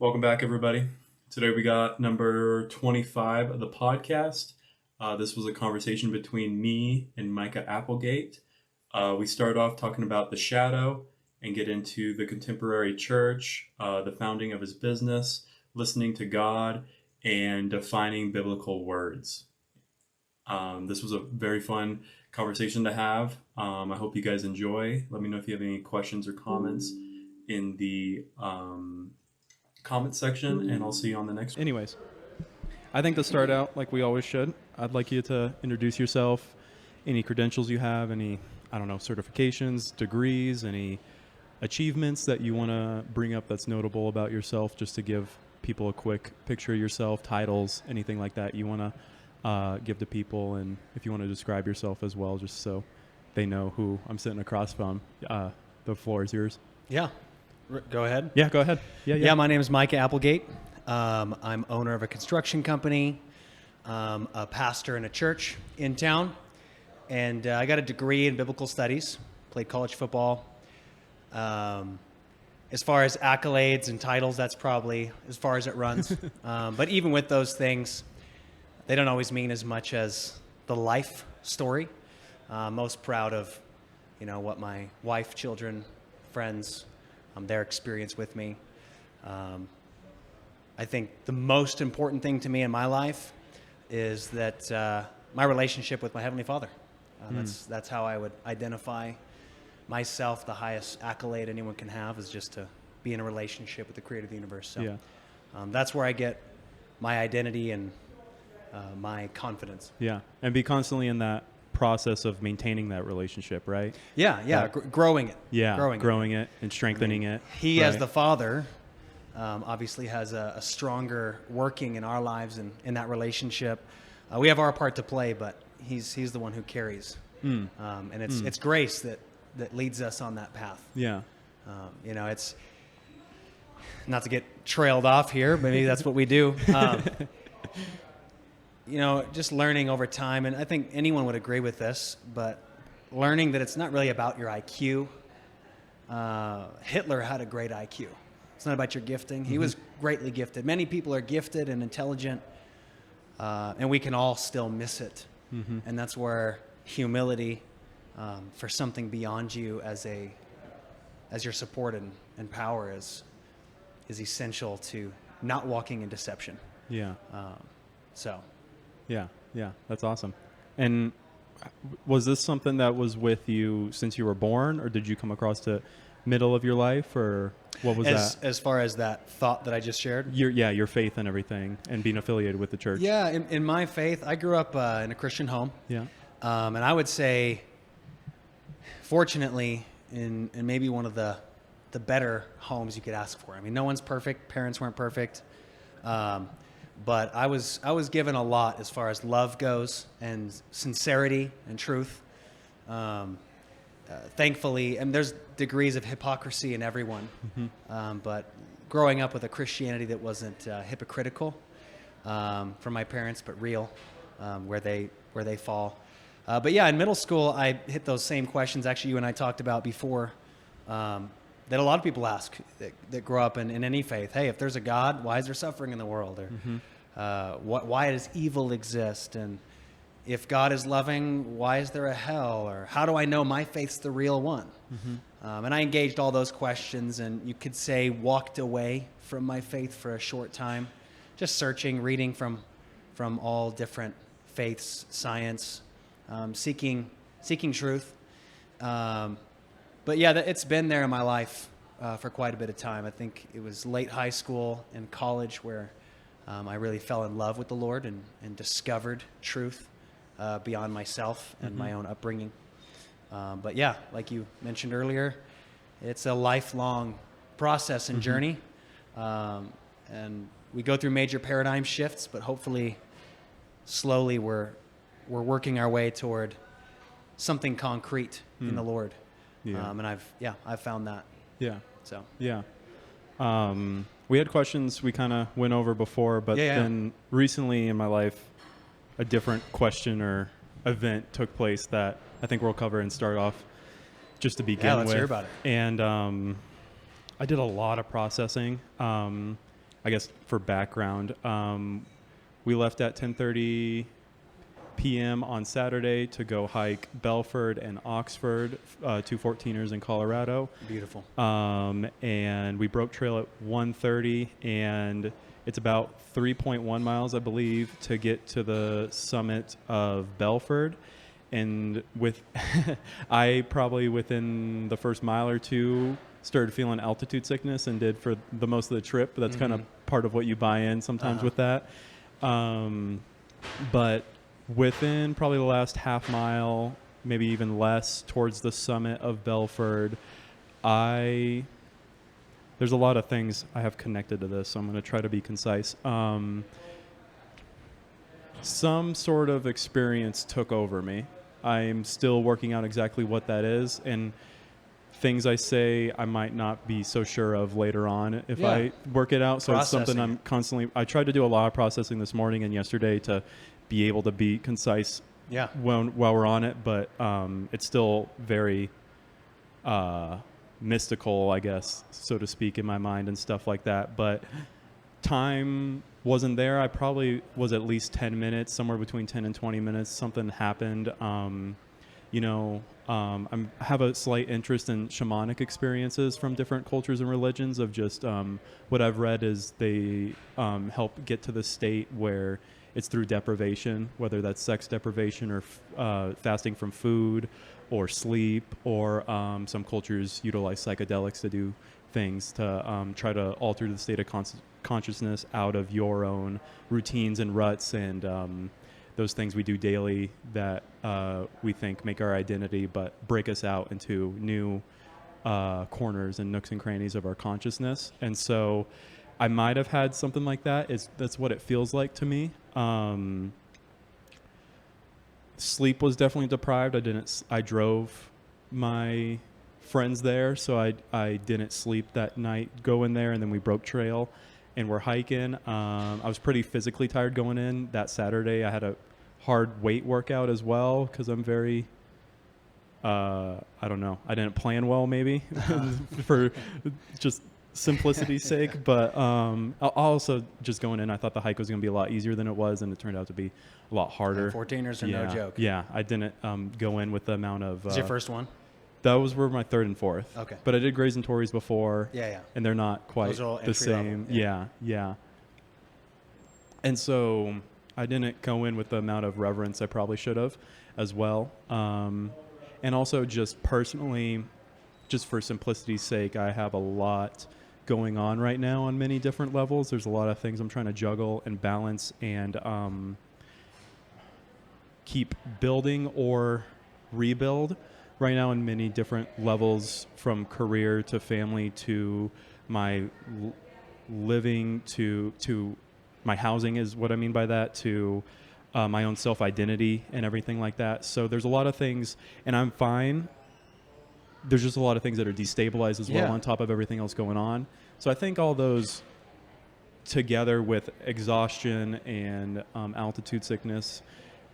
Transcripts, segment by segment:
Welcome back, everybody. Today we got number 25 of the podcast. This was a conversation between me and Micah Applegate. We start off talking about the shadow and get into the contemporary church, the founding of his business, listening to God, and defining biblical words. This was a very fun conversation to have. I hope you guys enjoy. Let me know if you have any questions or comments in the comment section, and I'll see you on the next one. Anyways, I think to start out, like we always should, I'd like you to introduce yourself, any credentials you have, any, certifications, degrees, any achievements that you want to bring up that's notable about yourself, just to give people a quick picture of yourself, titles, anything like that you want to give to people, and if you want to describe yourself as well, just so they know who I'm sitting across from. The floor is yours. Yeah. Go ahead. Yeah, go ahead. Yeah, my name is Micah Applegate. I'm owner of a construction company, a pastor in a church in town, and I got a degree in biblical studies, played college football. As far as accolades and titles, that's probably as far as it runs. But even with those things, they don't always mean as much as the life story. Most proud of, what my wife, children, friends, their experience with me. I think the most important thing to me in my life is that my relationship with my Heavenly Father. That's how I would identify myself. The highest accolade anyone can have is just to be in a relationship with the Creator of the universe. So that's where I get my identity and my confidence. Yeah, and be constantly in that process of maintaining that relationship, right? Growing it. Growing it and strengthening it. He, as the Father, obviously has a stronger working in our lives and in that relationship. We have our part to play, but he's the one who carries. And it's grace that leads us on that path. Yeah. It's not to get trailed off here, but maybe that's what we do. Just learning over time, and I think anyone would agree with this, but learning that it's not really about your IQ. Hitler had a great IQ. It's not about your gifting. He was greatly gifted. Many people are gifted and intelligent, and we can all still miss it. And that's where humility for something beyond you as your support and power is essential to not walking in deception. Yeah. So. Yeah, that's awesome. And was this something that was with you since you were born, or did you come across it middle of your life, or what was that? As far as that thought that I just shared? Your faith and everything, and being affiliated with the church. Yeah, in my faith, I grew up in a Christian home. Yeah. And I would say, fortunately, in maybe one of the better homes you could ask for. I mean, no one's perfect. Parents weren't perfect. But I was given a lot as far as love goes and sincerity and truth. Thankfully, and there's degrees of hypocrisy in everyone. But growing up with a Christianity that wasn't hypocritical from my parents, but real, where they fall. But yeah, in middle school, I hit those same questions. Actually, you and I talked about before. That a lot of people ask that grow up in any faith. Hey, if there's a God, why is there suffering in the world? Or why does evil exist? And if God is loving, why is there a hell? Or how do I know my faith's the real one? And I engaged all those questions, and you could say walked away from my faith for a short time, just searching, reading from all different faiths, science, seeking truth. But yeah, it's been there in my life for quite a bit of time. I think it was late high school and college where I really fell in love with the Lord and discovered truth beyond myself and my own upbringing. But yeah, like you mentioned earlier, it's a lifelong process and journey. And we go through major paradigm shifts, but hopefully slowly we're working our way toward something concrete in the Lord. Yeah. And I've found that. Yeah. So. Yeah. We had questions we kind of went over before, but then recently in my life, a different question or event took place that I think we'll cover and start off just to begin with. Let's hear about it. And I did a lot of processing. I guess for background, we left at 10:30 p.m. on Saturday to go hike Belford and Oxford, two 14ers in Colorado. Beautiful. And we broke trail at 1:30, and it's about 3.1 miles, I believe, to get to the summit of Belford. And with I probably within the first mile or two started feeling altitude sickness and did for the most of the trip. That's kind of part of what you buy in sometimes with that. But within probably the last half mile, maybe even less, towards the summit of Belford, there's a lot of things I have connected to this, so I'm going to try to be concise. Some sort of experience took over me. I'm still working out exactly what that is, and things I say I might not be so sure of later on if I work it out. So it's something I'm constantly, I tried to do a lot of processing this morning and yesterday to be able to be concise while we're on it, but it's still very mystical, I guess, so to speak, in my mind and stuff like that. But time wasn't there. I probably was at least 10 minutes, somewhere between 10 and 20 minutes. Something happened. I have a slight interest in shamanic experiences from different cultures and religions of just what I've read is they help get to the state where it's through deprivation, whether that's sex deprivation or fasting from food or sleep, or some cultures utilize psychedelics to do things to try to alter the state of consciousness out of your own routines and ruts and those things we do daily that we think make our identity but break us out into new corners and nooks and crannies of our consciousness. And so I might have had something like that. That's what it feels like to me. Sleep was definitely deprived. I drove my friends there, so I didn't sleep that night going there, and then we broke trail and we're hiking. I was pretty physically tired going in. That Saturday I had a hard weight workout as well because I'm very I don't know, I didn't plan well maybe for just simplicity's sake, but also just going in, I thought the hike was going to be a lot easier than it was, and it turned out to be a lot harder. 14ers are no joke. Yeah, I didn't go in with the amount of... Was your first one? Those were my third and fourth. Okay. But I did Grays and Tories before. Yeah. And they're not quite the same. Level. Yeah. And so I didn't go in with the amount of reverence I probably should have as well. And also just personally, just for simplicity's sake, I have a lot going on right now on many different levels. There's a lot of things I'm trying to juggle and balance and keep building or rebuild right now in many different levels, from career to family to my living to my housing is what I mean by that, to my own self-identity and everything like that. So there's a lot of things, and I'm fine. There's just a lot of things that are destabilized as well on top of everything else going on. So I think all those together with exhaustion and altitude sickness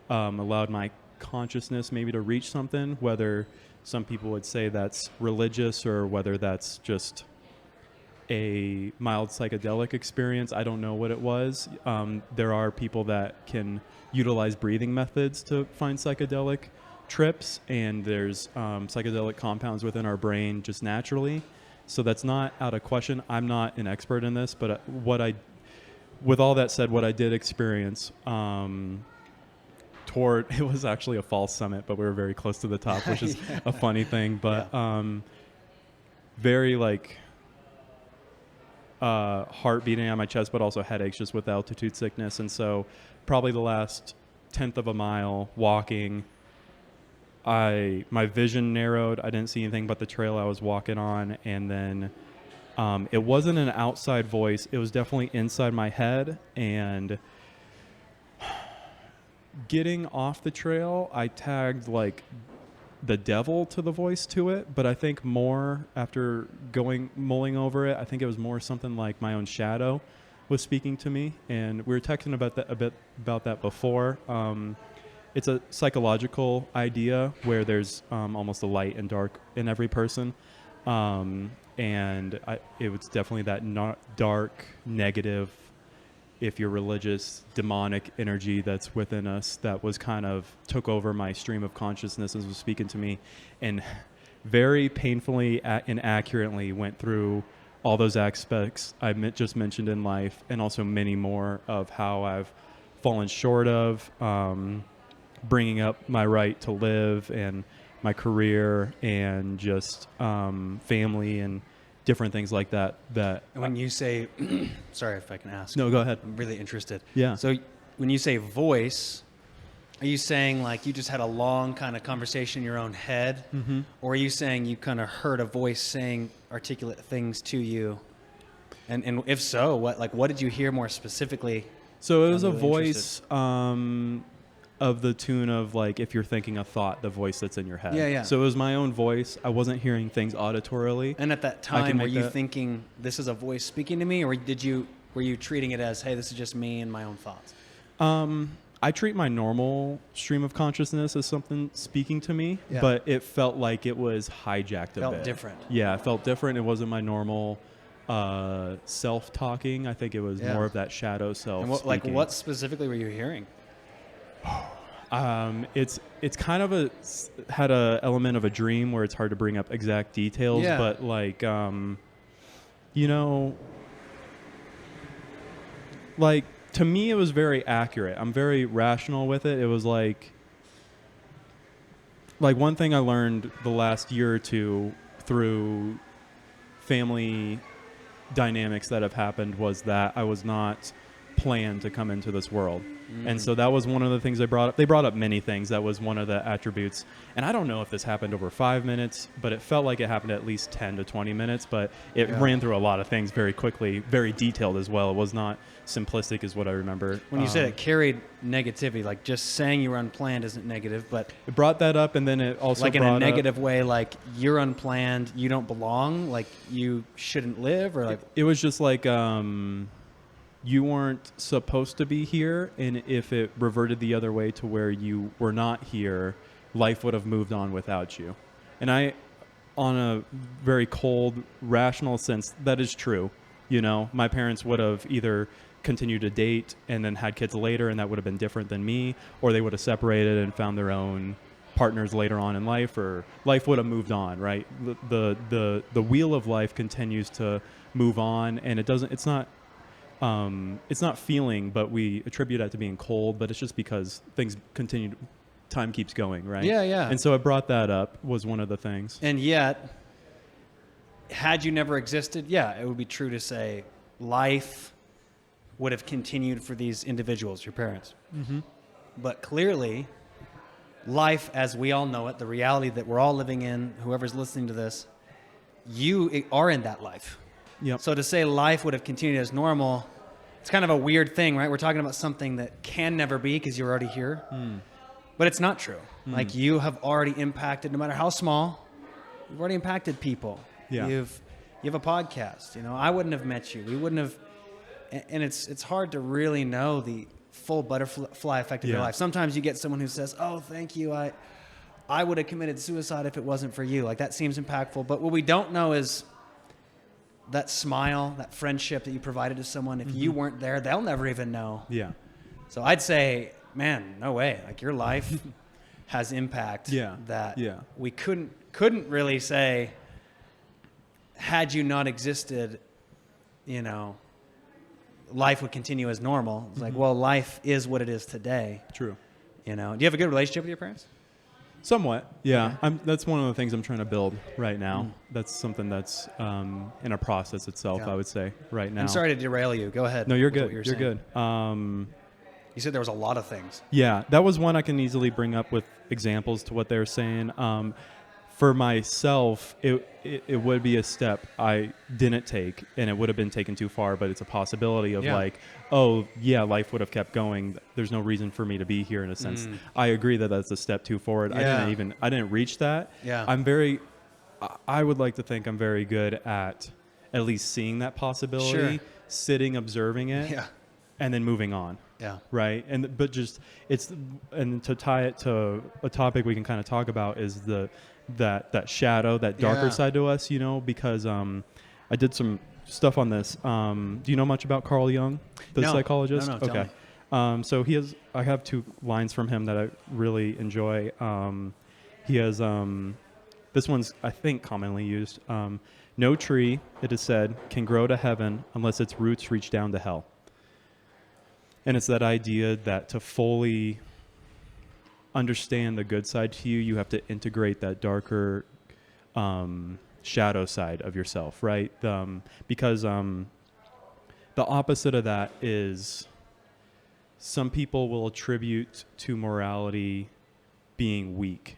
allowed my consciousness maybe to reach something, whether some people would say that's religious or whether that's just a mild psychedelic experience. I don't know what it was. There are people that can utilize breathing methods to find psychedelic trips, and there's psychedelic compounds within our brain just naturally. So that's not out of question. I'm not an expert in this, but with all that said, what I did experience it was actually a false summit, but we were very close to the top, which is a funny thing, but very heart beating on my chest, but also headaches just with altitude sickness. And so probably the last 10th of a mile walking, my vision narrowed. I didn't see anything but the trail I was walking on. And then it wasn't an outside voice. It was definitely inside my head. And getting off the trail, I tagged the devil to the voice to it, but I think more after mulling over it, I think it was more something like my own shadow was speaking to me. And we were texting about that a bit about that before. It's a psychological idea where there's almost a light and dark in every person. and it was definitely that dark, negative, if you're religious, demonic energy that's within us that was kind of took over my stream of consciousness and was speaking to me, and very painfully and accurately went through all those aspects I just mentioned in life, and also many more of how I've fallen short of bringing up my right to live and my career and just family and different things like that. And when you say, sorry if I can ask. No, go ahead. I'm really interested. Yeah. So when you say voice, are you saying like you just had a long kind of conversation in your own head? Mm-hmm. Or are you saying you kind of heard a voice saying articulate things to you? And if so, what did you hear more specifically? So it was a voice of the tune of like, if you're thinking a thought, the voice that's in your head. Yeah, yeah. So it was my own voice. I wasn't hearing things auditorily. And at that time, were you thinking this is a voice speaking to me, or were you treating it as, hey, this is just me and my own thoughts? I treat my normal stream of consciousness as something speaking to me, yeah. but it felt like it was hijacked a bit. Felt different. Yeah, it felt different. It wasn't my normal self-talking. I think it was more of that shadow self. And what specifically were you hearing? It's kind of had a element of a dream where it's hard to bring up exact details, but like like to me it was very accurate. I'm very rational with it. It was like one thing I learned the last year or two through family dynamics that have happened was that I was not planned to come into this world. And so that was one of the things they brought up. They brought up many things. That was one of the attributes. And I don't know if this happened over 5 minutes, but it felt like it happened at least 10 to 20 minutes. But it ran through a lot of things very quickly, very detailed as well. It was not simplistic is what I remember. When you said it carried negativity, like just saying you were unplanned isn't negative, but it brought that up, and then it also like in brought a negative way, like you're unplanned, you don't belong, like you shouldn't live, or like it was just like you weren't supposed to be here, and if it reverted the other way to where you were not here, life would have moved on without you. And I, on a very cold, rational sense, that is true. You know, my parents would have either continued to date and then had kids later, and that would have been different than me, or they would have separated and found their own partners later on in life, or life would have moved on, right? The wheel of life continues to move on, and it's not feeling, but we attribute that to being cold, but it's just because things continue, time keeps going, right? Yeah, yeah. And so I brought that up, was one of the things. And yet, had you never existed, it would be true to say life would have continued for these individuals, your parents. Mm-hmm. But clearly, life as we all know it, the reality that we're all living in, whoever's listening to this, you are in that life. Yep. So to say life would have continued as normal, it's kind of a weird thing, right? We're talking about something that can never be because you're already here. But it's not true. Like you have already impacted, no matter how small, you've already impacted people. Yeah. You have a podcast. You know, I wouldn't have met you. We wouldn't have. And it's hard to really know the full butterfly effect of your life. Sometimes you get someone who says, "Oh, thank you. I would have committed suicide if it wasn't for you." Like that seems impactful. But what we don't know is that smile, that friendship that you provided to someone. If you weren't there, they'll never even know. Yeah. So I'd say, man, no way. Like your life has impact that we couldn't really say, had you not existed, you know, life would continue as normal. It's like, well, life is what it is today. True. You know, do you have a good relationship with your parents? Somewhat, yeah. That's one of the things I'm trying to build right now. That's something that's in a process itself, I would say, right now. I'm sorry to derail you. Go ahead. No, you're good. You're good. You said there was a lot of things. Yeah, that was one I can easily bring up with examples to what they're saying. For myself, it would be a step I didn't take, and it would have been taken too far, but it's a possibility of like, oh, yeah, life would have kept going. There's no reason for me to be here in a sense. I agree that that's a step too forward. Yeah. I didn't reach that. Yeah. I would like to think I'm very good at least seeing that possibility, sitting, observing it, and then moving on. Yeah. Right. And to tie it to a topic we can kind of talk about is the that shadow, that darker Yeah. side to us, you know, because I did some stuff on this. Do you know much about Carl Jung, the No. psychologist? No, tell Okay. So I have 2 lines from him that I really enjoy. He has, this one's, I think, commonly used. No tree, it is said, can grow to heaven unless its roots reach down to hell. And it's that idea that to fully understand the good side to you, you have to integrate that darker shadow side of yourself, right? Because the opposite of that is some people will attribute to morality being weak.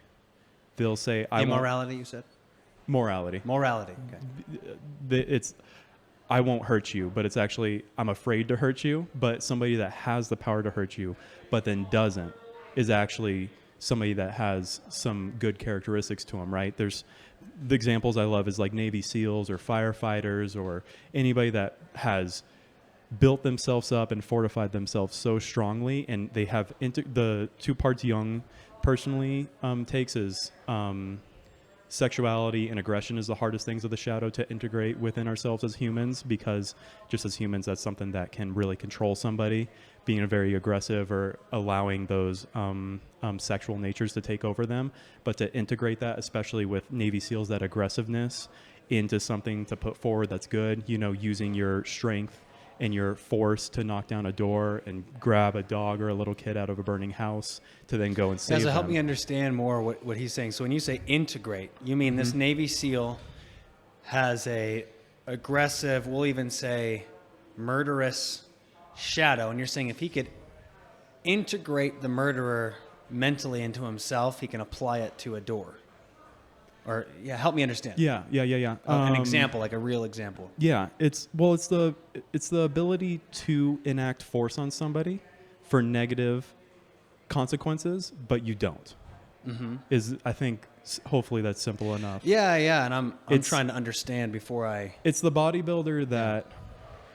They'll say, Immorality, you said? morality. Morality. Okay. It's I won't hurt you, but it's actually I'm afraid to hurt you. But somebody that has the power to hurt you, but then doesn't, is actually somebody that has some good characteristics to them, right? There's the examples I love is like Navy SEALs or firefighters or anybody that has built themselves up and fortified themselves so strongly, and they have the 2 parts Jung personally takes is sexuality and aggression is the hardest things of the shadow to integrate within ourselves as humans, because just as humans, that's something that can really control somebody, being a very aggressive or allowing those sexual natures to take over them. But to integrate that, especially with Navy SEALs, that aggressiveness into something to put forward that's good, you know, using your strength and your force to knock down a door and grab a dog or a little kid out of a burning house to then go and save So them. help me understand more what he's saying. So when you say integrate, you mean this Navy SEAL has a aggressive, we'll even say murderous shadow, and you're saying if he could integrate the murderer mentally into himself, he can apply it to a door. Or help me understand. Yeah. An example, like a real example. Yeah, it's the ability to enact force on somebody for negative consequences, but you don't. Is I think hopefully that's simple enough. Yeah, and I'm trying to understand before I. It's the bodybuilder that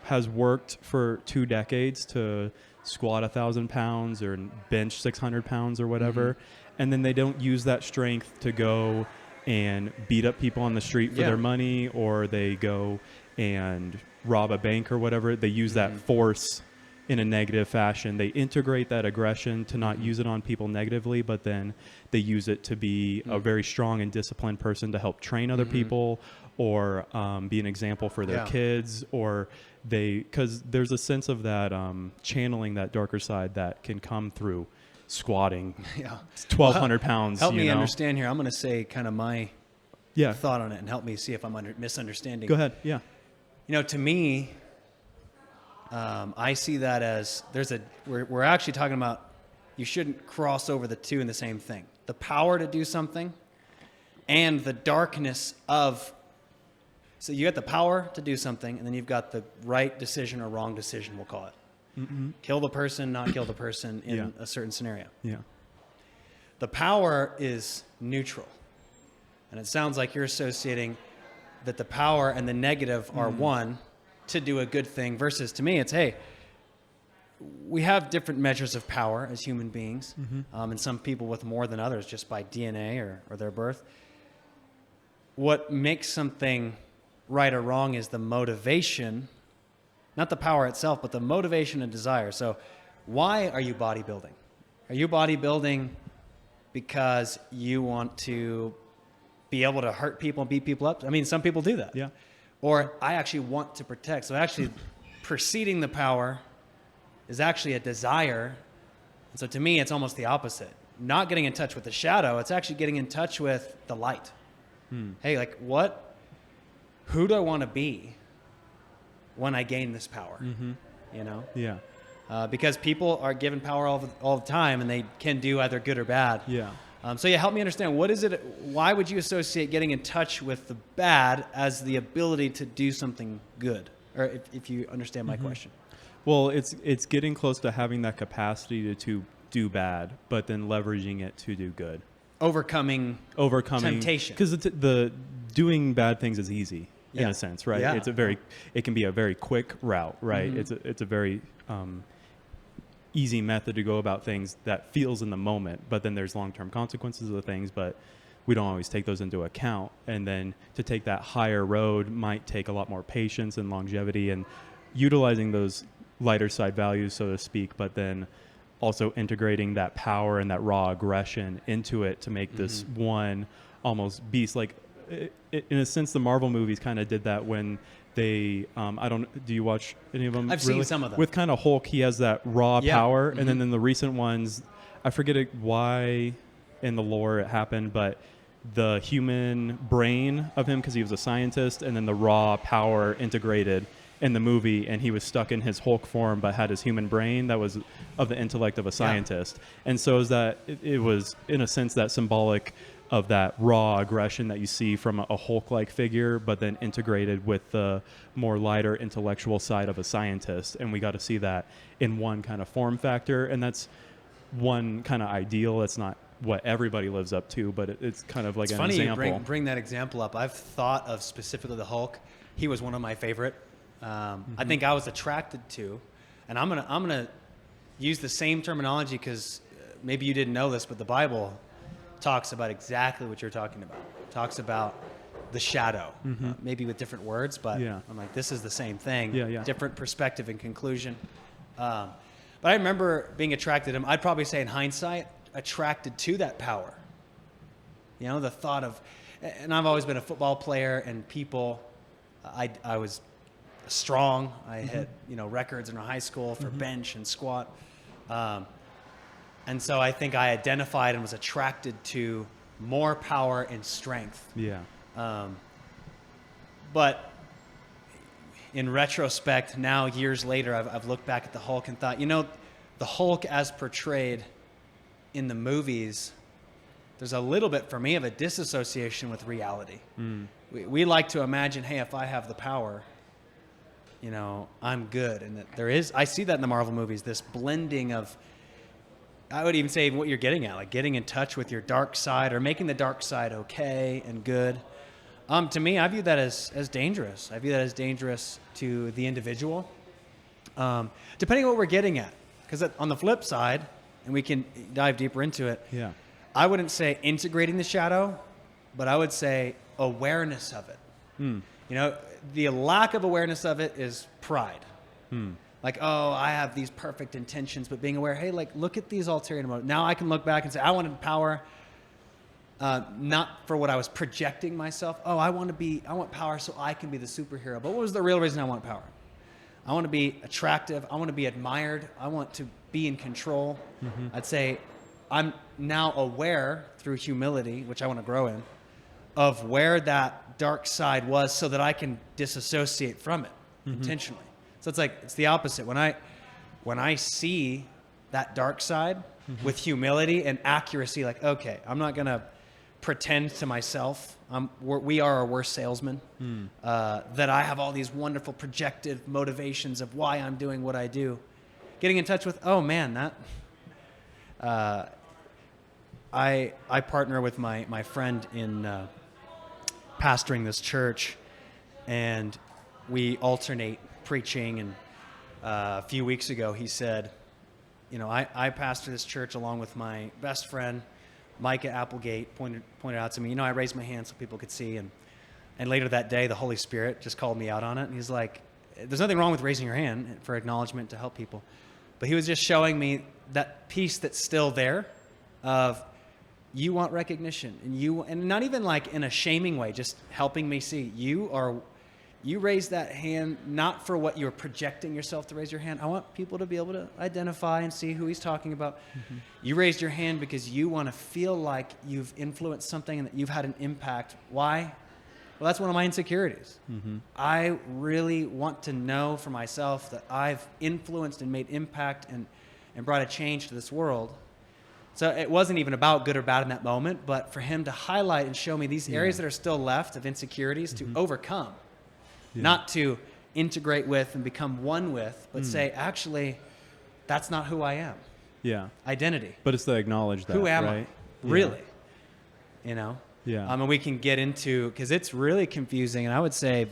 has worked for 2 decades to squat 1,000 pounds or bench 600 pounds or whatever, and then they don't use that strength to go and beat up people on the street for their money, or they go and rob a bank or whatever. They use that force in a negative fashion. They integrate that aggression to not use it on people negatively, but then they use it to be a very strong and disciplined person to help train other people, or be an example for their kids, or because there's a sense of that channeling that darker side that can come through squatting 1,200 pounds. Help me understand here. I'm going to say kind of my thought on it and help me see if I'm misunderstanding. Go ahead. Yeah. You know, to me, I see that as we're actually talking about you shouldn't cross over the 2 in the same thing. The power to do something and the darkness of. So you got the power to do something, and then you've got the right decision or wrong decision, we'll call it. Kill the person, not kill the person in a certain scenario. Yeah. The power is neutral. And it sounds like you're associating that the power and the negative are one to do a good thing, versus to me, it's, hey, we have different measures of power as human beings, and some people with more than others just by DNA or their birth. What makes something right or wrong is the motivation, not the power itself, but the motivation and desire. So why are you bodybuilding? Are you bodybuilding because you want to be able to hurt people and beat people up? I mean, some people do that. Yeah. Or I actually want to protect. So actually preceding the power is actually a desire. And so to me, it's almost the opposite. Not getting in touch with the shadow, it's actually getting in touch with the light. Hey, like who do I want to be when I gain this power? You know? Yeah. Because people are given power all the time, and they can do either good or bad. Yeah. So help me understand, what is it, why would you associate getting in touch with the bad as the ability to do something good? Or if you understand my question. Well, it's getting close to having that capacity to do bad, but then leveraging it to do good. Overcoming temptation. Because the doing bad things is easy in a sense, right? Yeah. It can be a very quick route, right? It's a very easy method to go about things that feels in the moment, but then there's long-term consequences of the things. But we don't always take those into account. And then to take that higher road might take a lot more patience and longevity and utilizing those lighter side values, so to speak, but then also integrating that power and that raw aggression into it to make this one almost beast. Like in a sense, the Marvel movies kind of did that when they, do you watch any of them? I've seen some of them. With kind of Hulk, he has that raw power. And then Mm-hmm. in the recent ones, I forget why in the lore it happened, but the human brain of him, because he was a scientist, and then the raw power integrated in the movie, and he was stuck in his Hulk form but had his human brain that was of the intellect of a scientist. And so is that it was in a sense that symbolic of that raw aggression that you see from a Hulk-like figure, but then integrated with the more lighter intellectual side of a scientist. And we got to see that in one kind of form factor, and that's one kind of ideal. It's not what everybody lives up to, but it's kind of like It's an funny example. you bring that example up. I've thought of specifically the Hulk. He was one of my favorite. I think I was attracted to, and I'm gonna use the same terminology because maybe you didn't know this, but the Bible talks about exactly what you're talking about. It talks about the shadow, maybe with different words, but I'm like, this is the same thing. Yeah. Different perspective and conclusion. But I remember being attracted to him. I'd probably say in hindsight, attracted to that power. You know, the thought of, and I've always been a football player, and people, I was strong. I hit, records in high school for bench and squat. And so I think I identified and was attracted to more power and strength. Yeah. But in retrospect, now years later, I've looked back at the Hulk and thought, the Hulk as portrayed in the movies, there's a little bit for me of a disassociation with reality. We like to imagine, hey, if I have the power, I'm good. And that I see that in the Marvel movies, this blending of, I would even say what you're getting at, like getting in touch with your dark side or making the dark side okay and good. To me, I view that as dangerous. I view that as dangerous to the individual, depending on what we're getting at. Because on the flip side, and we can dive deeper into it, I wouldn't say integrating the shadow, but I would say awareness of it. The lack of awareness of it is pride. Like, oh, I have these perfect intentions, but being aware, hey, like, look at these ulterior motives. Now I can look back and say, I wanted power, not for what I was projecting myself. Oh, I want power so I can be the superhero. But what was the real reason I want power? I want to be attractive. I want to be admired. I want to be in control. I'd say I'm now aware through humility, which I want to grow in, of where that dark side was so that I can disassociate from it intentionally. So it's the opposite. When I see that dark side with humility and accuracy, like, okay, I'm not going to pretend to myself. We are our worst salesman. That I have all these wonderful projected motivations of why I'm doing what I do. Getting in touch with, oh man, that I partner with my friend in pastoring this church, and we alternate preaching. And a few weeks ago, he said, I pastor this church along with my best friend, Micah, Applegate, pointed out to me, I raised my hand so people could see. And later that day, the Holy Spirit just called me out on it. And he's like, there's nothing wrong with raising your hand for acknowledgement to help people. But he was just showing me that piece that's still there of you want recognition. And not even like in a shaming way, just helping me see you raise that hand not for what you're projecting yourself to raise your hand. I want people to be able to identify and see who he's talking about. You raised your hand because you want to feel like you've influenced something and that you've had an impact. Why? Well, that's one of my insecurities. I really want to know for myself that I've influenced and made impact and brought a change to this world. So it wasn't even about good or bad in that moment, but for him to highlight and show me these areas that are still left of insecurities to overcome. Not to integrate with and become one with, but say, actually, that's not who I am. Yeah. Identity. But it's to acknowledge that, Who am right? I? Really? Yeah. And we can get into, because it's really confusing. And I would say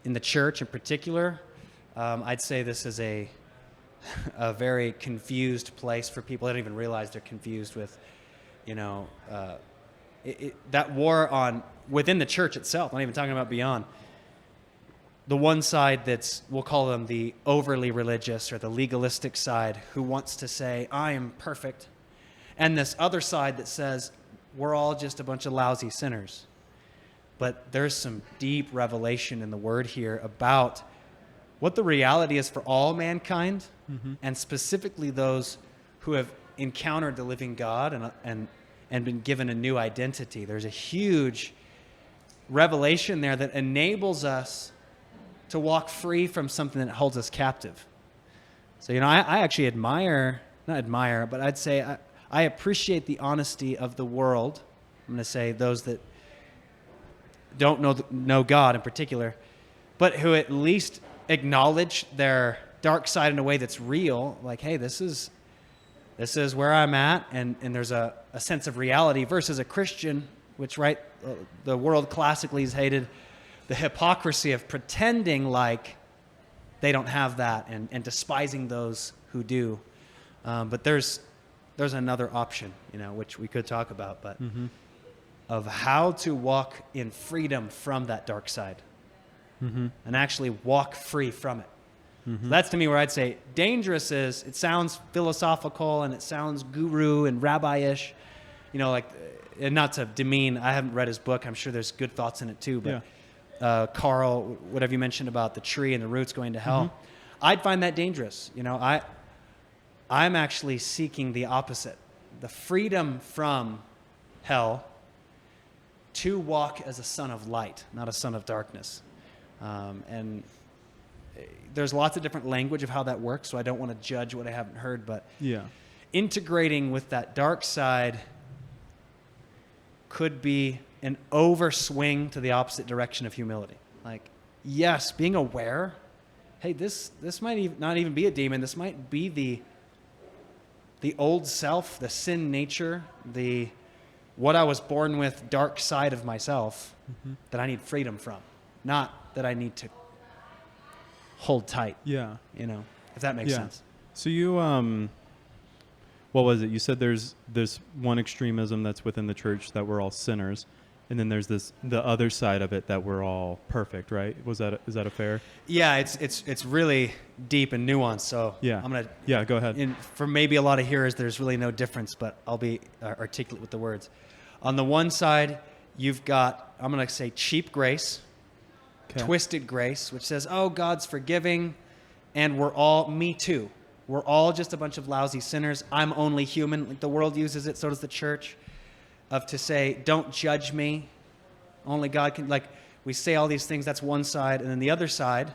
in the church in particular, I'd say this is a very confused place for people. They don't even realize they're confused with, that war on within the church itself, not even talking about beyond. The one side that's, we'll call them the overly religious or the legalistic side, who wants to say, I am perfect. And this other side that says, we're all just a bunch of lousy sinners. But there's some deep revelation in the word here about what the reality is for all mankind, and specifically those who have encountered the living God and been given a new identity. There's a huge revelation there that enables us to walk free from something that holds us captive. So, I actually not admire, but I'd say I appreciate the honesty of the world. I'm going to say those that don't know God in particular, but who at least acknowledge their dark side in a way that's real. Like, hey, this is where I'm at, and there's a sense of reality, versus a Christian, which, right, the world classically has hated the hypocrisy of pretending like they don't have that and despising those who do. But there's another option, which we could talk about, but of how to walk in freedom from that dark side and actually walk free from it. So that's, to me, where I'd say dangerous is, it sounds philosophical and it sounds guru and rabbi-ish, and not to demean, I haven't read his book. I'm sure there's good thoughts in it too, but Carl, whatever you mentioned about the tree and the roots going to hell, I'd find that dangerous. I'm actually seeking the opposite, the freedom from hell to walk as a son of light, not a son of darkness. And there's lots of different language of how that works, so I don't want to judge what I haven't heard, but integrating with that dark side could be an overswing to the opposite direction of humility. Like, yes, being aware, hey, this might not even be a demon. This might be the old self, the sin nature, what I was born with, dark side of myself that I need freedom from. Not that I need to hold tight. Yeah. If that makes sense. So you, what was it? You said there's one extremism that's within the church, that we're all sinners. And then there's the other side of it, that we're all perfect, right? Is that a fair? Yeah, it's really deep and nuanced. So I'm gonna go ahead. And for maybe a lot of hearers, there's really no difference, but I'll be articulate with the words. On the one side, you've got, I'm gonna say, cheap grace, twisted grace, which says, oh, God's forgiving, and we're all, me too. We're all just a bunch of lousy sinners. I'm only human. Like the world uses it, so does the church. Of to say, don't judge me. Only God can, like, we say all these things, that's one side. And then the other side,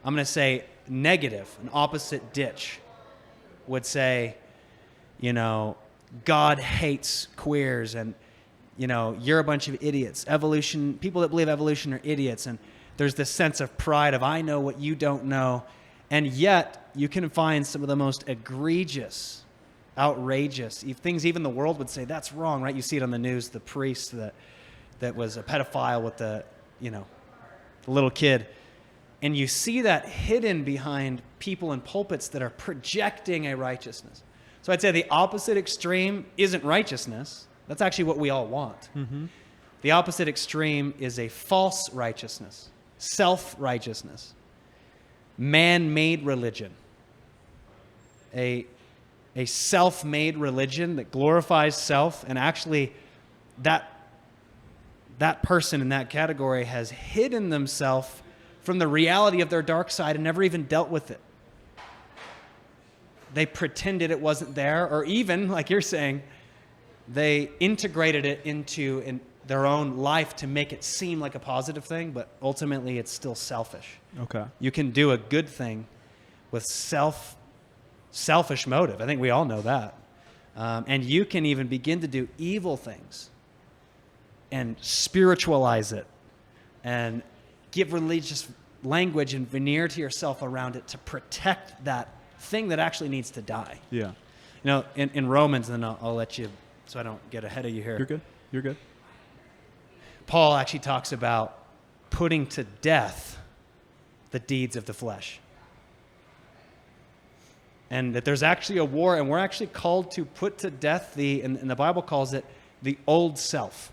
I'm going to say negative, an opposite ditch, would say, God hates queers, and, you're a bunch of idiots. Evolution, people that believe evolution are idiots. And there's this sense of pride of, I know what you don't know. And yet, you can find some of the most egregious, outrageous things even the world would say that's wrong, right? You see it on the news, the priest that was a pedophile with the little kid, and you see that hidden behind people in pulpits that are projecting a righteousness. So I'd say the opposite extreme isn't righteousness. That's actually what we all want. The opposite extreme is a false righteousness, self-righteousness, man-made religion, a self-made religion that glorifies self, and actually that person in that category has hidden themselves from the reality of their dark side and never even dealt with it. They pretended it wasn't there, or even, like you're saying, they integrated it into their own life to make it seem like a positive thing, but ultimately it's still selfish. Okay. You can do a good thing with selfish motive. I think we all know that. And you can even begin to do evil things and spiritualize it and give religious language and veneer to yourself around it to protect that thing that actually needs to die. Yeah. In Romans, and then I'll let you, so I don't get ahead of you here. You're good. Paul actually talks about putting to death the deeds of the flesh. And that there's actually a war, and we're actually called to put to death and the Bible calls it the old self.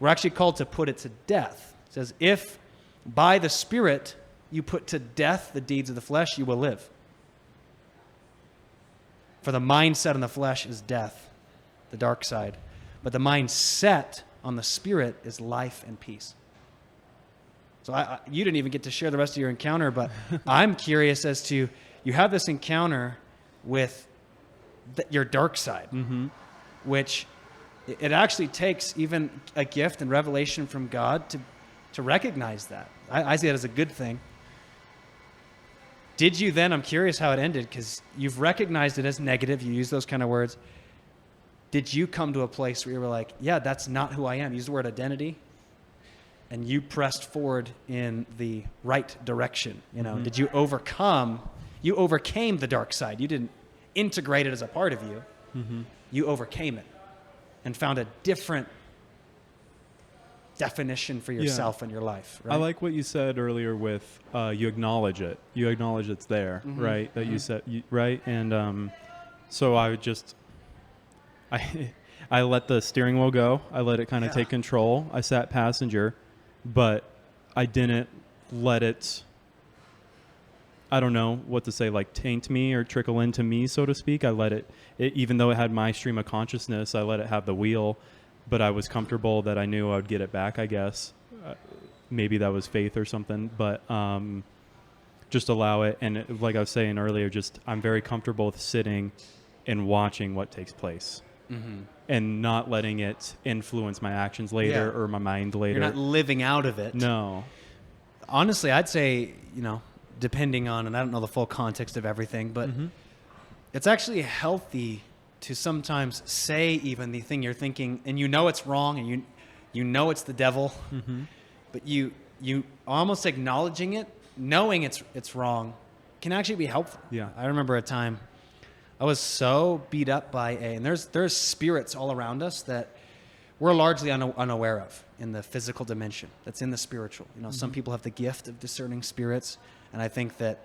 We're actually called to put it to death. It says, if by the Spirit you put to death the deeds of the flesh, you will live. For the mindset on the flesh is death, the dark side. But the mindset on the Spirit is life and peace. So you didn't even get to share the rest of your encounter, but I'm curious as to, you have this encounter with your dark side, which it actually takes even a gift and revelation from God to recognize that. I see that as a good thing. Did you then, I'm curious how it ended, because you've recognized it as negative, you use those kind of words. Did you come to a place where you were like, yeah, that's not who I am? Use the word identity. And you pressed forward in the right direction. You know, did you overcome? You overcame the dark side. You didn't integrate it as a part of you. You overcame it and found a different definition for yourself and your life. Right? I like what you said earlier with you acknowledge it. You acknowledge it's there, right? That you said, right? And so I would just, I let the steering wheel go. I let it kind of take control. I sat passenger, but I didn't let it, I don't know what to say, like taint me or trickle into me, so to speak. I let it, even though it had my stream of consciousness, I let it have the wheel, but I was comfortable that I knew I would get it back, I guess. Maybe that was faith or something, but just allow it. And like I was saying earlier, just I'm very comfortable with sitting and watching what takes place. And not letting it influence my actions later or my mind later. You're not living out of it. No. Honestly, I'd say, you know, depending on, and I don't know the full context of everything, but it's actually healthy to sometimes say even the thing you're thinking, and you know it's wrong, and you know it's the devil, but you almost acknowledging it, knowing it's wrong, can actually be helpful. Yeah. I remember a time I was so beat up by and there's spirits all around us that we're largely unaware of in the physical dimension. That's in the spiritual. You know, some people have the gift of discerning spirits, and I think that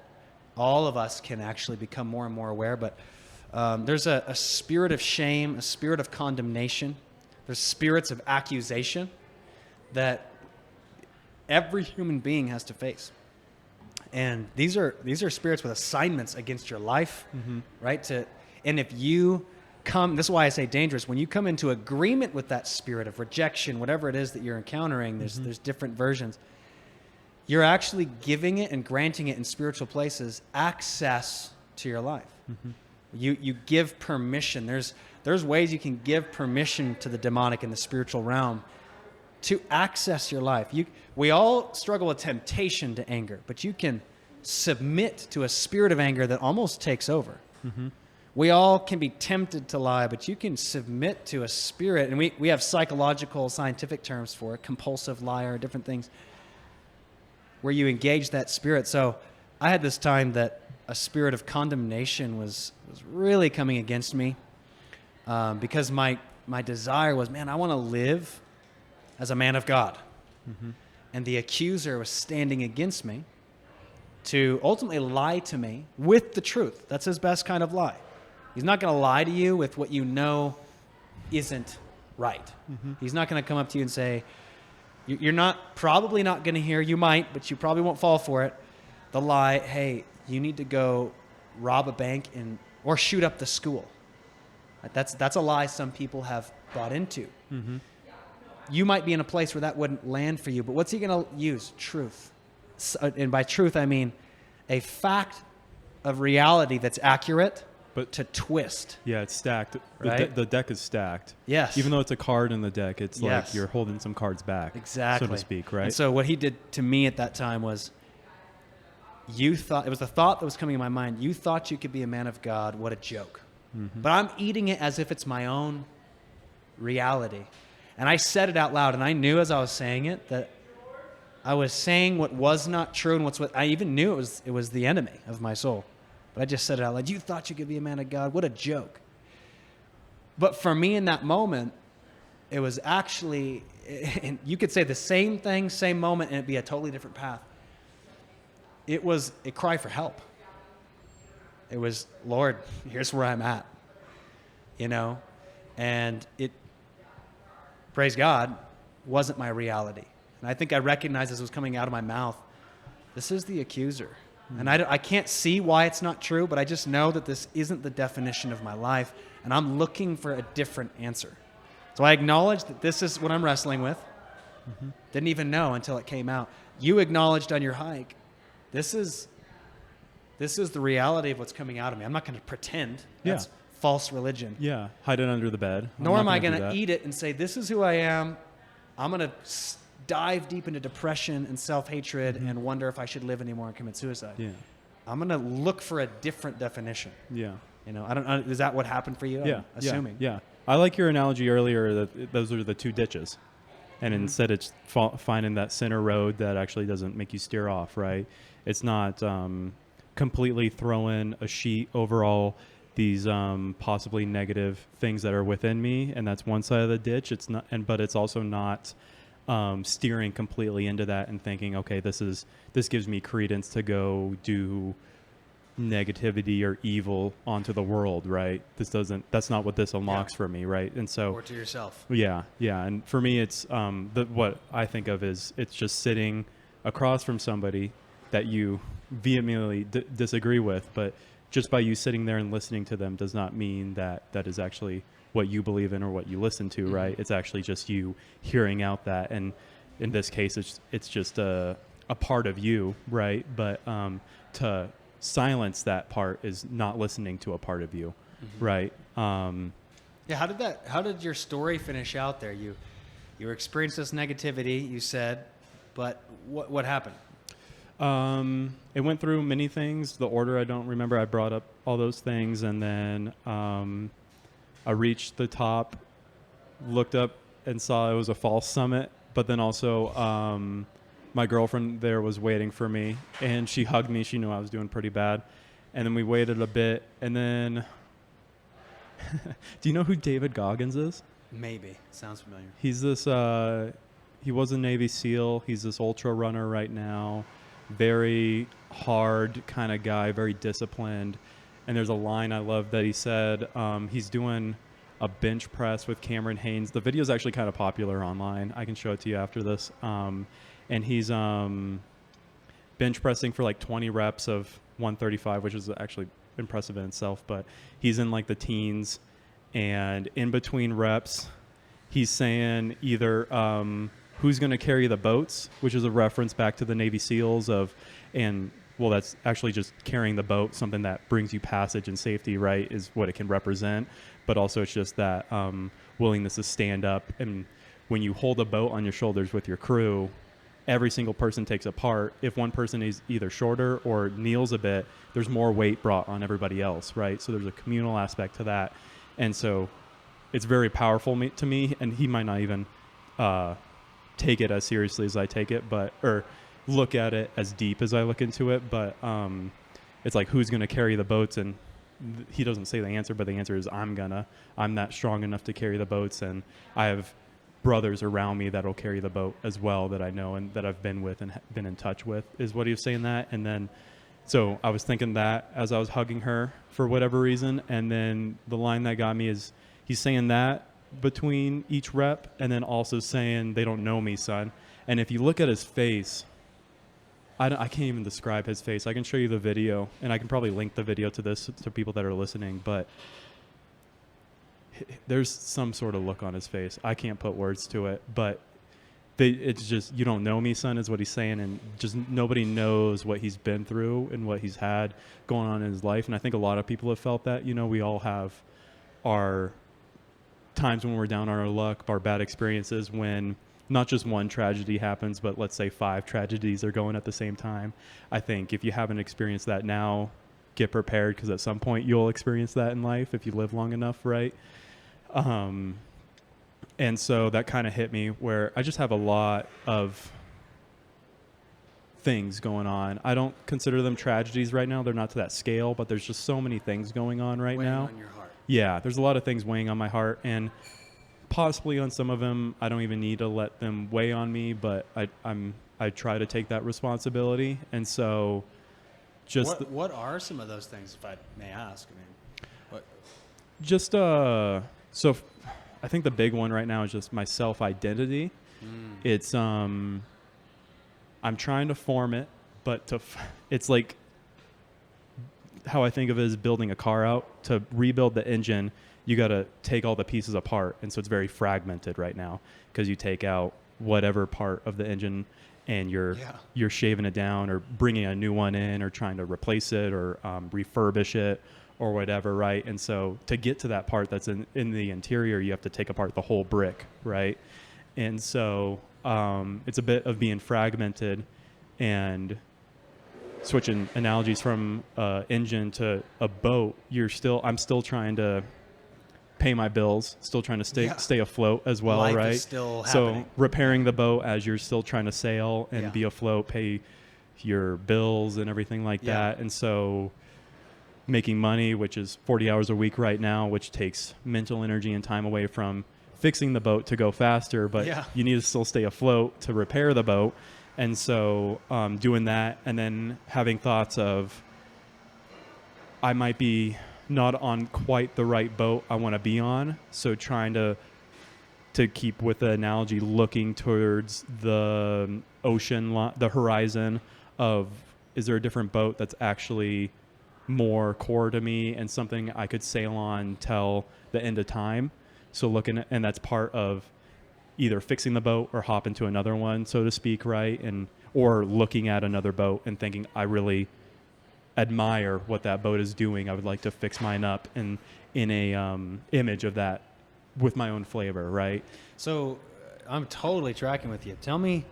all of us can actually become more and more aware. But there's a spirit of shame, a spirit of condemnation. There's spirits of accusation that every human being has to face. And these are spirits with assignments against your life, right? And if you come, this is why I say dangerous. When you come into agreement with that spirit of rejection, whatever it is that you're encountering, there's different versions. You're actually giving it and granting it in spiritual places access to your life. You give permission. There's ways you can give permission to the demonic in the spiritual realm to access your life. We all struggle with temptation to anger, but you can submit to a spirit of anger that almost takes over. We all can be tempted to lie, but you can submit to a spirit, and we have psychological, scientific terms for it, compulsive liar, different things, where you engage that spirit. So I had this time that a spirit of condemnation was really coming against me because my desire was, man, I want to live as a man of God. And the accuser was standing against me to ultimately lie to me with the truth. That's his best kind of lie. He's not going to lie to you with what you know isn't right. He's not going to come up to you and say, you're probably not going to hear, you might, but you probably won't fall for it. The lie, hey, you need to go rob a bank or shoot up the school. That's a lie some people have bought into. You might be in a place where that wouldn't land for you, but what's he going to use? Truth. And by truth, I mean a fact of reality that's accurate, but to twist. Yeah, it's stacked. Right? The deck is stacked. Yes. Even though it's a card in the deck, it's like you're holding some cards back. Exactly. So to speak, right? And so what he did to me at that time was, it was the thought that was coming in my mind, you thought you could be a man of God, what a joke. But I'm eating it as if it's my own reality. And I said it out loud, and I knew as I was saying it that I was saying what was not true, and what I even knew it was the enemy of my soul. But I just said it out loud. You thought you could be a man of God? What a joke. But for me in that moment, it was actually, and you could say the same thing, same moment, and it'd be a totally different path. It was a cry for help. It was, Lord, here's where I'm at, you know? And praise God, wasn't my reality. And I think I recognized as it was coming out of my mouth, this is the accuser. And I can't see why it's not true, but I just know that this isn't the definition of my life, and I'm looking for a different answer. So I acknowledge that this is what I'm wrestling with. Didn't even know until it came out. You acknowledged on your hike, this is the reality of what's coming out of me. I'm not going to pretend that's false religion. Yeah, hide it under the bed. Nor am I going to eat it and say, this is who I am. I'm going to dive deep into depression and self-hatred and wonder if I should live anymore and commit suicide. Yeah. I'm going to look for a different definition. Yeah. You know, I don't. Is that what happened for you? Yeah. I'm assuming. Yeah. I like your analogy earlier that those are the two ditches. And instead it's finding that center road that actually doesn't make you steer off, right? It's not completely throwing a sheet over all these possibly negative things that are within me, and that's one side of the ditch. It's not, but it's also not steering completely into that and thinking, okay, this gives me credence to go do negativity or evil onto the world, right? That's not what this unlocks for me, right? And so, or to yourself. Yeah. And for me, it's what I think of is it's just sitting across from somebody that you vehemently disagree with, but just by you sitting there and listening to them does not mean that is actually what you believe in or what you listen to, right? It's actually just you hearing out that, and in this case, it's just a part of you, right? But to silence that part is not listening to a part of you, right? Yeah. How did your story finish out there? You experienced this negativity, you said, but what happened? It went through many things. The order I don't remember. I brought up all those things, and then I reached the top, looked up and saw it was a false summit, but then also my girlfriend there was waiting for me, and she hugged me. She knew I was doing pretty bad. And then we waited a bit, and then do you know who David Goggins is? Maybe. Sounds familiar. He's this he was a Navy SEAL. He's this ultra runner right now. Very hard kind of guy, very disciplined. And there's a line I love that he said, he's doing a bench press with Cameron Haynes. The video is actually kind of popular online. I can show it to you after this. And he's bench pressing for like 20 reps of 135, which is actually impressive in itself. But he's in like the teens. And in between reps, he's saying either who's going to carry the boats, which is a reference back to the Navy SEALs that's actually just carrying the boat, something that brings you passage and safety, right, is what it can represent. But also it's just that willingness to stand up. And when you hold a boat on your shoulders with your crew, every single person takes a part. If one person is either shorter or kneels a bit, there's more weight brought on everybody else, right? So there's a communal aspect to that. And so it's very powerful to me, and he might not even take it as seriously as I take it, or look at it as deep as I look into it. But it's like, who's going to carry the boats? And he doesn't say the answer, but the answer is I'm that strong enough to carry the boats, and I have brothers around me that'll carry the boat as well, that I know and that I've been with and been in touch with, is what he was saying that. And then so I was thinking that as I was hugging her for whatever reason. And then the line that got me is he's saying that between each rep, and then also saying, they don't know me, son. And if you look at his face, I can't even describe his face. I can show you the video, and I can probably link the video to this to people that are listening, but there's some sort of look on his face. I can't put words to it, but it's just, you don't know me, son, is what he's saying. And just nobody knows what he's been through and what he's had going on in his life. And I think a lot of people have felt that. You know, we all have our times when we're down on our luck, our bad experiences, when not just one tragedy happens, but let's say 5 tragedies are going at the same time. I think if you haven't experienced that now, get prepared, because at some point you'll experience that in life if you live long enough, right? And so that kind of hit me, where I just have a lot of things going on. I don't consider them tragedies right now. They're not to that scale, but there's just so many things going on right now. On your heart. Yeah, there's a lot of things weighing on my heart, and possibly on some of them, I don't even need to let them weigh on me, but I try to take that responsibility. And so just what are some of those things, if I may ask? I mean, what? Just so I think the big one right now is just my self-identity. It's I'm trying to form it, but it's like how I think of it as building a car out. To rebuild the engine, you got to take all the pieces apart, and so it's very fragmented right now because you take out whatever part of the engine and you're shaving it down or bringing a new one in or trying to replace it or refurbish it or whatever, right? And so to get to that part that's in the interior, you have to take apart the whole brick, right? And so it's a bit of being fragmented. And switching analogies from engine to a boat, I'm still trying to pay my bills, still trying to stay afloat as well, Life right? is still so happening. repairing the boat as you're still trying to sail and Yeah. be afloat, pay your bills and everything like that. And so making money, which is 40 hours a week right now, which takes mental energy and time away from fixing the boat to go faster, but you need to still stay afloat to repair the boat. And so doing that, and then having thoughts of I might be not on quite the right boat I want to be on. So trying to keep with the analogy, looking towards the ocean, the horizon of, is there a different boat that's actually more core to me and something I could sail on till the end of time? So looking at, and that's part of either fixing the boat or hop into another one, so to speak, right? And or looking at another boat and thinking, I really admire what that boat is doing. I would like to fix mine up in a image of that with my own flavor, right? So I'm totally tracking with you. Tell me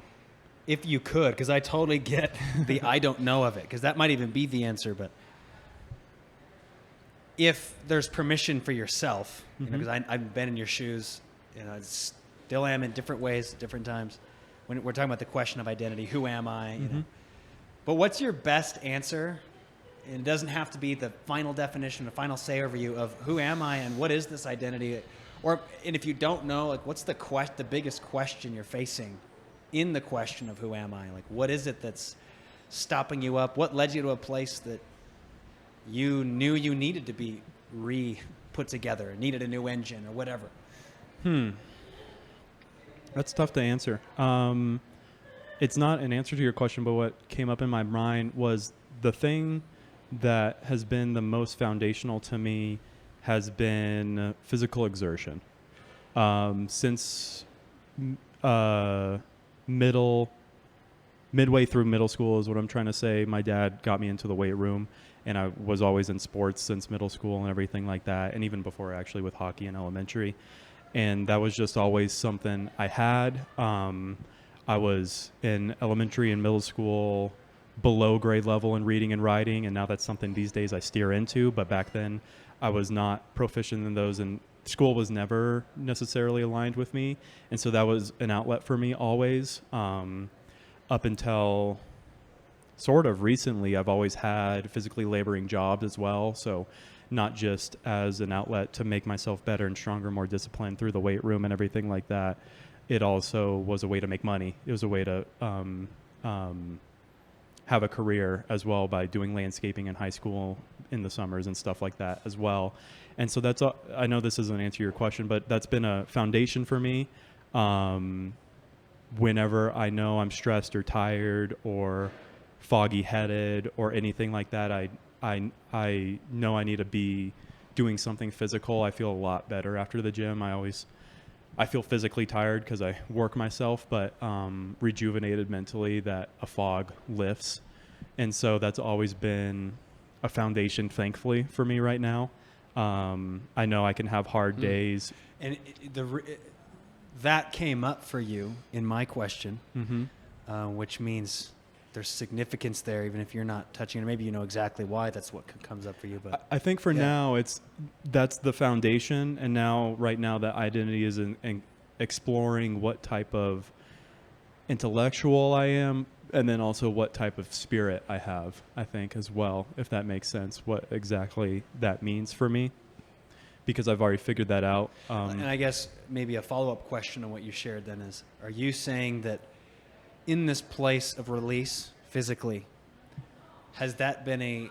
if you could, because I totally get the I don't know of it, because that might even be the answer. But if there's permission for yourself, you know, because I've been in your shoes, you know, still am in different ways, different times. When we're talking about the question of identity, who am I? You know? But what's your best answer? And it doesn't have to be the final definition, the final say over you of who am I and what is this identity? And if you don't know, like, what's the biggest question you're facing in the question of who am I? Like, what is it that's stopping you up? What led you to a place that you knew you needed to be put together, needed a new engine or whatever? That's tough to answer. It's not an answer to your question, but what came up in my mind was the thing that has been the most foundational to me has been physical exertion. Since midway through middle school is what I'm trying to say. My dad got me into the weight room, and I was always in sports since middle school and everything like that, and even before, actually, with hockey in elementary. And that was just always something I had. I was in elementary and middle school below grade level in reading and writing, and now that's something these days I steer into. But back then, I was not proficient in those, and school was never necessarily aligned with me. And so that was an outlet for me always. Up until sort of recently, I've always had physically laboring jobs as well. So not just as an outlet to make myself better and stronger, more disciplined through the weight room and everything like that. It also was a way to make money. It was a way to have a career as well by doing landscaping in high school in the summers and stuff like that as well. And so that's, I know this doesn't answer your question, but that's been a foundation for me. Whenever I know I'm stressed or tired or foggy headed or anything like that, I know I need to be doing something physical. I feel a lot better after the gym. I feel physically tired because I work myself, but rejuvenated mentally, that a fog lifts. And so that's always been a foundation, thankfully, for me right now. I know I can have hard days. And that came up for you in my question, which means there's significance there, even if you're not touching it. Maybe you know exactly why that's what comes up for you. But I think for now, that's the foundation. And now, right now, that identity is in exploring what type of intellectual I am, and then also what type of spirit I have, I think, as well, if that makes sense, what exactly that means for me, because I've already figured that out. And I guess maybe a follow-up question on what you shared then is, are you saying that in this place of release physically, has that been a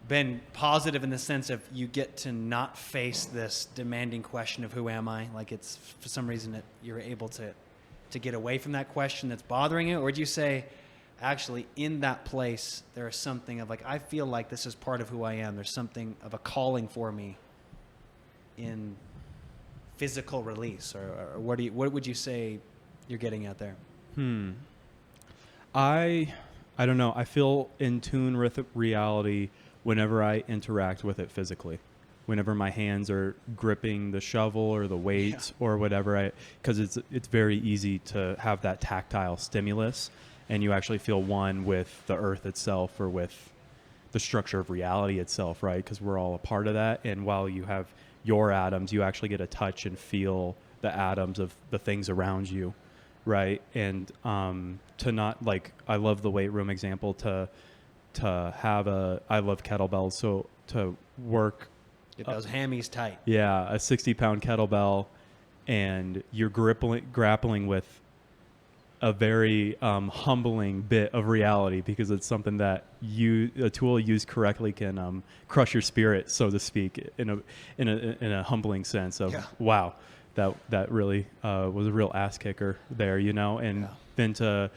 been positive in the sense of you get to not face this demanding question of who am I? Like it's for some reason that you're able to get away from that question that's bothering you? Or would you say, actually, in that place, there is something of like, I feel like this is part of who I am. There's something of a calling for me in physical release, or what would you say you're getting at there? I don't know. I feel in tune with reality whenever I interact with it physically. Whenever my hands are gripping the shovel or the weight or whatever, because it's very easy to have that tactile stimulus, and you actually feel one with the earth itself or with the structure of reality itself, right? Because we're all a part of that. And while you have your atoms, you actually get to touch and feel the atoms of the things around you, right? And to not, like, I love the weight room example, to have I love kettlebells, so to work. Get those hammies tight. Yeah, a 60-pound kettlebell, and you're grappling with a very humbling bit of reality, because it's something that a tool used correctly can crush your spirit, so to speak, in a humbling sense of wow, that really was a real ass kicker there, and then to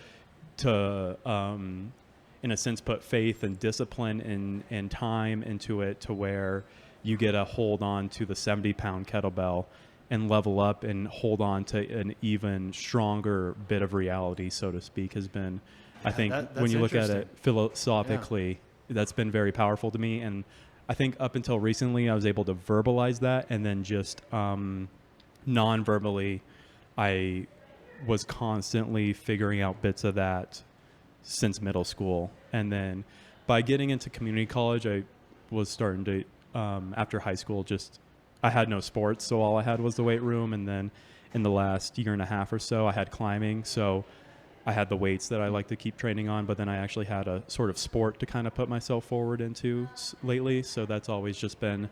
in a sense put faith and discipline and time into it, to where you get a hold on to the 70-pound kettlebell and level up and hold on to an even stronger bit of reality, so to speak, has been, I think, when you look at it philosophically, that's been very powerful to me. And I think up until recently, I was able to verbalize that, and then just non-verbally, I was constantly figuring out bits of that since middle school. And then by getting into community college, I was starting to, after high school, I had no sports, so all I had was the weight room. And then in the last year and a half or so, I had climbing. So I had the weights that I like to keep training on, but then I actually had a sort of sport to kind of put myself forward into lately. So that's always just been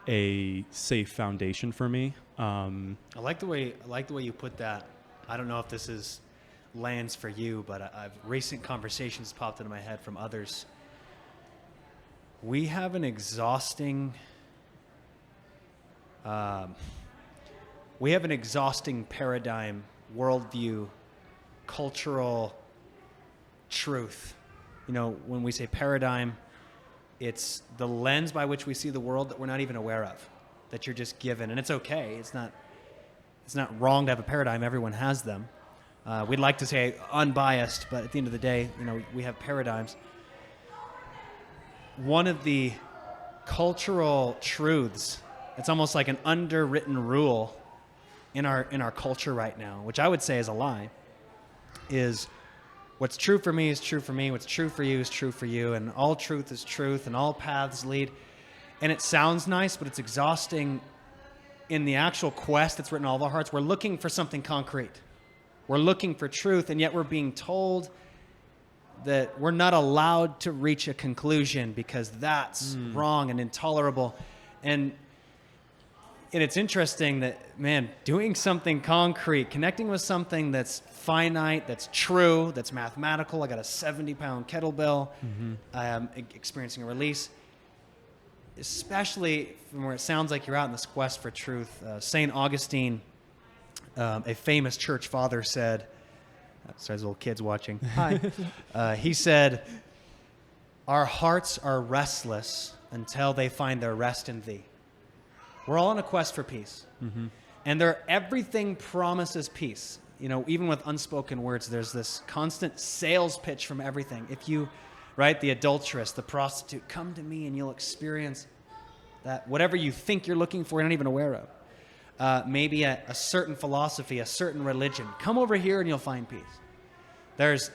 a safe foundation for me. I like the way you put that. I don't know if this lands for you, but recent conversations popped into my head from others. We have an exhausting paradigm, worldview, cultural truth. When we say paradigm, it's the lens by which we see the world that we're not even aware of, that you're just given. And it's okay. It's not wrong to have a paradigm. Everyone has them. We'd like to say unbiased, but at the end of the day, we have paradigms. One of the cultural truths, it's almost like an underwritten rule in our culture right now, which I would say is a lie, is what's true for me is true for me, what's true for you is true for you, and all truth is truth, and all paths lead. And it sounds nice, but it's exhausting in the actual quest that's written in all of our hearts. We're looking for something concrete. We're looking for truth, and yet we're being told that we're not allowed to reach a conclusion because that's wrong and intolerable. And it's interesting that, man, doing something concrete, connecting with something that's finite, that's true, that's mathematical. I got a 70-pound kettlebell. I am experiencing a release, especially from where it sounds like you're out in this quest for truth. St. Augustine, a famous church father, said, sorry, there's little kids watching. Hi. He said, our hearts are restless until they find their rest in thee. We're all on a quest for peace. And everything promises peace. Even with unspoken words, there's this constant sales pitch from everything. If you, right, the adulteress, the prostitute, come to me and you'll experience that whatever you think you're looking for, you're not even aware of. Maybe a certain philosophy, a certain religion. Come over here and you'll find peace. There's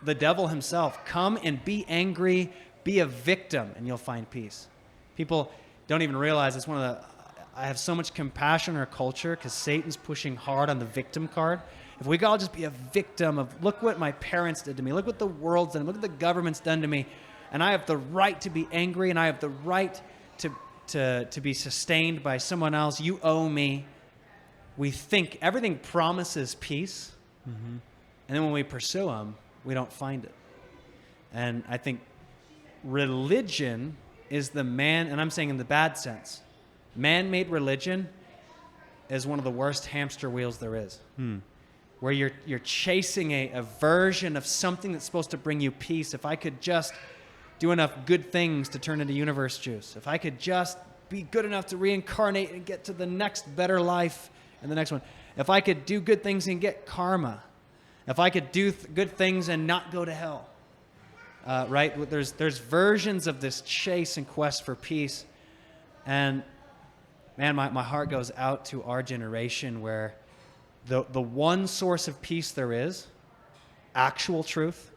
the devil himself. Come and be angry, be a victim, and you'll find peace. People don't even realize it's I have so much compassion in our culture because Satan's pushing hard on the victim card. If we could all just be a victim of, look what my parents did to me, look what the world's done, look what the government's done to me, and I have the right to be angry, and I have the right to be sustained by someone else. You owe me. We think everything promises peace, and then when we pursue them, we don't find it. And I think religion is the man, and I'm saying in the bad sense, man-made religion is one of the worst hamster wheels there is. Where you're chasing a version of something that's supposed to bring you peace. If I could just do enough good things to turn into universe juice. If I could just be good enough to reincarnate and get to the next better life and the next one. If I could do good things and get karma. If I could do good things and not go to hell. Right? There's versions of this chase and quest for peace. And man, my heart goes out to our generation where the one source of peace there is, actual truth,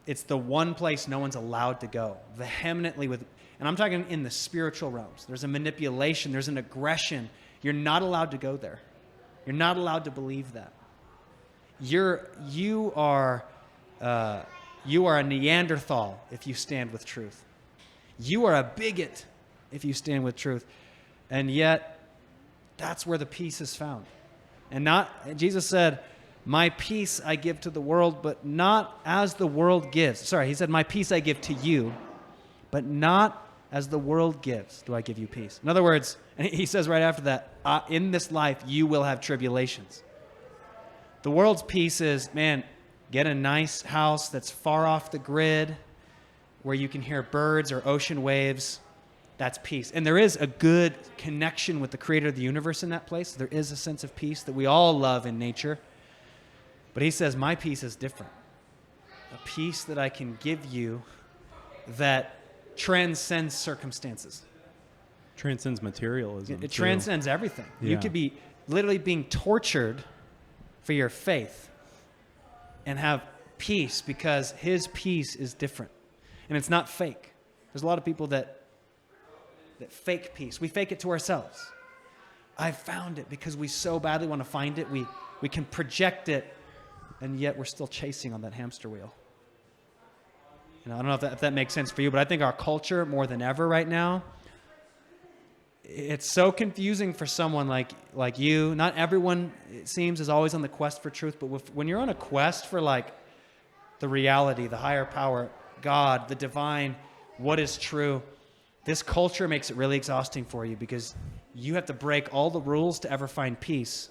it's the one place no one's allowed to go, vehemently with, and I'm talking in the spiritual realms. There's a manipulation, there's an aggression. You're not allowed to go there. You're not allowed to believe that. You are a Neanderthal if you stand with truth. You are a bigot if you stand with truth. And yet, that's where the peace is found. And Jesus said, my peace I give to the world, but not as the world gives. Sorry, he said, my peace I give to you, but not as the world gives do I give you peace. In other words, and he says right after that, in this life you will have tribulations. The world's peace is, man, get a nice house that's far off the grid where you can hear birds or ocean waves. That's peace. And there is a good connection with the creator of the universe in that place. There is a sense of peace that we all love in nature. But he says, my peace is different. A peace that I can give you that transcends circumstances. Transcends materialism. It transcends everything. Yeah. You could be literally being tortured for your faith and have peace because his peace is different. And it's not fake. There's a lot of people that fake peace. We fake it to ourselves. I found it because we so badly want to find it. We can project it, and yet we're still chasing on that hamster wheel. I don't know if that makes sense for you, but I think our culture, more than ever right now, it's so confusing for someone like you. Not everyone, it seems, is always on the quest for truth, but when you're on a quest for the reality, the higher power, God, the divine, what is true, this culture makes it really exhausting for you because you have to break all the rules to ever find peace,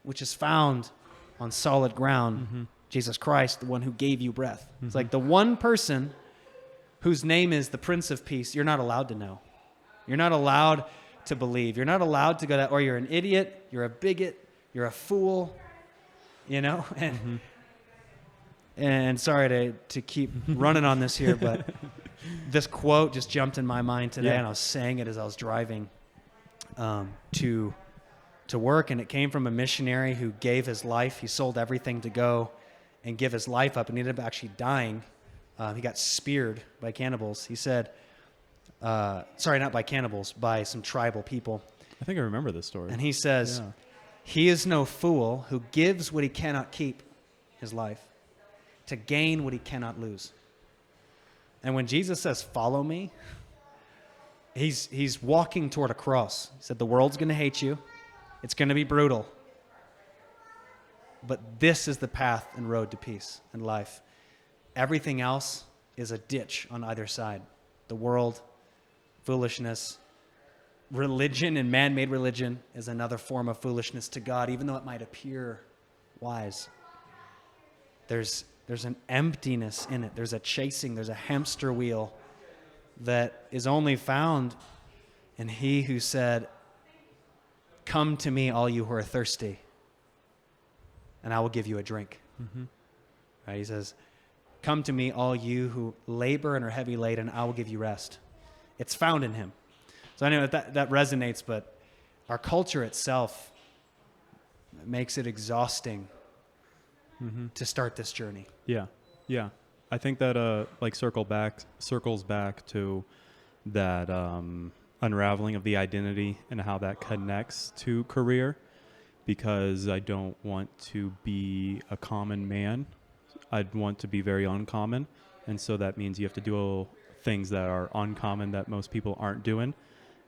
which is found on solid ground. Jesus Christ, the one who gave you breath. It's like the one person whose name is the Prince of Peace, you're not allowed to know. You're not allowed to believe. You're not allowed to go that, or you're an idiot, you're a bigot, you're a fool, And sorry to keep running on this here, but this quote just jumped in my mind today, and I was saying it as I was driving to work, and it came from a missionary who gave his life. He sold everything to go and give his life up, and he ended up actually dying. He got speared by cannibals. He said, sorry, not by cannibals, by some tribal people. I think I remember this story. And he says, he is no fool who gives what he cannot keep, his life, to gain what he cannot lose. And when Jesus says, follow me, he's walking toward a cross. He said, the world's going to hate you. It's going to be brutal. But this is the path and road to peace and life. Everything else is a ditch on either side. The world, foolishness, religion and man-made religion is another form of foolishness to God, even though it might appear wise. There's an emptiness in it. There's a chasing. There's a hamster wheel that is only found in he who said, come to me, all you who are thirsty, and I will give you a drink. Right? He says, come to me, all you who labor and are heavy laden, and I will give you rest. It's found in him. So I know that resonates, but our culture itself makes it exhausting to start this journey. Yeah. I think that circles back to that unraveling of the identity and how that connects to career, because I don't want to be a common man. I'd want to be very uncommon, and so that means you have to do things that are uncommon that most people aren't doing.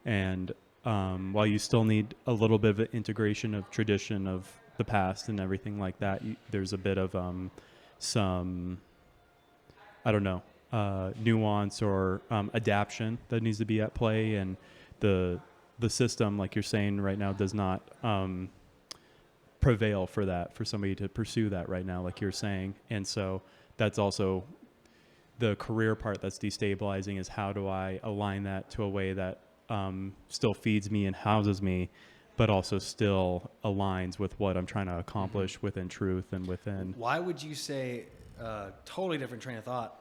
And while you still need a little bit of an integration of tradition of the past and everything like that, there's a bit of some, I don't know, nuance or adaption that needs to be at play, and the system, like you're saying right now, does not prevail for that, for somebody to pursue that right now, like you're saying. And so that's also the career part that's destabilizing, is how do I align that to a way that still feeds me and houses me, but also still aligns with what I'm trying to accomplish within truth and within. Why would you say, totally different train of thought,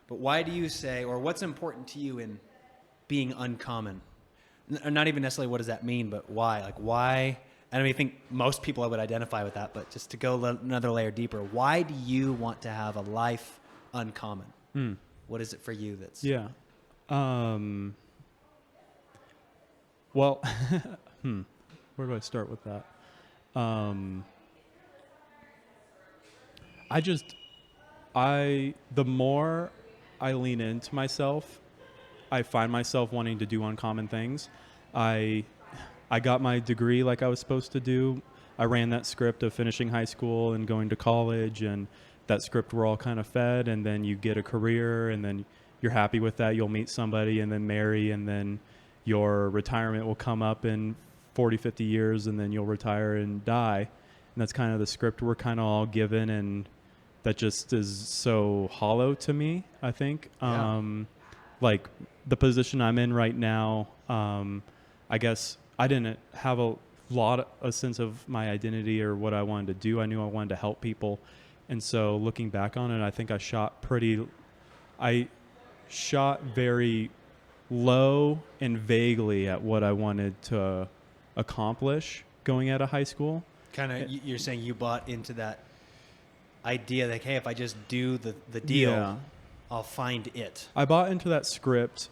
but why do you say, or what's important to you in being uncommon? Not even necessarily what does that mean, but why? Like why? And I think most people would identify with that, but just to go another layer deeper, why do you want to have a life uncommon? What is it for you that's... Yeah. Well, where do I start with that? The more I lean into myself, I find myself wanting to do uncommon things. I got my degree like I was supposed to do. I ran that script of finishing high school and going to college, and that script we're all kind of fed, and then you get a career, and then you're happy with that. You'll meet somebody and then marry, and then your retirement will come up in 40, 50 years, and then you'll retire and die. And that's kind of the script we're kind of all given, and that just is so hollow to me, I think. Yeah. Like the position I'm in right now, I guess I didn't have a sense of my identity or what I wanted to do. I knew I wanted to help people. And so looking back on it, I think I shot very low and vaguely at what I wanted to accomplish going out of high school. Kind of, you're saying you bought into that idea that, hey, if I just do the deal, Yeah. I'll find it. I bought into that script,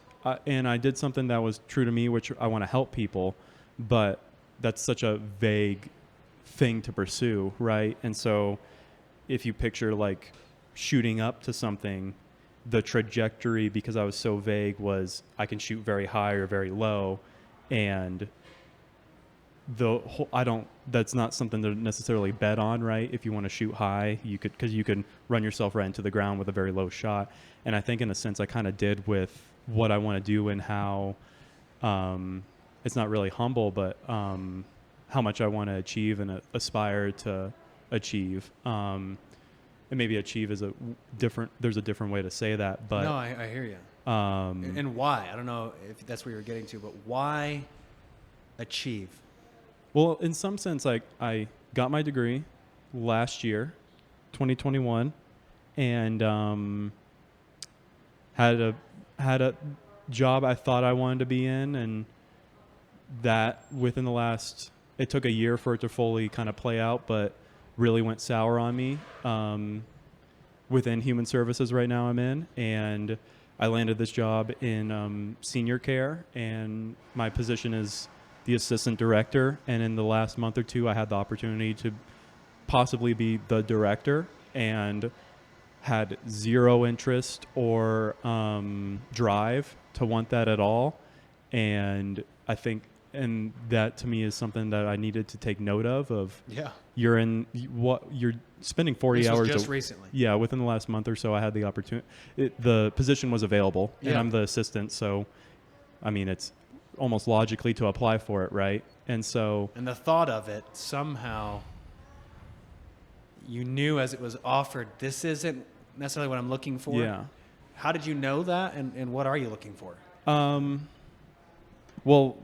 and I did something that was true to me, which I want to help people, but that's such a vague thing to pursue, right? And so if you picture like shooting up to something, the trajectory, because I was so vague, was I can shoot very high or very low, and that's not something to necessarily bet on, right? If you want to shoot high, because you can run yourself right into the ground with a very low shot. And I think in a sense I kind of did with what I want to do, and how it's not really humble, but how much I want to achieve and aspire to achieve. And maybe achieve is there's a different way to say that, but No, I hear you. And why? I don't know if that's where you're getting to, but why achieve? Well, in some sense, like I got my degree last year, 2021, and had a job I thought I wanted to be in, and that within it took a year for it to fully kind of play out, but really went sour on me within human services right now I'm in. And I landed this job in senior care, and my position is the assistant director. And in the last month or two, I had the opportunity to possibly be the director, and had zero interest or drive to want that at all. And I think, and that to me is something that I needed to take note of Yeah. you're spending 40 This was hours just recently. Yeah, within the last month or so, I had the opportunity. The position was available, and Yeah. I'm the assistant, so I mean, it's almost logically to apply for it, right? And so, And the thought of it, somehow you knew as it was offered, this isn't necessarily what I'm looking for. yeah. How did you know that, and what are you looking for? Well,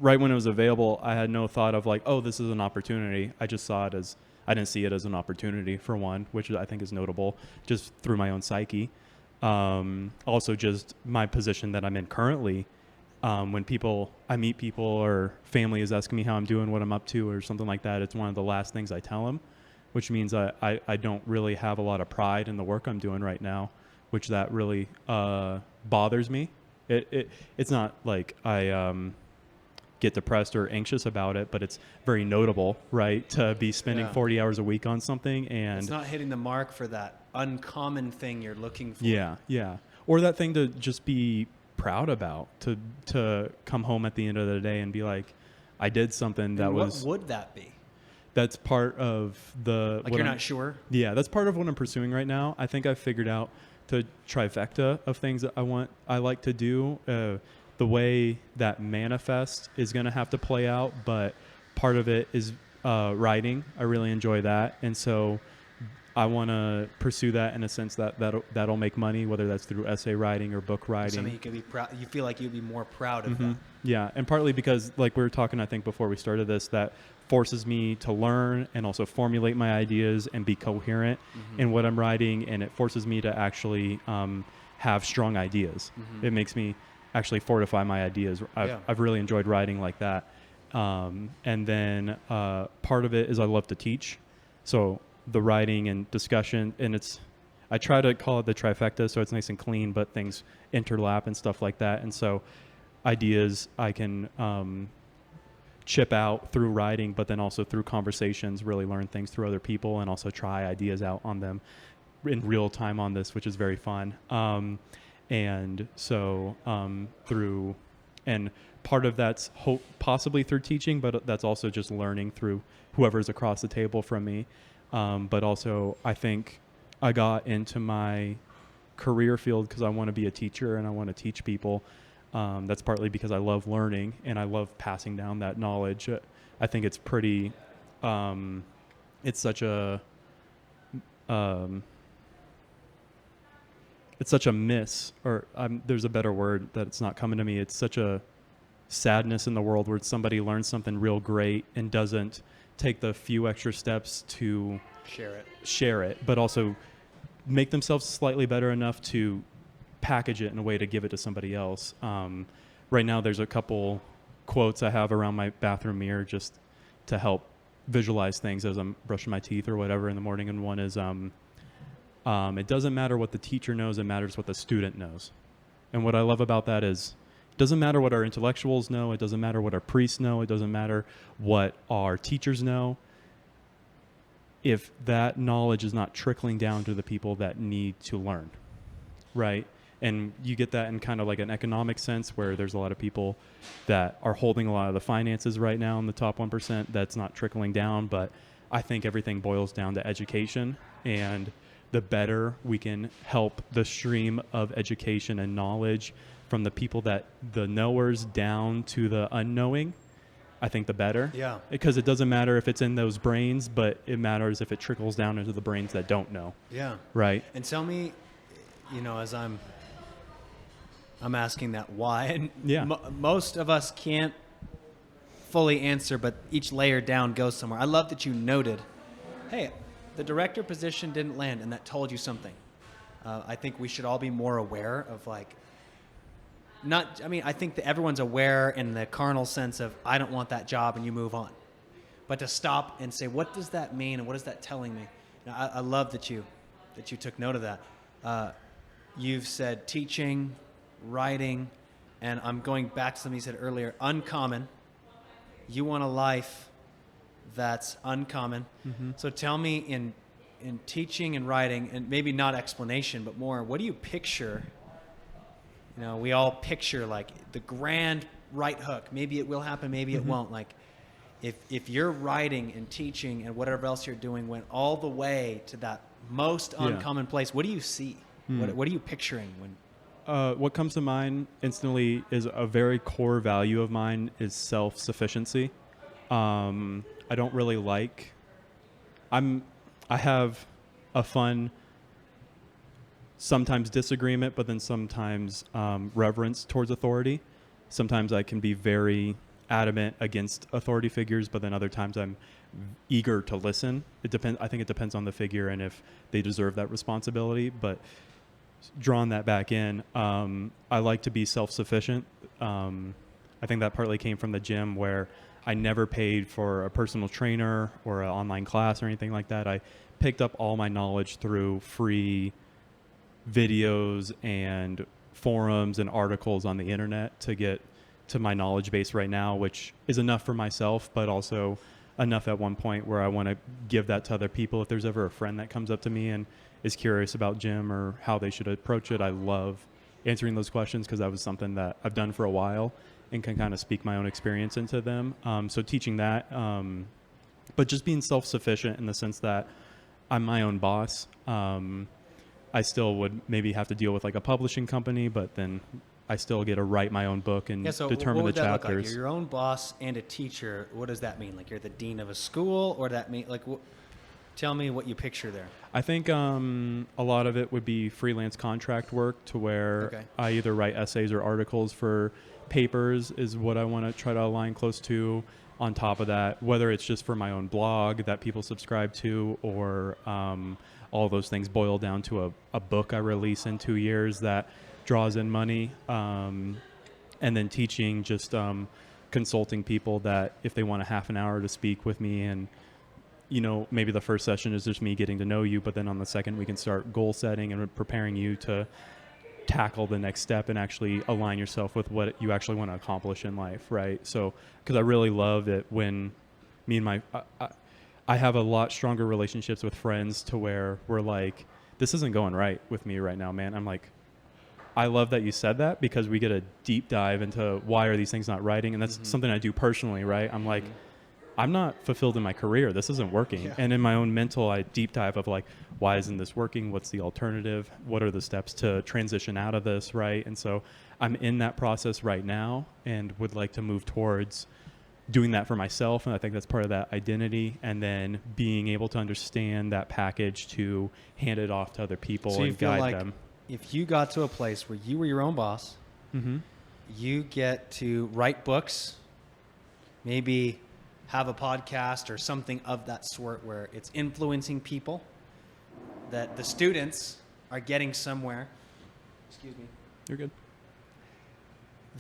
right when it was available, I had no thought of like, oh, this is an opportunity. I just saw it as, I didn't see it as an opportunity, for one, which I think is notable, just through my own psyche. Also, just my position that I'm in currently. When I meet people, or family is asking me how I'm doing, what I'm up to, or something like that, it's one of the last things I tell them, which means I don't really have a lot of pride in the work I'm doing right now, which that really bothers me. It's not like I get depressed or anxious about it, but it's very notable, right, to be spending 40 hours a week on something, and It's not hitting the mark for that uncommon thing you're looking for. yeah, or that thing to just be proud about, to come home at the end of the day and be like, I did something that And was. What would that be? That's part of Like you're not sure? Yeah, that's part of what I'm pursuing right now. I think I've figured out the trifecta of things that I like to do. The way that manifest is going to have to play out, but part of it is writing. I really enjoy that, and so I want to pursue that in a sense that'll make money, whether that's through essay writing or book writing. Something you can be proud. You feel like you'd be more proud of that. Yeah, and partly because, like we were talking, I think before we started this, that forces me to learn and also formulate my ideas and be coherent in what I'm writing, and it forces me to actually have strong ideas. It makes me actually fortify my ideas. I've really enjoyed writing like that. And then part of it is I love to teach. So the writing and discussion, and I try to call it the trifecta so it's nice and clean, but things interlap and stuff like that. And so ideas I can chip out through writing, but then also through conversations, really learn things through other people, and also try ideas out on them in real time on this, which is very fun. And so and part of that's possibly through teaching, but that's also just learning through whoever's across the table from me. But also I think I got into my career field because I want to be a teacher and I want to teach people. That's partly because I love learning and I love passing down that knowledge. I think it's pretty, it's such a miss, or there's a better word that's not coming to me. It's such a sadness in the world where somebody learns something real great and doesn't take the few extra steps to share it, but also make themselves slightly better enough to package it in a way to give it to somebody else. Right now there's a couple quotes I have around my bathroom mirror just to help visualize things as I'm brushing my teeth or whatever in the morning. And one is, it doesn't matter what the teacher knows, it matters what the student knows. And what I love about that is it doesn't matter what our intellectuals know, it doesn't matter what our priests know, it doesn't matter what our teachers know. If that knowledge is not trickling down to the people that need to learn, right? And you get that in kind of like an economic sense where there's a lot of people that are holding a lot of the finances right now in the top 1% that's not trickling down. But I think everything boils down to education, and the better we can help the stream of education and knowledge from the people that the knowers down to the unknowing, I think the better. Yeah. Because it doesn't matter if it's in those brains, but it matters if it trickles down into the brains that don't know. Yeah. Right. And tell me, as I'm asking that why, and most of us can't fully answer, but each layer down goes somewhere. I love that you noted, hey, the director position didn't land, and that told you something. I think we should all be more aware of I think that everyone's aware in the carnal sense of, I don't want that job, and you move on. But to stop and say, what does that mean, and what is that telling me? I love that you took note of that. You've said teaching, writing, and I'm going back to something you said earlier, uncommon. You want a life that's uncommon. So tell me, in teaching and writing, and maybe not explanation, but more, what do you picture? We all picture like the grand right hook. Maybe it will happen, maybe it won't. Like if you're writing and teaching and whatever else you're doing went all the way to that most uncommon place, what do you see? What are you picturing when? What comes to mind instantly is a very core value of mine is self-sufficiency. I don't really like. I have a fun, sometimes disagreement, but then sometimes reverence towards authority. Sometimes I can be very adamant against authority figures, but then other times I'm eager to listen. It depends. I think it depends on the figure and if they deserve that responsibility. But drawing that back in, I like to be self-sufficient. I think that partly came from the gym where I never paid for a personal trainer or an online class or anything like that. I picked up all my knowledge through free videos and forums and articles on the internet to get to my knowledge base right now, which is enough for myself, but also enough at one point where I want to give that to other people. If there's ever a friend that comes up to me and is curious about gym or how they should approach it, I love answering those questions because that was something that I've done for a while and can kind of speak my own experience into them. So teaching that, but just being self-sufficient in the sense that I'm my own boss. I I still would maybe have to deal with like a publishing company, but then I still get to write my own book and So determine what would the that look like? chapters. You're your own boss and a teacher. What does that mean? Like you're the dean of a school, or that mean like? Tell me what you picture there. I think a lot of it would be freelance contract work to where I either write essays or articles for papers is what I want to try to align close to. On top of that, whether it's just for my own blog that people subscribe to, or all those things boil down to a book I release in 2 years that draws in money, and then teaching, just consulting people that if they want a half an hour to speak with me, and maybe the first session is just me getting to know you, but then on the second we can start goal setting and preparing you to tackle the next step and actually align yourself with what you actually want to accomplish in life, right? So, because I really love it when me and I have a lot stronger relationships with friends to where we're like, this isn't going right with me right now, man. I'm like, I love that you said that, because we get a deep dive into why are these things not writing, and that's something I do personally, right? I'm like, I'm not fulfilled in my career. This isn't working. Yeah. And in my own mental, I deep dive of like, why isn't this working? What's the alternative? What are the steps to transition out of this, right? And so I'm in that process right now and would like to move towards doing that for myself. And I think that's part of that identity. And then being able to understand that package to hand it off to other people and guide them. If you got to a place where you were your own boss, you get to write books, maybe have a podcast or something of that sort where it's influencing people, that the students are getting somewhere. Excuse me. You're good.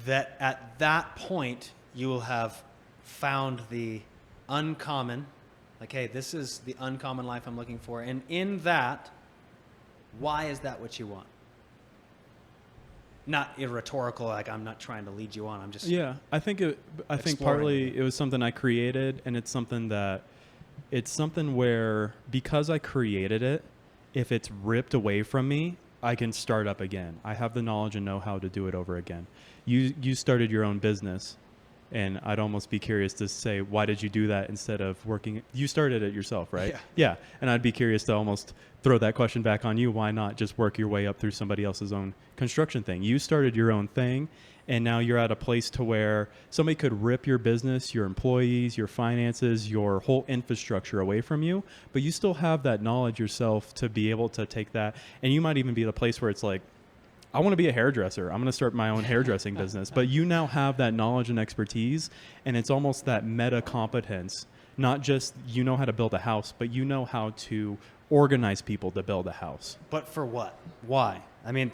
That at that point you will have found the uncommon, like, hey, this is the uncommon life I'm looking for. And in that, why is that what you want? Not rhetorical, like I'm not trying to lead you on. I'm just I think partly it was something I created, and it's something where because I created it, if it's ripped away from me, I can start up again. I have the knowledge and know how to do it over again. You started your own business, and I'd almost be curious to say, why did you do that instead of working? You started it yourself, right? Yeah. And I'd be curious to almost throw that question back on you. Why not just work your way up through somebody else's own construction thing? You started your own thing, and now you're at a place to where somebody could rip your business, your employees, your finances, your whole infrastructure away from you, but you still have that knowledge yourself to be able to take that. And you might even be at a place where it's like, I want to be a hairdresser. I'm going to start my own hairdressing business. But you now have that knowledge and expertise, and it's almost that meta competence. Not just you know how to build a house, but you know how to organize people to build a house. But for what? Why? I mean,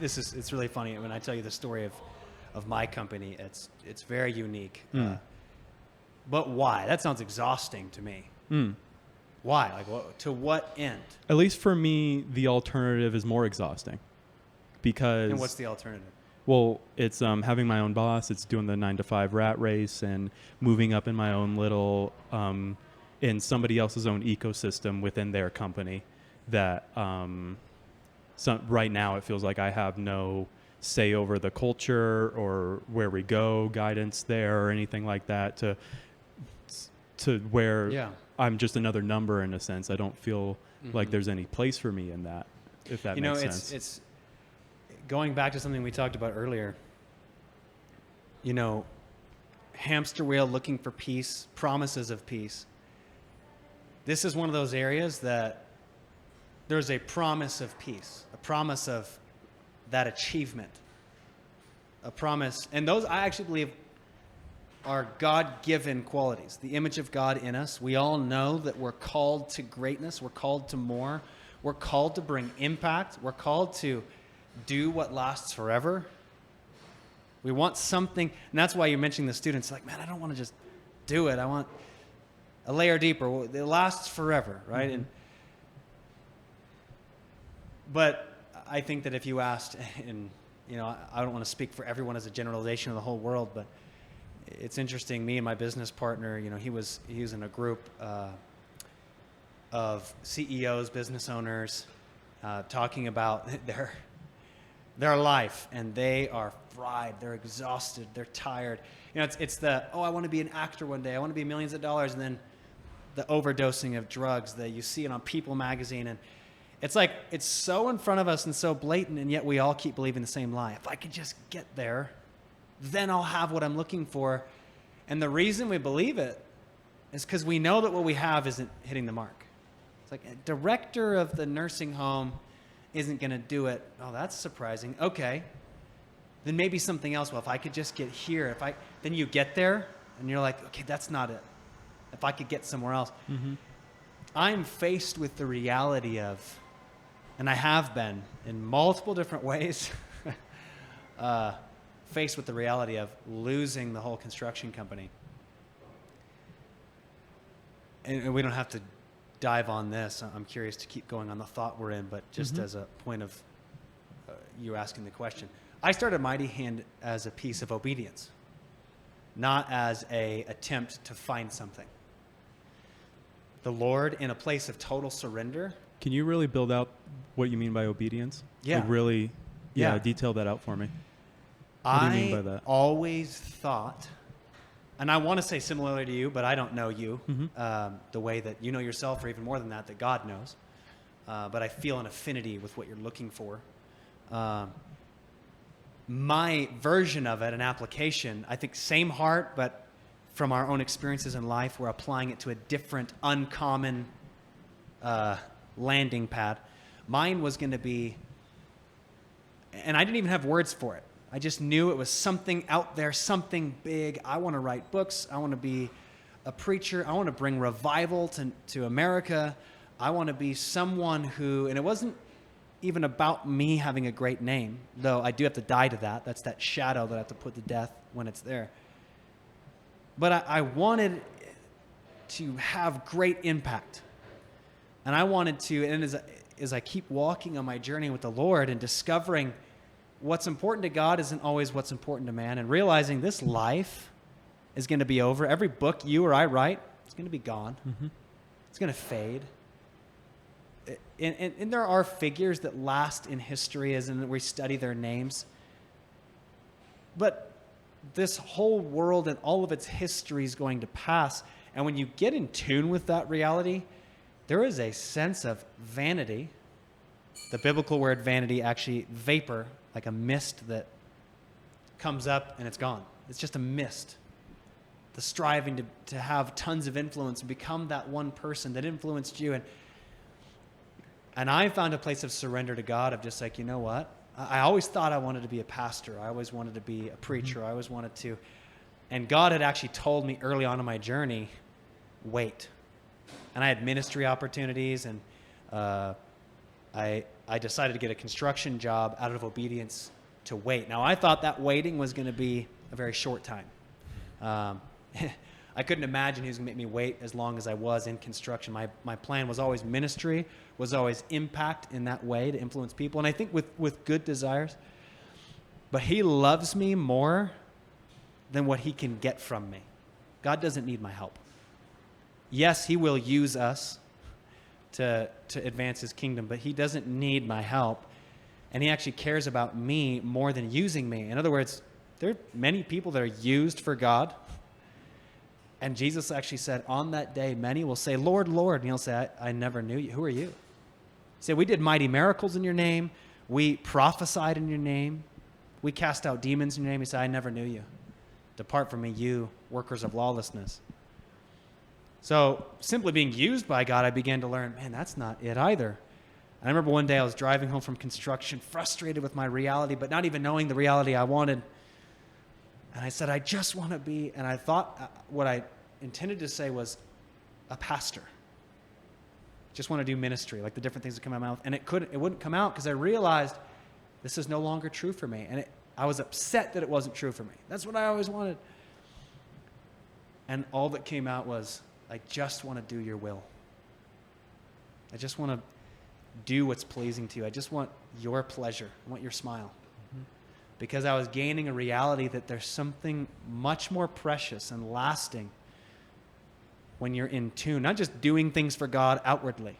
it's really funny when I tell you the story of my company. It's very unique. But why? That sounds exhausting to me. Why? Like, to what end? At least for me, the alternative is more exhausting. And what's the alternative? Well, it's having my own boss. It's doing the 9-to-5 rat race and moving up in my own little, in somebody else's own ecosystem within their company. That right now it feels like I have no say over the culture or where we go, guidance there or anything like that. To where I'm just another number in a sense. I don't feel like there's any place for me in that. If that makes sense. It's going back to something we talked about earlier, hamster wheel looking for peace, promises of peace. This is one of those areas that there's a promise of peace, a promise of that achievement, a promise. And those, I actually believe, are God-given qualities, the image of God in us. We all know that we're called to greatness. We're called to more. We're called to bring impact. We're called to do what lasts forever. We want something, and that's why you're mentioning the students. Like, man, I don't want to just do it. I want a layer deeper. It lasts forever, right? But I think that if you asked, and I don't want to speak for everyone as a generalization of the whole world, but it's interesting. Me and my business partner, he was in a group of CEOs, business owners, talking about their life, and they are fried, they're exhausted, they're tired. It's I want to be an actor one day, I want to be millions of dollars, and then the overdosing of drugs that you see it on People magazine, It's like it's so in front of us and so blatant, and yet we all keep believing the same lie. If I could just get there, then I'll have what I'm looking for. And the reason we believe it is because we know that what we have isn't hitting the mark. It's like a director of the nursing home isn't going to do it. Oh, that's surprising. Okay. Then maybe something else. Well, if I could just get here, then you get there and you're like, okay, that's not it. If I could get somewhere else. Mm-hmm. I'm faced with the reality of, and I have been in multiple different ways, faced with the reality of losing the whole construction company. And we don't have to dive on this. I'm curious to keep going on the thought we're in, but just as a point of you asking the question. I started Mighty Hand as a piece of obedience, not as an attempt to find something. The Lord, in a place of total surrender. Can you really build out what you mean by obedience? Yeah. Like really, detail that out for me. What do you mean by that? I always thought, and I want to say similarly to you, but I don't know you the way that you know yourself, or even more than that God knows. But I feel an affinity with what you're looking for. My version of it, an application, I think same heart, but from our own experiences in life, we're applying it to a different, uncommon landing pad. Mine was going to be, and I didn't even have words for it. I just knew it was something out there, something big. I want to write books. I want to be a preacher. I want to bring revival to America. I want to be someone who, and it wasn't even about me having a great name, though I do have to die to that. That's that shadow that I have to put to death when it's there. But I wanted to have great impact. And I wanted to, and as I keep walking on my journey with the Lord and discovering what's important to God isn't always what's important to man, and realizing this life is going to be over. Every book you or I write, it's going to be gone. Mm-hmm. It's going to fade. And there are figures that last in history as in we study their names. But this whole world and all of its history is going to pass. And when you get in tune with that reality, there is a sense of vanity. The biblical word vanity, actually vapor, like a mist that comes up and it's gone. It's just a mist. The striving to have tons of influence and become that one person that influenced you. And I found a place of surrender to God of just like, you know what? I always thought I wanted to be a pastor. I always wanted to be a preacher. I always wanted to. And God had actually told me early on in my journey, wait. And I had ministry opportunities, and I decided to get a construction job out of obedience to wait. Now, I thought that waiting was going to be a very short time. I couldn't imagine he was going to make me wait as long as I was in construction. My plan was always ministry, was always impact in that way to influence people. And I think with good desires. But he loves me more than what he can get from me. God doesn't need my help. Yes, he will use us to advance his kingdom, but he doesn't need my help. And he actually cares about me more than using me. In other words, there are many people that are used for God. And Jesus actually said, on that day, many will say, Lord, Lord. And he'll say, I never knew you. Who are you? He said, we did mighty miracles in your name. We prophesied in your name. We cast out demons in your name. He said, I never knew you. Depart from me, you workers of lawlessness. So simply being used by God, I began to learn, man, that's not it either. And I remember one day I was driving home from construction, frustrated with my reality, but not even knowing the reality I wanted. And I said, I just want to be, and I thought what I intended to say was a pastor. Just want to do ministry, like the different things that come out of my mouth. And it wouldn't come out because I realized this is no longer true for me. And I was upset that it wasn't true for me. That's what I always wanted. And all that came out was, I just want to do your will. I just want to do what's pleasing to you. I just want your pleasure. I want your smile. Because I was gaining a reality that there's something much more precious and lasting when you're in tune, not just doing things for God outwardly.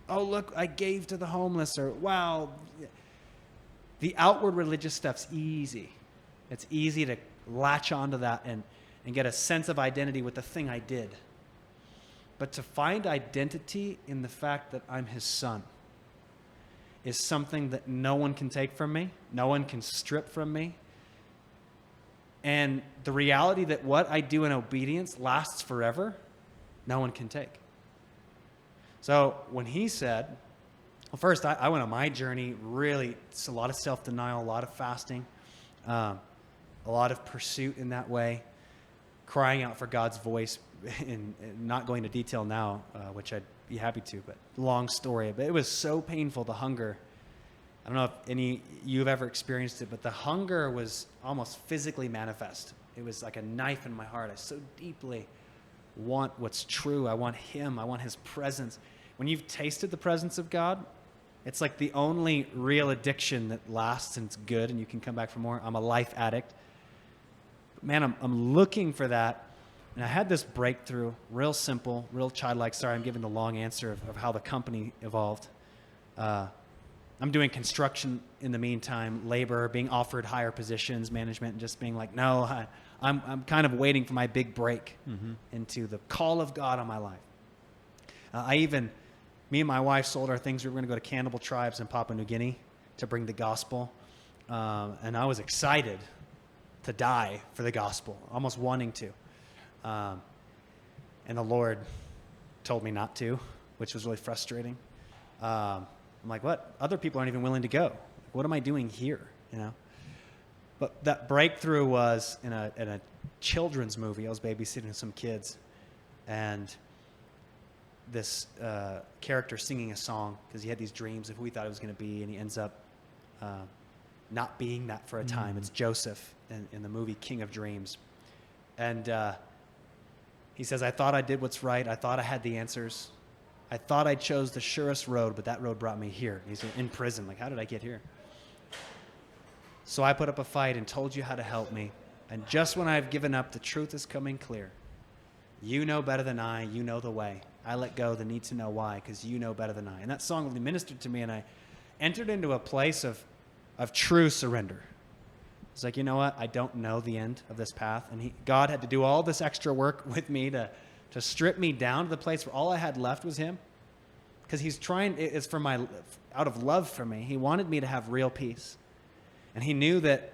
Oh, look, I gave to the homeless, or wow. The outward religious stuff's easy. It's easy to latch onto that and get a sense of identity with the thing I did. But to find identity in the fact that I'm his son, is something that no one can take from me, no one can strip from me. And the reality that what I do in obedience lasts forever, no one can take. So when he said, well, first I went on my journey, really, it's a lot of self-denial, a lot of fasting, a lot of pursuit in that way, crying out for God's voice, and not going into detail now, which I'd be happy to, but long story. But it was so painful, the hunger. I don't know if any you've ever experienced it, but the hunger was almost physically manifest. It was like a knife in my heart. I so deeply want what's true. I want him. I want his presence. When you've tasted the presence of God, it's like the only real addiction that lasts and it's good and you can come back for more. I'm a life addict. Man, I'm looking for that. And I had this breakthrough, real simple, real childlike. Sorry, I'm giving the long answer of how the company evolved. I'm doing construction in the meantime, labor, being offered higher positions, management, and just being like, no, I'm kind of waiting for my big break into the call of God on my life. Me and my wife sold our things. We were going to go to cannibal tribes in Papua New Guinea to bring the gospel. And I was excited to die for the gospel, almost wanting to. And the Lord told me not to, which was really frustrating. I'm like, what? Other people aren't even willing to go. What am I doing here? You know? But that breakthrough was in a children's movie. I was babysitting some kids, and this character singing a song because he had these dreams of who he thought it was going to be, and he ends up not being that for a time. It's Joseph in the movie King of Dreams. And he says, I thought I did what's right. I thought I had the answers. I thought I chose the surest road, but that road brought me here. He's in prison. Like, how did I get here? So I put up a fight and told you how to help me. And just when I've given up, the truth is coming clear. You know better than I. You know the way. I let go the need to know why, because you know better than I. And that song really ministered to me, and I entered into a place of true surrender. It's like, you know what? I don't know the end of this path. And God had to do all this extra work with me to strip me down to the place where all I had left was him. Because it's out of love for me. He wanted me to have real peace. And he knew that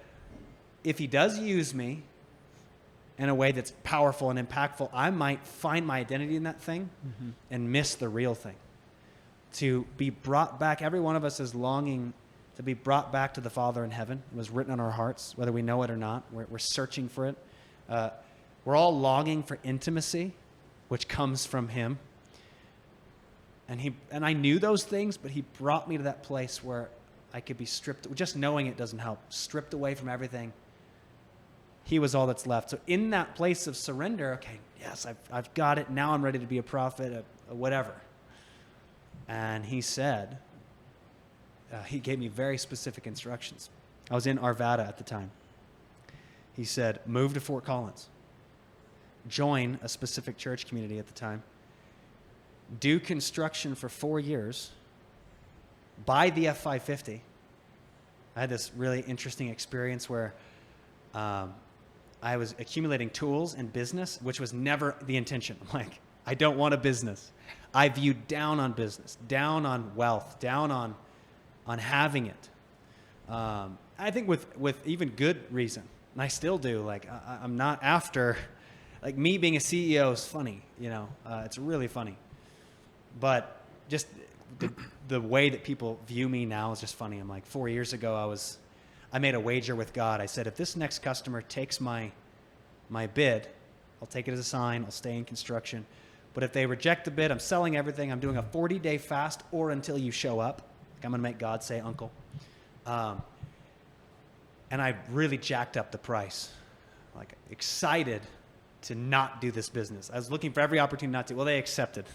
if he does use me in a way that's powerful and impactful, I might find my identity in that thing and miss the real thing. To be brought back, every one of us is longing to be brought back to the Father in heaven. It was written on our hearts, whether we know it or not. We're searching for it. We're all longing for intimacy, which comes from him. And I knew those things, but he brought me to that place where I could be stripped. Just knowing it doesn't help. Stripped away from everything. He was all that's left. So in that place of surrender, okay, yes, I've got it. Now I'm ready to be a prophet, whatever. And he said, he gave me very specific instructions. I was in Arvada at the time. He said, move to Fort Collins. Join a specific church community at the time. Do construction for 4 years. Buy the F-550. I had this really interesting experience where I was accumulating tools and business, which was never the intention. Like, I don't want a business. I viewed down on business, down on wealth, down on having it. I think with even good reason. And I still do. Like, I'm not after, like, me being a CEO is funny, you know, it's really funny. But just the way that people view me now is just funny. I'm like, 4 years ago, I made a wager with God. I said, if this next customer takes my bid, I'll take it as a sign. I'll stay in construction. But if they reject the bid, I'm selling everything. I'm doing a 40-day fast or until you show up. Like, I'm going to make God say, uncle. And I really jacked up the price. Like, excited to not do this business. I was looking for every opportunity not to. Well, they accepted.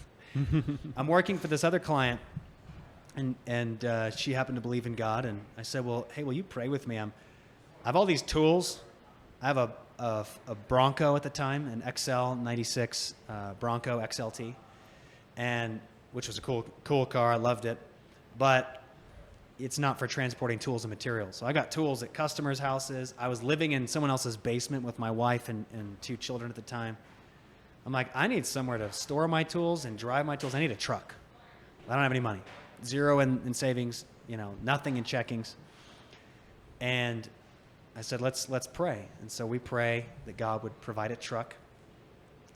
I'm working for this other client, and she happened to believe in God. And I said, well, hey, will you pray with me? I have all these tools. I have a Bronco at the time, an XL 96 Bronco XLT, which was a cool car. I loved it. But it's not for transporting tools and materials. So I got tools at customers' houses. I was living in someone else's basement with my wife and 2 children at the time. I'm like, I need somewhere to store my tools and drive my tools. I need a truck. I don't have any money. Zero in savings. nothing in checkings. And I said, let's pray. And so we pray that God would provide a truck.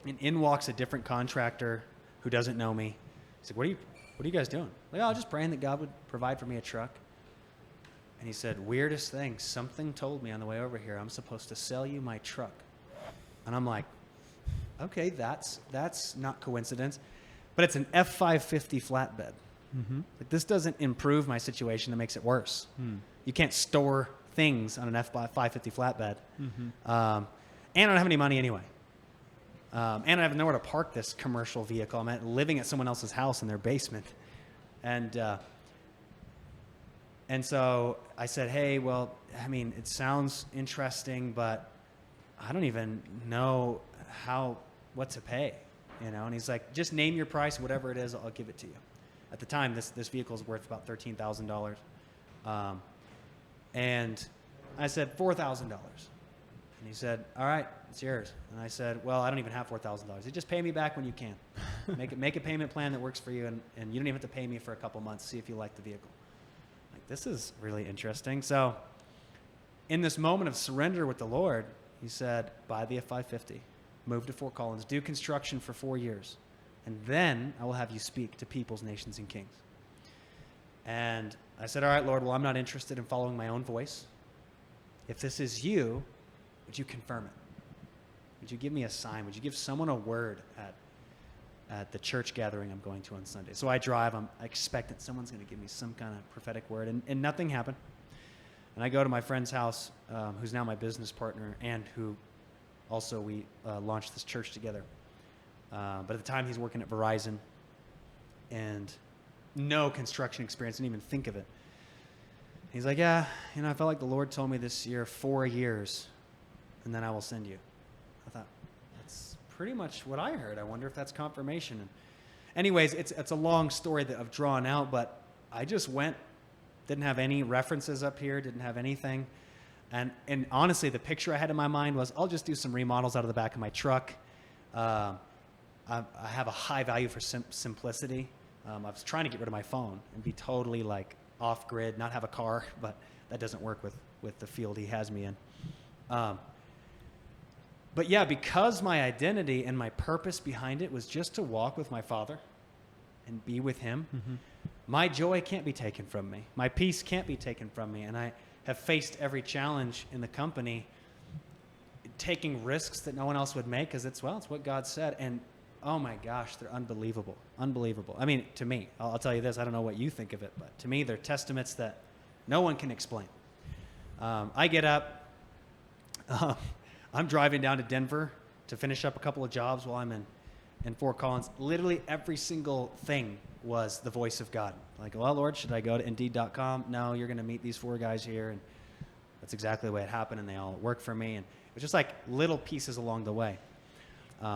And in walks a different contractor who doesn't know me. He said, what are you guys doing? Like, oh, just praying that God would provide for me a truck. And he said, weirdest thing, something told me on the way over here, I'm supposed to sell you my truck. And I'm like, okay, that's not coincidence. But it's an F550 flatbed. Mm-hmm. Like, this doesn't improve my situation, it makes it worse. You can't store things on an F550 flatbed. And I don't have any money anyway. And I have nowhere to park this commercial vehicle. I'm living at someone else's house in their basement. And so I said, hey, well, I mean, it sounds interesting, but I don't even know what to pay, And he's like, just name your price, whatever it is, I'll give it to you. At the time, this vehicle is worth about $13,000. And I said, $4,000. And he said, all right, it's yours. And I said, well, I don't even have $4,000. He said, just pay me back when you can. Make a payment plan that works for you, and you don't even have to pay me for a couple months, see if you like the vehicle. Like, this is really interesting. So in this moment of surrender with the Lord, he said, buy the F550, move to Fort Collins, do construction for 4 years, and then I will have you speak to peoples, nations, and kings. And I said, all right, Lord, well, I'm not interested in following my own voice. If this is you, would you confirm it? Would you give me a sign? Would you give someone a word at the church gathering I'm going to on Sunday? So I drive. I expect that someone's going to give me some kind of prophetic word, and nothing happened. And I go to my friend's house, who's now my business partner, and who also we launched this church together. But at the time, he's working at Verizon, and no construction experience, didn't even think of it. He's like, yeah, I felt like the Lord told me this year 4 years, and then I will send you. I thought, that's pretty much what I heard. I wonder if that's confirmation. And anyways, it's a long story that I've drawn out, but I just went, didn't have any references up here, didn't have anything. And honestly, the picture I had in my mind was, I'll just do some remodels out of the back of my truck. I have a high value for simplicity. I was trying to get rid of my phone and be totally like off grid, not have a car, but that doesn't work with the field he has me in. But yeah, because my identity and my purpose behind it was just to walk with my Father and be with him, my joy can't be taken from me. My peace can't be taken from me. And I have faced every challenge in the company, taking risks that no one else would make, because it's what God said. And oh my gosh, they're unbelievable. Unbelievable. I mean, to me, I'll tell you this, I don't know what you think of it, but to me, they're testaments that no one can explain. I get up, I'm driving down to Denver to finish up a couple of jobs while I'm in Fort Collins. Literally every single thing was the voice of God. Like, well, Lord, should I go to Indeed.com? No, you're going to meet these 4 guys here. And that's exactly the way it happened, and they all worked for me. And it was just like little pieces along the way.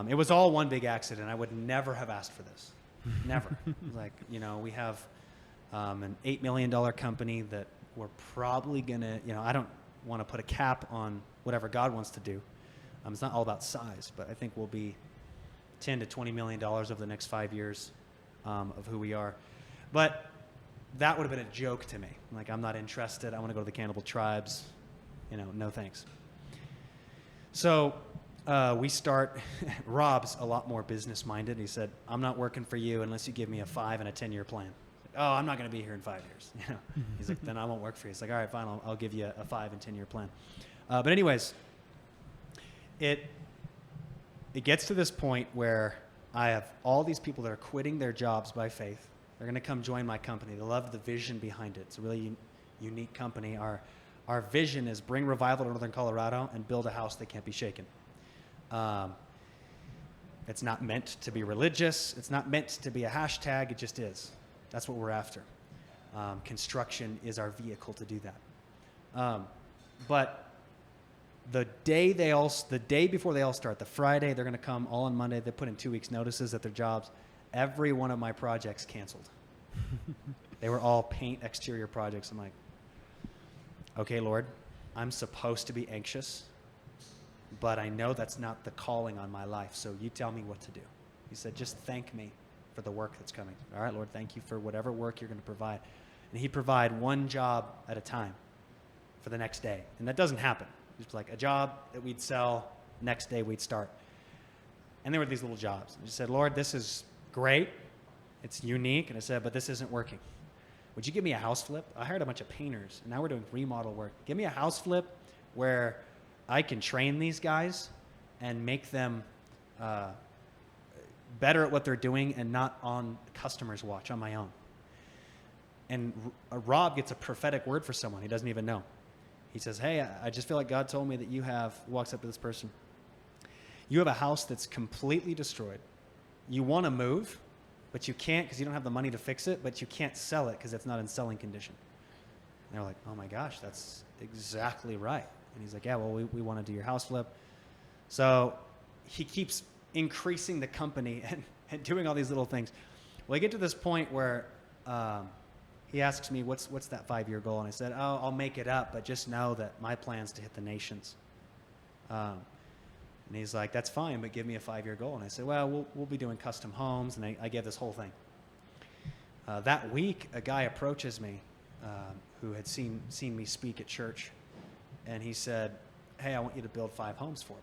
It was all one big accident. I would never have asked for this. Never. Like, we have an $8 million company that we're probably going to, I don't want to put a cap on whatever God wants to do. It's not all about size, but I think we'll be $10 to $20 million over the next 5 years of who we are. But that would have been a joke to me. Like, I'm not interested. I want to go to the Cannibal Tribes. No thanks. So we start, Rob's a lot more business-minded. He said, I'm not working for you unless you give me a 5 and a 10-year plan. Oh, I'm not going to be here in 5 years. He's like, then I won't work for you. He's like, all right, fine, I'll give you a 5 and 10-year plan. But anyways, it gets to this point where I have all these people that are quitting their jobs by faith. They're going to come join my company. They love the vision behind it. It's a really unique company. Our vision is bring revival to Northern Colorado and build a house that can't be shaken. It's not meant to be religious. It's not meant to be a hashtag. It just is. That's what we're after. Construction is our vehicle to do that. But the day before they all start, the Friday, they're going to come all on Monday. They put in 2 weeks notices at their jobs. Every one of my projects canceled. They were all paint exterior projects. I'm like, okay, Lord, I'm supposed to be anxious, but I know that's not the calling on my life. So you tell me what to do. He said, just thank me for the work that's coming. All right, Lord, thank you for whatever work you're going to provide. and he'd provide one job at a time for the next day. And that doesn't happen. It's like a job that we'd sell, next day we'd start. And there were these little jobs. And I said, Lord, this is great. It's unique. And I said, but this isn't working. Would you give me a house flip? I hired a bunch of painters, and now we're doing remodel work. Give me a house flip where I can train these guys and make them better at what they're doing and not on customer's watch, on my own. And Rob gets a prophetic word for someone he doesn't even know. He says, hey, I just feel like God told me that you have, walks up to this person, you have a house that's completely destroyed. You want to move, but you can't because you don't have the money to fix it, but you can't sell it because it's not in selling condition. And they're like, oh my gosh, that's exactly right. And he's like, yeah, well, we want to do your house flip. So he keeps increasing the company and doing all these little things. Well, I get to this point where he asks me, what's that 5-year goal? And I said, oh, I'll make it up, but just know that my plan's to hit the nations. And he's like, that's fine, but give me a 5-year goal. And I said, well, we'll be doing custom homes. And I gave this whole thing. That week, a guy approaches me who had seen me speak at church. And he said, hey, I want you to build 5 homes for me.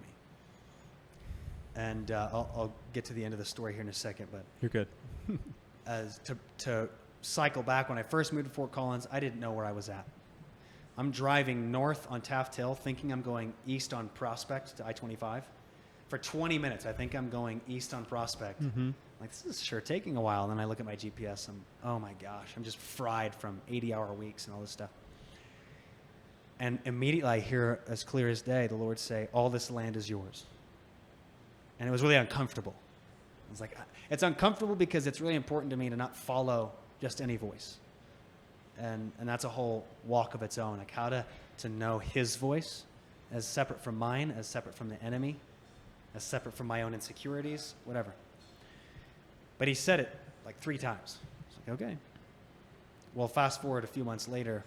And I'll get to the end of the story here in a second. But you're good. to cycle back, when I first moved to Fort Collins, I didn't know where I was at. I'm driving north on Taft Hill, thinking I'm going east on Prospect to I-25. For 20 minutes, I think I'm going east on Prospect. Mm-hmm. Like, this is sure taking a while. And then I look at my GPS, oh my gosh, I'm just fried from 80-hour weeks and all this stuff. And immediately I hear, as clear as day, the Lord say, all this land is yours. And it was really uncomfortable. I was like, it's uncomfortable because it's really important to me to not follow just any voice. And that's a whole walk of its own, like how to know his voice as separate from mine, as separate from the enemy, as separate from my own insecurities, whatever. But he said it like 3 times. I was like, okay. Well, fast forward a few months later,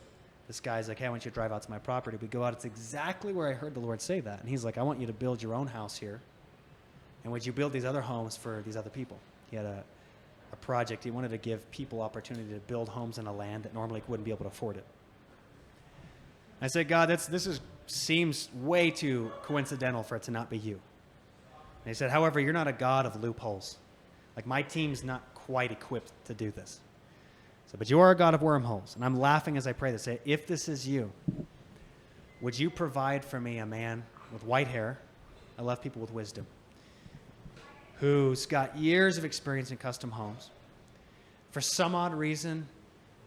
this guy's like, hey, I want you to drive out to my property. We go out. It's exactly where I heard the Lord say that. And he's like, I want you to build your own house here. And would you build these other homes for these other people? He had a project. He wanted to give people opportunity to build homes in a land that normally wouldn't be able to afford it. I said, God, this seems way too coincidental for it to not be you. And he said, however, you're not a God of loopholes. Like, my team's not quite equipped to do this. So, but you are a God of wormholes. And I'm laughing as I pray this. Say, if this is you, would you provide for me a man with white hair? I love people with wisdom, who's got years of experience in custom homes, for some odd reason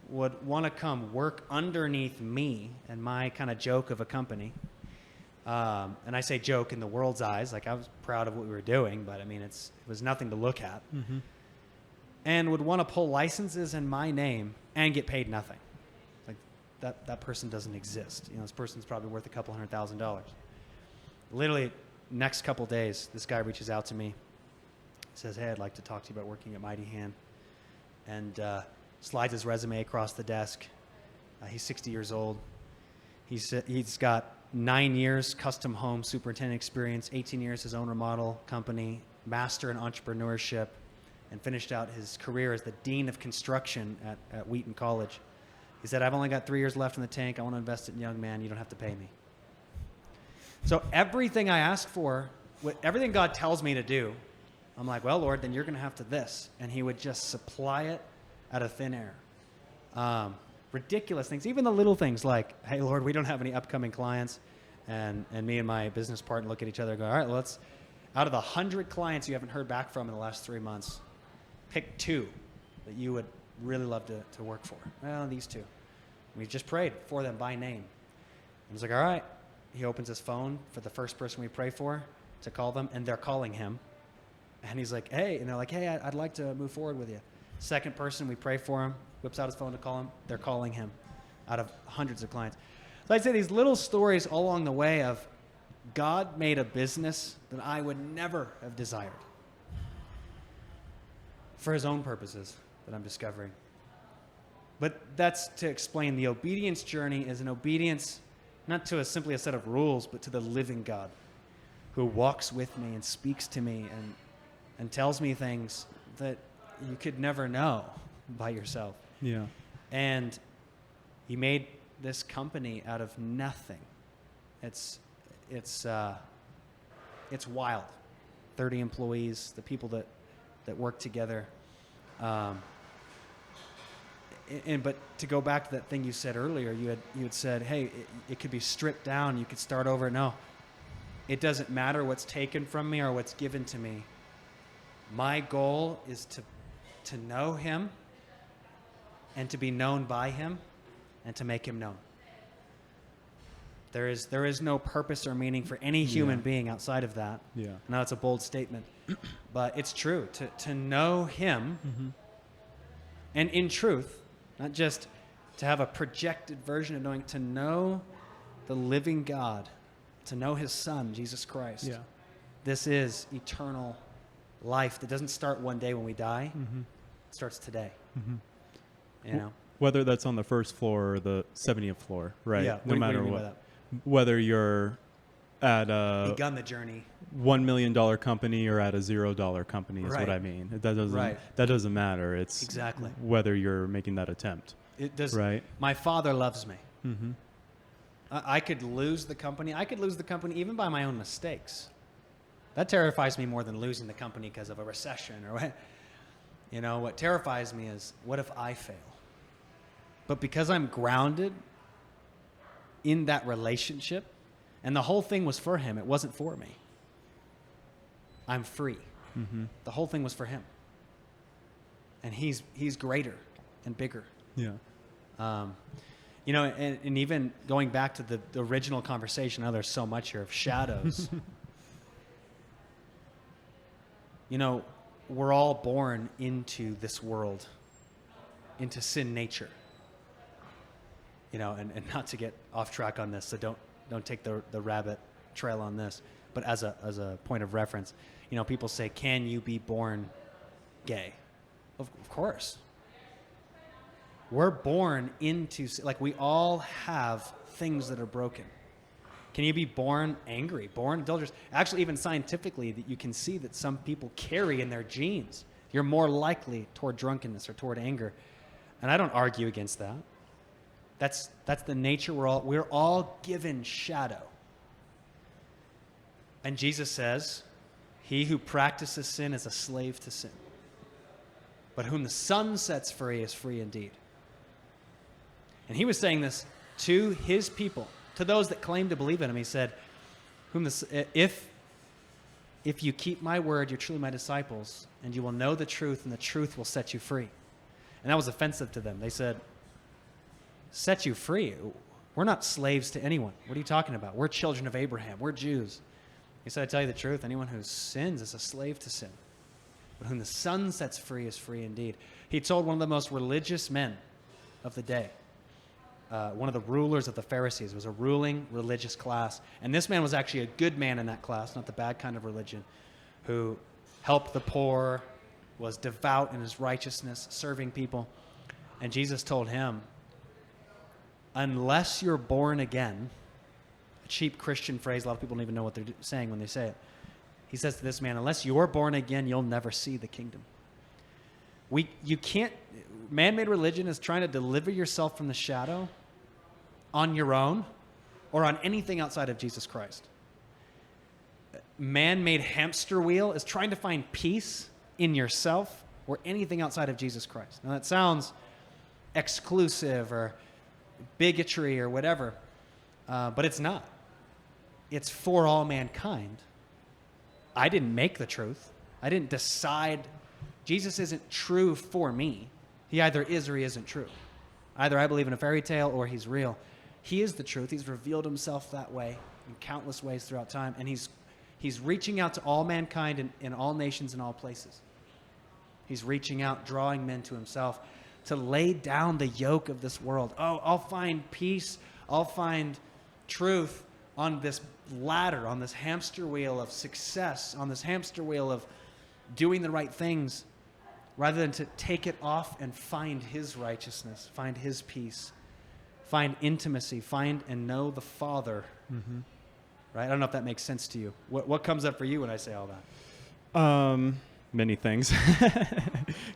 would want to come work underneath me and my kind of joke of a company. And I say joke in the world's eyes, like I was proud of what we were doing, but I mean, it was nothing to look at. Mm-hmm. And would want to pull licenses in my name and get paid nothing. Like that person doesn't exist. You know, this person's probably worth $200,000. Literally, next couple days, this guy reaches out to me, says, hey, I'd like to talk to you about working at Mighty Hand, and slides his resume across the desk. He's 60 years old. He's got 9 years custom home superintendent experience, 18 years his own remodel company, master in entrepreneurship, and finished out his career as the dean of construction at Wheaton College. He said, I've only got 3 years left in the tank. I want to invest it in young man. You don't have to pay me. So everything I ask for, everything God tells me to do, I'm like, well, Lord, then you're going to have to this. And he would just supply it out of thin air. Ridiculous things, even the little things like, hey, Lord, we don't have any upcoming clients. And me and my business partner look at each other and go, all right, well, out of the 100 clients you haven't heard back from in the last 3 months, pick 2 that you would really love to work for. Well, these 2. We just prayed for them by name. He was like, all right. He opens his phone for the first person we pray for to call them, and they're calling him. And he's like, hey, and they're like, hey, I'd like to move forward with you. Second person, we pray for him, whips out his phone to call him. They're calling him out of hundreds of clients. So I'd say these little stories all along the way of God made a business that I would never have desired for his own purposes that I'm discovering. But that's to explain the obedience journey is an obedience not to simply a set of rules, but to the living God who walks with me and speaks to me and tells me things that you could never know by yourself. Yeah. And He made this company out of nothing. It's wild. 30 employees, the people that work together. But to go back to that thing you said earlier, you had said, hey, it could be stripped down. You could start over. No, it doesn't matter what's taken from me or what's given to me. My goal is to know him and to be known by him and to make him known. There is no purpose or meaning for any human being outside of that. Yeah. Now, it's a bold statement, but it's true. To know him, and in truth, not just to have a projected version of knowing, to know the living God, to know his Son, Jesus Christ. Yeah. This is eternal life that doesn't start one day when we die. It starts today. You know? Whether that's on the first floor or the 70th floor, right? Yeah. No matter what. Whether you're at a begun the journey $1 million company or at a $0 company is what I mean. That doesn't matter. It's exactly whether you're making that attempt. It does. Right. My Father loves me. I could lose the company. I could lose the company even by my own mistakes. That terrifies me more than losing the company because of a recession or what. You know, what terrifies me is, what if I fail? But because I'm grounded in that relationship, and the whole thing was for him, it wasn't for me. I'm free. The whole thing was for him. And he's greater and bigger. Yeah. You know, and even going back to the original conversation, I know there's so much here of shadows. You know, we're all born into this world, into sin nature. You know, and not to get off track on this, so don't take the rabbit trail on this. But as a point of reference, you know, people say, "Can you be born gay?" Of course. We're born into, like, we all have things that are broken. Can you be born angry, born adulterous? Actually, even scientifically, that you can see that some people carry in their genes. You're more likely toward drunkenness or toward anger. And I don't argue against that. That's the nature. We're all given shadow. And Jesus says, he who practices sin is a slave to sin. But whom the Son sets free is free indeed. And he was saying this to his people, to those that claim to believe in him. He said, if you keep my word, you're truly my disciples, and you will know the truth, and the truth will set you free. And that was offensive to them. They said, set you free? We're not slaves to anyone. What are you talking about? We're children of Abraham. We're Jews. He said, I tell you the truth, anyone who sins is a slave to sin. But whom the Son sets free is free indeed. He told one of the most religious men of the day, one of the rulers of the Pharisees, was a ruling religious class. And this man was actually a good man in that class, not the bad kind of religion, who helped the poor, was devout in his righteousness, serving people. And Jesus told him, unless you're born again, a cheap Christian phrase, a lot of people don't even know what they're saying when they say it. He says to this man, unless you're born again, you'll never see the kingdom. You can't, man-made religion is trying to deliver yourself from the shadow on your own or on anything outside of Jesus Christ. Man-made hamster wheel is trying to find peace in yourself or anything outside of Jesus Christ. Now that sounds exclusive or bigotry or whatever, but it's not. It's for all mankind. I didn't make the truth. I didn't decide. Jesus isn't true for me. He either is or he isn't true. Either I believe in a fairy tale or he's real. He is the truth. He's revealed himself that way in countless ways throughout time, and he's reaching out to all mankind in all nations and all places. He's reaching out, drawing men to himself to lay down the yoke of this world. Oh, I'll find peace. I'll find truth on this ladder, on this hamster wheel of success, on this hamster wheel of doing the right things, rather than to take it off and find his righteousness, find his peace, find intimacy, find and know the Father. Mm-hmm. Right? I don't know if that makes sense to you. What comes up for you when I say all that? Many things.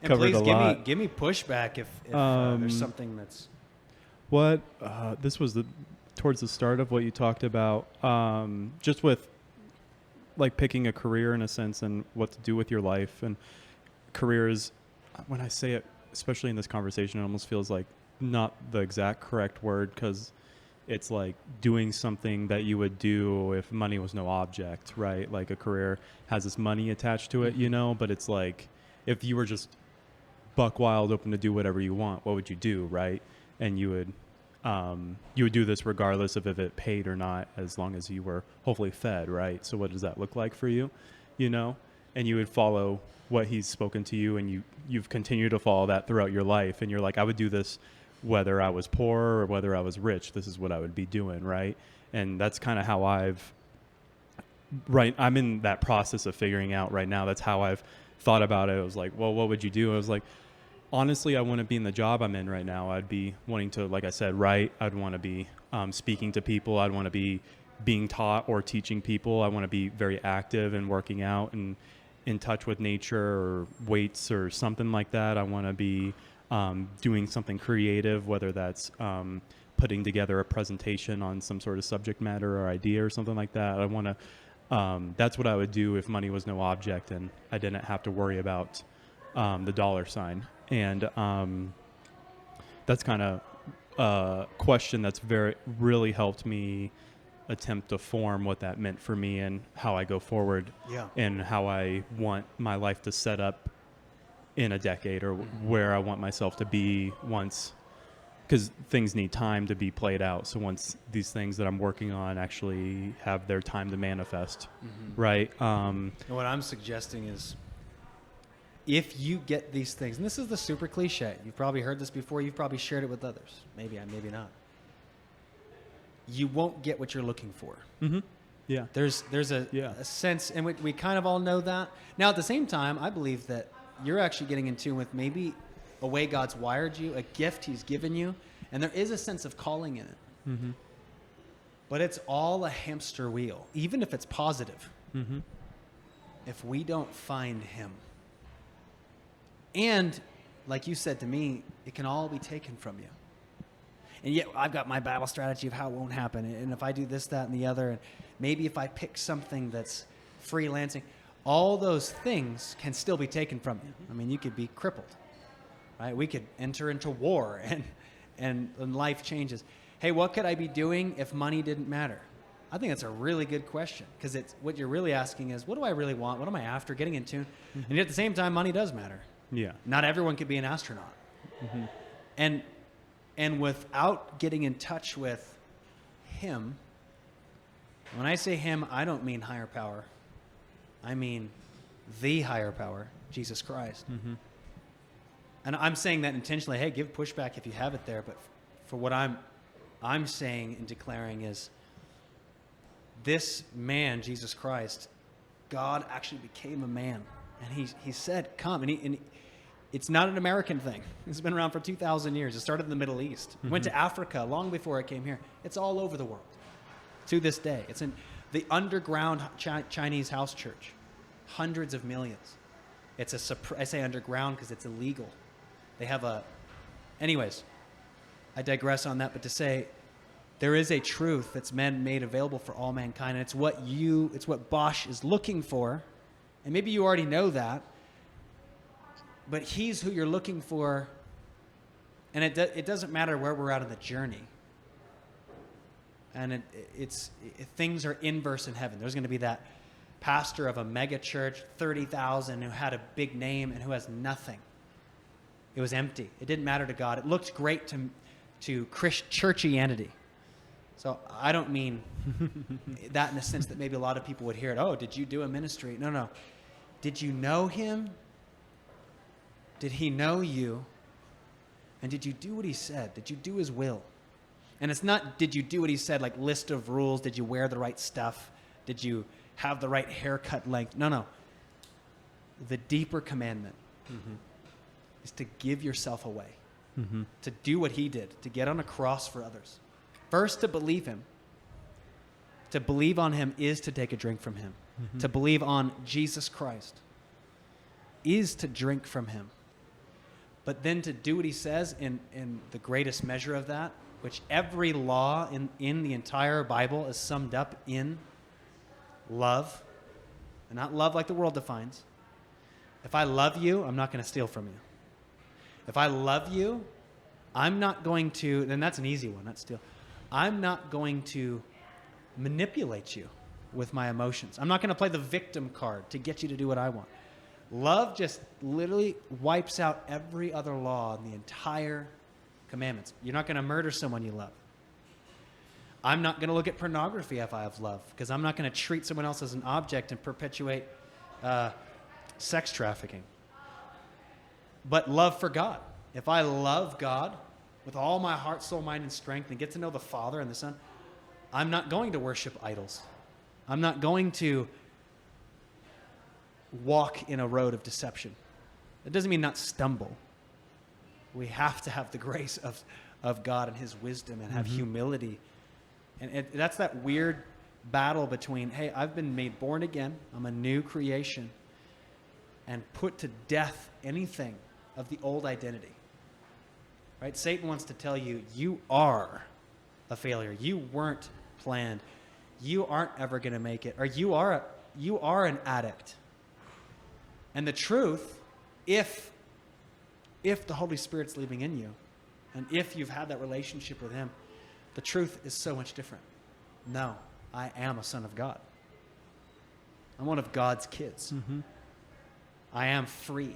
And please give me pushback if there's something that's... What this was towards the start of what you talked about, just with like picking a career in a sense and what to do with your life. And career is, when I say it, especially in this conversation, it almost feels like not the exact correct word, because it's like doing something that you would do if money was no object, right? Like a career has this money attached to it, you know, but it's like if you were just buck wild, open to do whatever you want, what would you do, right? And you would do this regardless of if it paid or not, as long as you were hopefully fed, right? So what does that look like for you, you know? And you would follow what he's spoken to you, and you've continued to follow that throughout your life. And you're like, I would do this whether I was poor or whether I was rich. This is what I would be doing, right? And that's kind of how I'm in that process of figuring out right now. That's how I've thought about it. I was like, well, what would you do? I was like, honestly, I wouldn't be in the job I'm in right now. I'd be wanting to, like I said, write. I'd want to be speaking to people. I'd want to be being taught or teaching people. I want to be very active and working out and in touch with nature or weights or something like that. I want to be doing something creative, whether that's putting together a presentation on some sort of subject matter or idea or something like that. I want to, that's what I would do if money was no object and I didn't have to worry about the dollar sign. And that's kind of a question that's really helped me attempt to form what that meant for me and how I go forward, and how I want my life to set up in a decade, or where I want myself to be once, because things need time to be played out. So once these things that I'm working on actually have their time to manifest, right? And what I'm suggesting is, if you get these things, and this is the super cliche, you've probably heard this before, you've probably shared it with others, maybe not, you won't get what you're looking for. Yeah. There's a sense, and we kind of all know that. Now, at the same time, I believe that you're actually getting in tune with maybe a way God's wired you, a gift he's given you, and there is a sense of calling in it. But it's all a hamster wheel, even if it's positive. If we don't find him. And like you said to me, it can all be taken from you. And yet I've got my battle strategy of how it won't happen. And if I do this, that, and the other, and maybe if I pick something that's freelancing, all those things can still be taken from you. I mean, you could be crippled, right? We could enter into war and life changes. Hey, what could I be doing if money didn't matter? I think that's a really good question, because it's what you're really asking is, what do I really want? What am I after? Getting in tune. And yet at the same time, money does matter. Yeah. Not everyone could be an astronaut. And without getting in touch with him, when I say him, I don't mean higher power. I mean the higher power, Jesus Christ. And I'm saying that intentionally. Hey, give pushback if you have it there. But for what I'm saying and declaring is, this man, Jesus Christ, God actually became a man. And he said, come. And it's not an American thing. It's been around for 2,000 years. It started in the Middle East. Went to Africa long before it came here. It's all over the world to this day. It's in the underground Chinese house church. Hundreds of millions. I say underground because it's illegal. They have anyways, I digress on that, but to say there is a truth that's made available for all mankind, and it's what Bosch is looking for. And maybe you already know that, but he's who you're looking for, and it doesn't matter where we're at in the journey. And things are inverse in heaven. There's going to be that pastor of a mega church, 30,000, who had a big name and who has nothing. It was empty. It didn't matter to God. It looked great to churchianity. So I don't mean that in a sense that maybe a lot of people would hear it. Oh, did you do a ministry? No. Did you know him? Did he know you? And did you do what he said? Did you do his will? And it's not, did you do what he said, like list of rules? Did you wear the right stuff? Did you have the right haircut length? No. The deeper commandment is to give yourself away, to do what he did, to get on a cross for others. First, to believe him. To believe on him is to take a drink from him. To believe on Jesus Christ is to drink from him. But then to do what he says in the greatest measure of that which every law in the entire Bible is summed up in love, and not love like the world defines. If I love you, I'm not going to steal from you. If I love you, I'm not going to, and that's an easy one, not steal. I'm not going to manipulate you with my emotions. I'm not going to play the victim card to get you to do what I want. Love just literally wipes out every other law in the entire commandments. You're not going to murder someone you love. I'm not going to look at pornography if I have love, because I'm not going to treat someone else as an object and perpetuate sex trafficking. But love for God. If I love God with all my heart, soul, mind, and strength and get to know the Father and the Son, I'm not going to worship idols. I'm not going to walk in a road of deception. It doesn't mean not stumble. We have to have the grace of God and his wisdom and have humility. And that's that weird battle between, hey, I've been made born again. I'm a new creation. And put to death anything of the old identity. Right? Satan wants to tell you, you are a failure. You weren't planned. You aren't ever going to make it. Or you are an addict. And the truth, if the Holy Spirit's living in you, and if you've had that relationship with him, the truth is so much different. No, I am a son of God. I'm one of God's kids. Mm-hmm. I am free.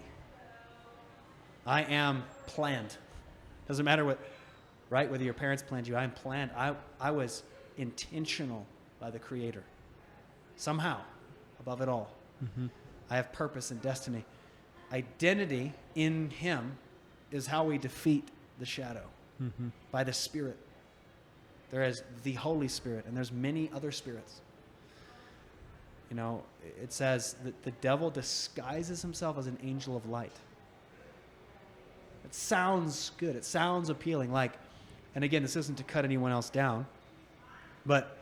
I am planned. Doesn't matter whether your parents planned you. I am planned. I was intentional by the Creator. Somehow, above it all. Mm-hmm. I have purpose and destiny. Identity in him is how we defeat the shadow. Mm-hmm. By the Spirit. There is the Holy Spirit, and there's many other spirits. You know, it says that the devil disguises himself as an angel of light. It sounds good. It sounds appealing. And again, this isn't to cut anyone else down, but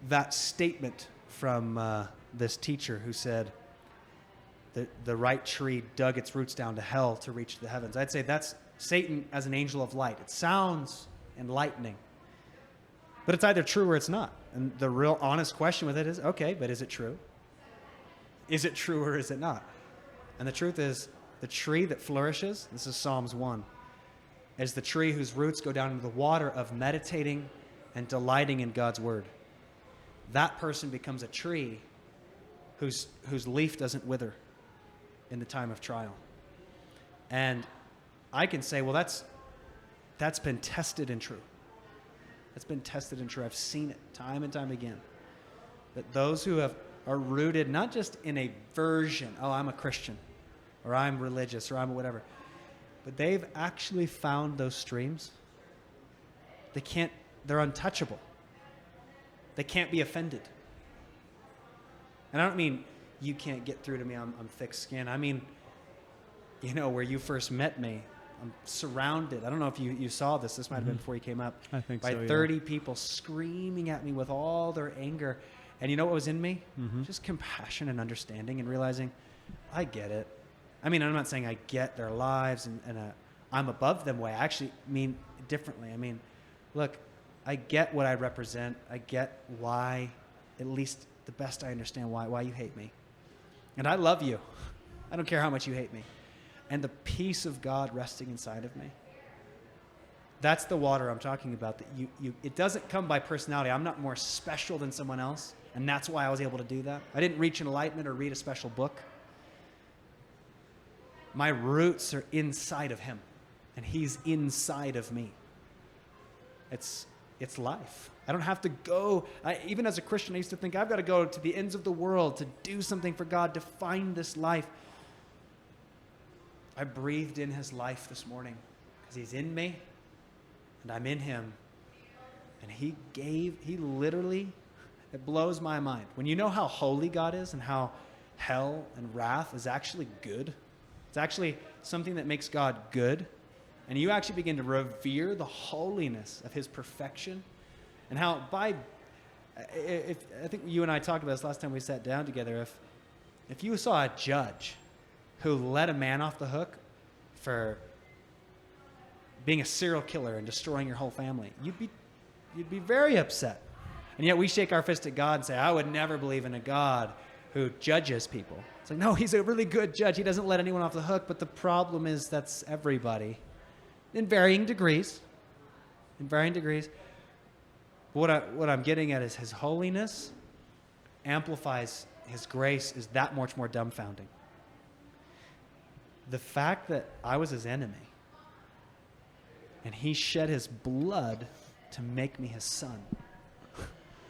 that statement from this teacher who said that the right tree dug its roots down to hell to reach the heavens. I'd say that's Satan as an angel of light. It sounds enlightening, but it's either true or it's not. And the real honest question with it is, okay, but is it true? Is it true or is it not? And the truth is, the tree that flourishes, this is Psalms 1, is the tree whose roots go down into the water of meditating and delighting in God's word. That person becomes a tree whose leaf doesn't wither in the time of trial. And I can say, well, that's been tested and true. That's been tested and true. I've seen it time and time again. That those who are rooted not just in a version, oh, I'm a Christian, or I'm religious, or I'm whatever, but they've actually found those streams. They're untouchable. They can't be offended. And I don't mean you can't get through to me, I'm thick-skinned. I mean, where you first met me, I'm surrounded. I don't know if you saw this. This might have been before you came up. I think by so, 30 people screaming at me with all their anger. And you know what was in me? Mm-hmm. Just compassion and understanding and realizing, I get it. I mean, I'm not saying I get their lives and I'm above them way. I actually mean differently. I mean, look, I get what I represent. I get why, at least the best I understand why you hate me. And I love you. I don't care how much you hate me. And the peace of God resting inside of me. That's the water I'm talking about. That it doesn't come by personality. I'm not more special than someone else. And that's why I was able to do that. I didn't reach enlightenment or read a special book. My roots are inside of him. And he's inside of me. It's life. I don't have to go. Even as a Christian, I used to think I've got to go to the ends of the world to do something for God, to find this life. I breathed in his life this morning because he's in me and I'm in him. And he literally, it blows my mind. When you know how holy God is and how hell and wrath is actually good, it's actually something that makes God good. And you actually begin to revere the holiness of his perfection and how I think you and I talked about this last time we sat down together. If you saw a judge who let a man off the hook for being a serial killer and destroying your whole family. You'd be very upset. And yet we shake our fist at God and say, I would never believe in a God who judges people. It's like, no, he's a really good judge. He doesn't let anyone off the hook. But the problem is that's everybody in varying degrees. In varying degrees. What I'm getting at is his holiness amplifies his grace is that much more dumbfounding. The fact that I was his enemy and he shed his blood to make me his son.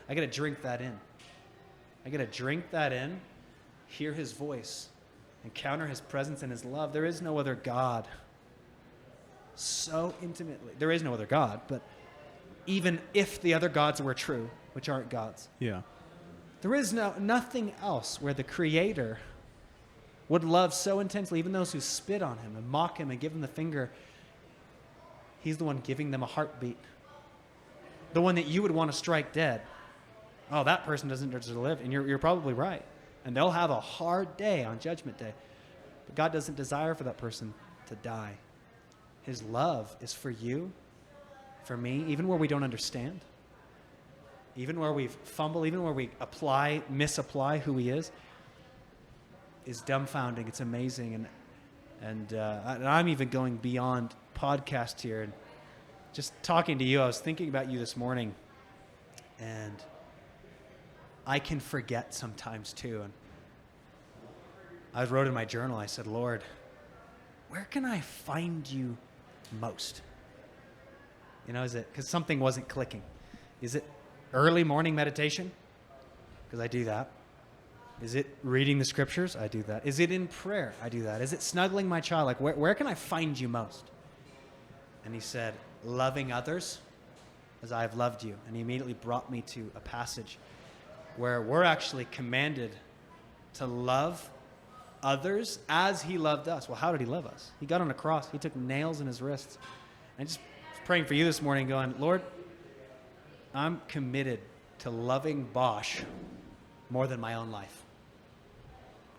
I got to drink that in. I got to drink that in, hear his voice, encounter his presence and his love. There is no other God so intimately. There is no other God, but even if the other gods were true, which aren't gods. Yeah. There is nothing else where the Creator would love so intensely, even those who spit on him and mock him and give him the finger. He's the one giving them a heartbeat. The one that you would want to strike dead. Oh, that person doesn't deserve to live. And you're probably right. And they'll have a hard day on Judgment Day. But God doesn't desire for that person to die. His love is for you, for me, even where we don't understand, even where we fumble, even where we misapply who he is dumbfounding. It's amazing. And I'm even going beyond podcast here. And just talking to you, I was thinking about you this morning, and I can forget sometimes too. And I wrote in my journal, I said, Lord, where can I find you most? You know, is it because something wasn't clicking? Is it early morning meditation? Because I do that. Is it reading the scriptures? I do that. Is it in prayer? I do that. Is it snuggling my child? Like, where can I find you most? And he said, loving others as I have loved you. And he immediately brought me to a passage where we're actually commanded to love others as he loved us. Well, how did he love us? He got on a cross. He took nails in his wrists. And just praying for you this morning, going, Lord, I'm committed to loving Bosch more than my own life.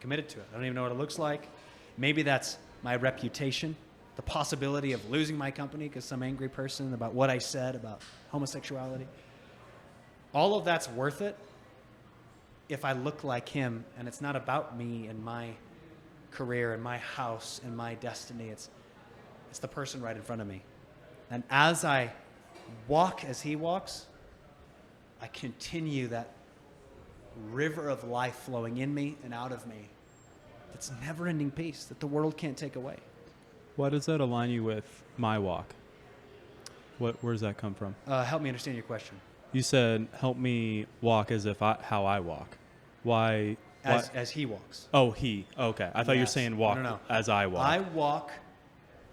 Committed to it. I don't even know what it looks like. Maybe that's my reputation, the possibility of losing my company because some angry person about what I said about homosexuality. All of that's worth it if I look like him, and it's not about me and my career and my house and my destiny. It's the person right in front of me. And as I walk as he walks, I continue that river of life flowing in me and out of me. It's never-ending peace that the world can't take away. Why does that align you with my walk? Where does that come from? Help me understand your question. You said, help me walk as if how I walk. Why? As he walks. Oh, he. Okay. I thought you were saying walk No. as I walk. I walk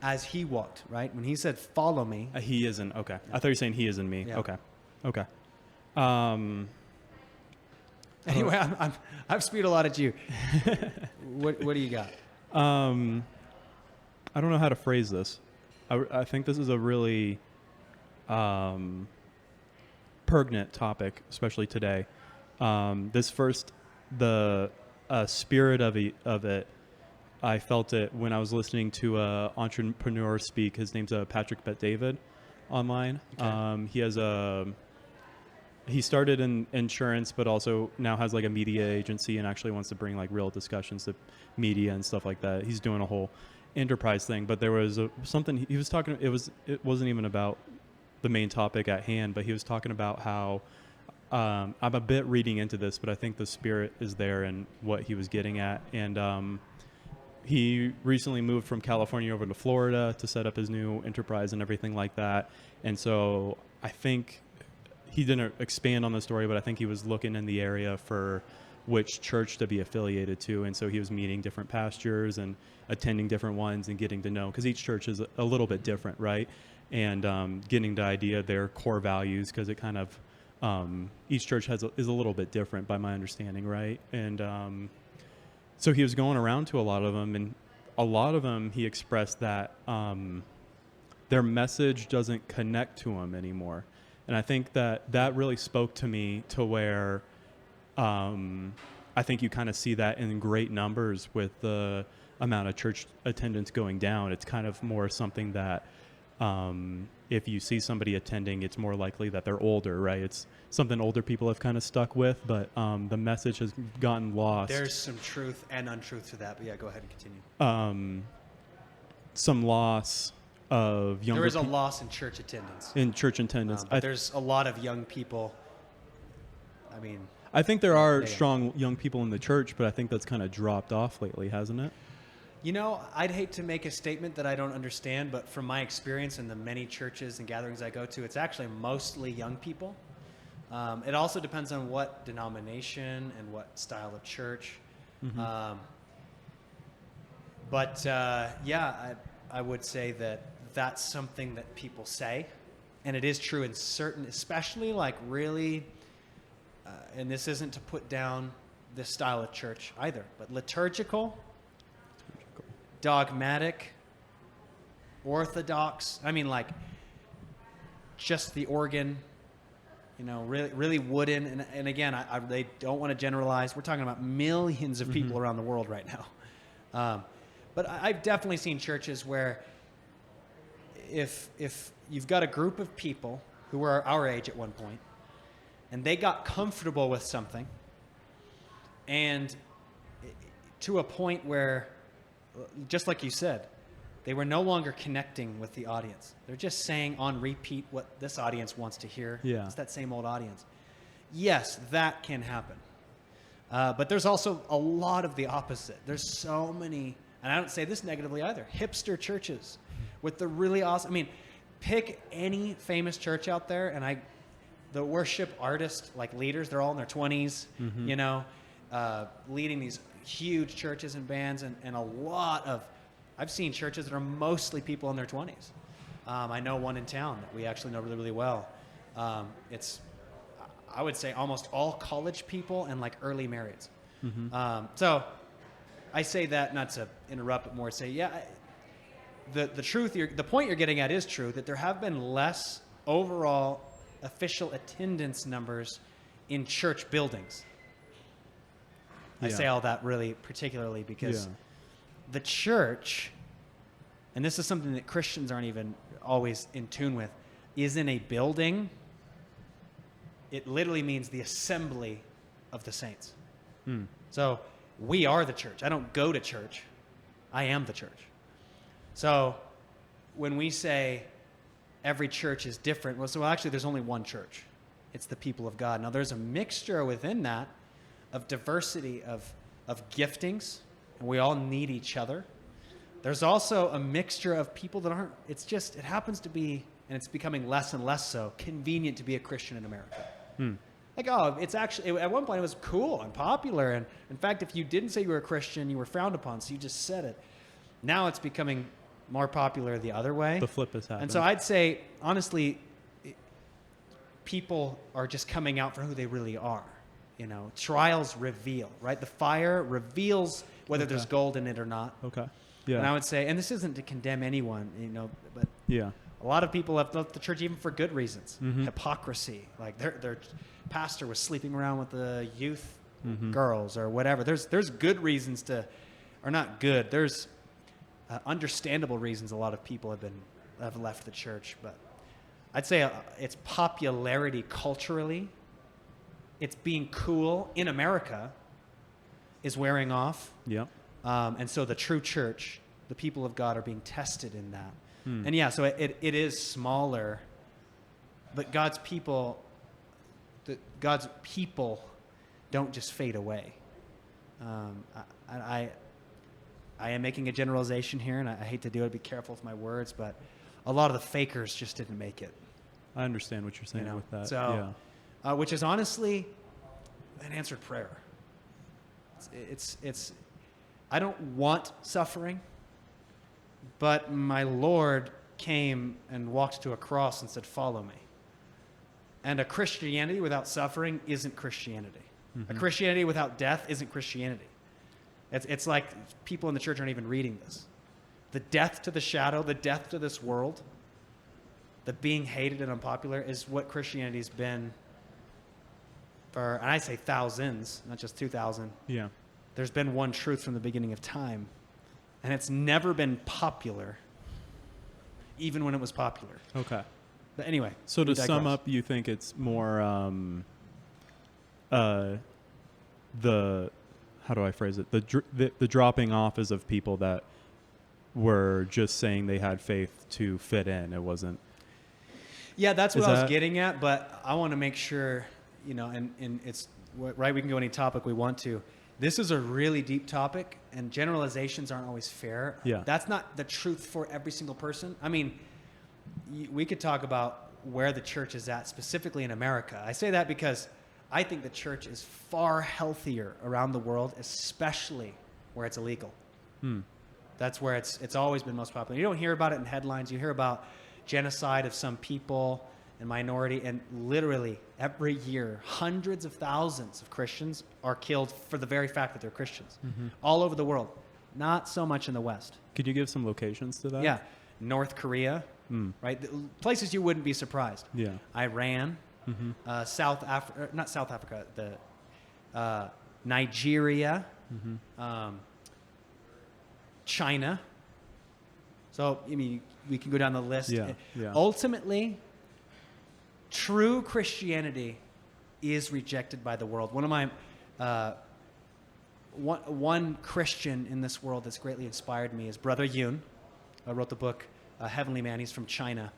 as he walked, right? When he said, follow me. He isn't. Okay. Yeah. I thought you were saying he isn't me. Yeah. Okay. Anyway, I've spewed a lot at you. What do you got? I don't know how to phrase this. I think this is a really pertinent topic, especially today. The spirit of it, I felt it when I was listening to an entrepreneur speak. His name's Patrick Bet-David online. Okay. He started in insurance, but also now has like a media agency and actually wants to bring like real discussions to media and stuff like that. He's doing a whole enterprise thing, but there was something he was talking. It wasn't even about the main topic at hand, but he was talking about how I'm a bit reading into this, but I think the spirit is there and what he was getting at. And he recently moved from California over to Florida to set up his new enterprise and everything like that. And so I think he didn't expand on the story, but I think he was looking in the area for which church to be affiliated to. And so he was meeting different pastors and attending different ones and getting to know, because each church is a little bit different, right? And getting the idea of their core values, because it kind of, each church is a little bit different by my understanding, right? And so he was going around to a lot of them, and a lot of them he expressed that their message doesn't connect to him anymore. And I think that really spoke to me to where I think you kind of see that in great numbers with the amount of church attendance going down. It's kind of more something that If you see somebody attending, it's more likely that they're older, right? It's something older people have kind of stuck with, but the message has gotten lost. There's some truth and untruth to that, but yeah, go ahead and continue. Some loss of younger. There is a loss in church attendance. In church attendance, But there's a lot of young people. I mean, I think there are strong young people in the church, but I think that's kind of dropped off lately, hasn't it? you know, I'd hate to make a statement that I don't understand, but from my experience in the many churches and gatherings I go to, it's actually mostly young people. It also depends on what denomination and what style of church. Mm-hmm. I would say that that's something that people say, and it is true in certain, especially like really, and this isn't to put down this style of church either, but liturgical, dogmatic, orthodox. I mean, like just the organ, you know, really, really wooden. And again, I they don't want to generalize. We're talking about millions of people around the world right now. But I've definitely seen churches where if you've got a group of people who were our age at one point, and they got comfortable with something, and to a point where, just like you said, they were no longer connecting with the audience. They're just saying on repeat what this audience wants to hear. Yeah. It's that same old audience. Yes, that can happen. But there's also a lot of the opposite. There's so many, and I don't say this negatively either, hipster churches with the really awesome, I mean, pick any famous church out there, and the worship artist, like leaders, they're all in their 20s, you know, leading these huge churches and bands, and a lot of, I've seen churches that are mostly people in their 20s. I know one in town that we actually know really, really well. It's, I would say, almost all college people and like early marrieds. So I say that not to interrupt, but more to say, yeah, the truth, the point you're getting at is true, that there have been less overall official attendance numbers in church buildings. I say all that really particularly because the church, and this is something that Christians aren't even always in tune with, is in a building. It literally means the assembly of the saints. So we are the church. I don't go to church. I am the church. So when we say every church is different, well, actually there's only one church. It's the people of God. Now there's a mixture within that of diversity of giftings, and we all need each other. There's also a mixture of people that aren't, it happens to be, and it's becoming less and less so, convenient to be a Christian in America. Like, it's actually, at one point it was cool and popular, and in fact, if you didn't say you were a Christian, you were frowned upon, so you just said it. Now it's becoming more popular the other way. The flip has happened. And so I'd say, honestly, people are just coming out for who they really are. You know, trials reveal, right? The fire reveals whether there's gold in it or not. Okay. Yeah. And I would say, and this isn't to condemn anyone, you know, but yeah, a lot of people have left the church even for good reasons. Hypocrisy, like their pastor was sleeping around with the youth girls or whatever. There's good reasons to, or not good. There's understandable reasons a lot of people have left the church, but I'd say its popularity culturally, it's being cool in America, is wearing off. Yeah. And so the true church, the people of God, are being tested in that. And yeah, so it is smaller, but God's people don't just fade away. I am making a generalization here, and I hate to do it. Be careful with my words, but a lot of the fakers just didn't make it. I understand what you're saying with that. So, which is honestly an answered prayer. It's I don't want suffering, but my Lord came and walked to a cross and said, "Follow me." And a Christianity without suffering isn't Christianity. A Christianity without death isn't Christianity. It's like people in the church aren't even reading this. The death to the shadow, the death to this world, the being hated and unpopular is what Christianity's been for, and I say thousands, not just 2,000. Yeah. There's been one truth from the beginning of time, and it's never been popular even when it was popular. Okay. But anyway. So to we sum digress. up, you think it's more the how do I phrase it? The dropping off is of people that were just saying they had faith to fit in. It wasn't. Yeah, that's what Is I was that- getting at, but I want to make sure, and it's right, we can go any topic we want to. This is a really deep topic, and generalizations aren't always fair. Yeah. That's not the truth for every single person. I mean, we could talk about where the church is at, specifically in America. I say that because I think the church is far healthier around the world, especially where it's illegal. That's where it's always been most popular. You don't hear about it in headlines. You hear about genocide of some people and minority, and literally every year, hundreds of thousands of Christians are killed for the very fact that they're Christians all over the world. Not so much in the West. Could you give some locations to that? Yeah, North Korea, right? Places you wouldn't be surprised. Yeah. Iran, South Africa, not South Africa, Nigeria, China. So, I mean, we can go down the list. Yeah, yeah. Ultimately, true Christianity is rejected by the world. One of my one Christian in this world that's greatly inspired me is Brother Yun. I wrote the book Heavenly Man. He's from China.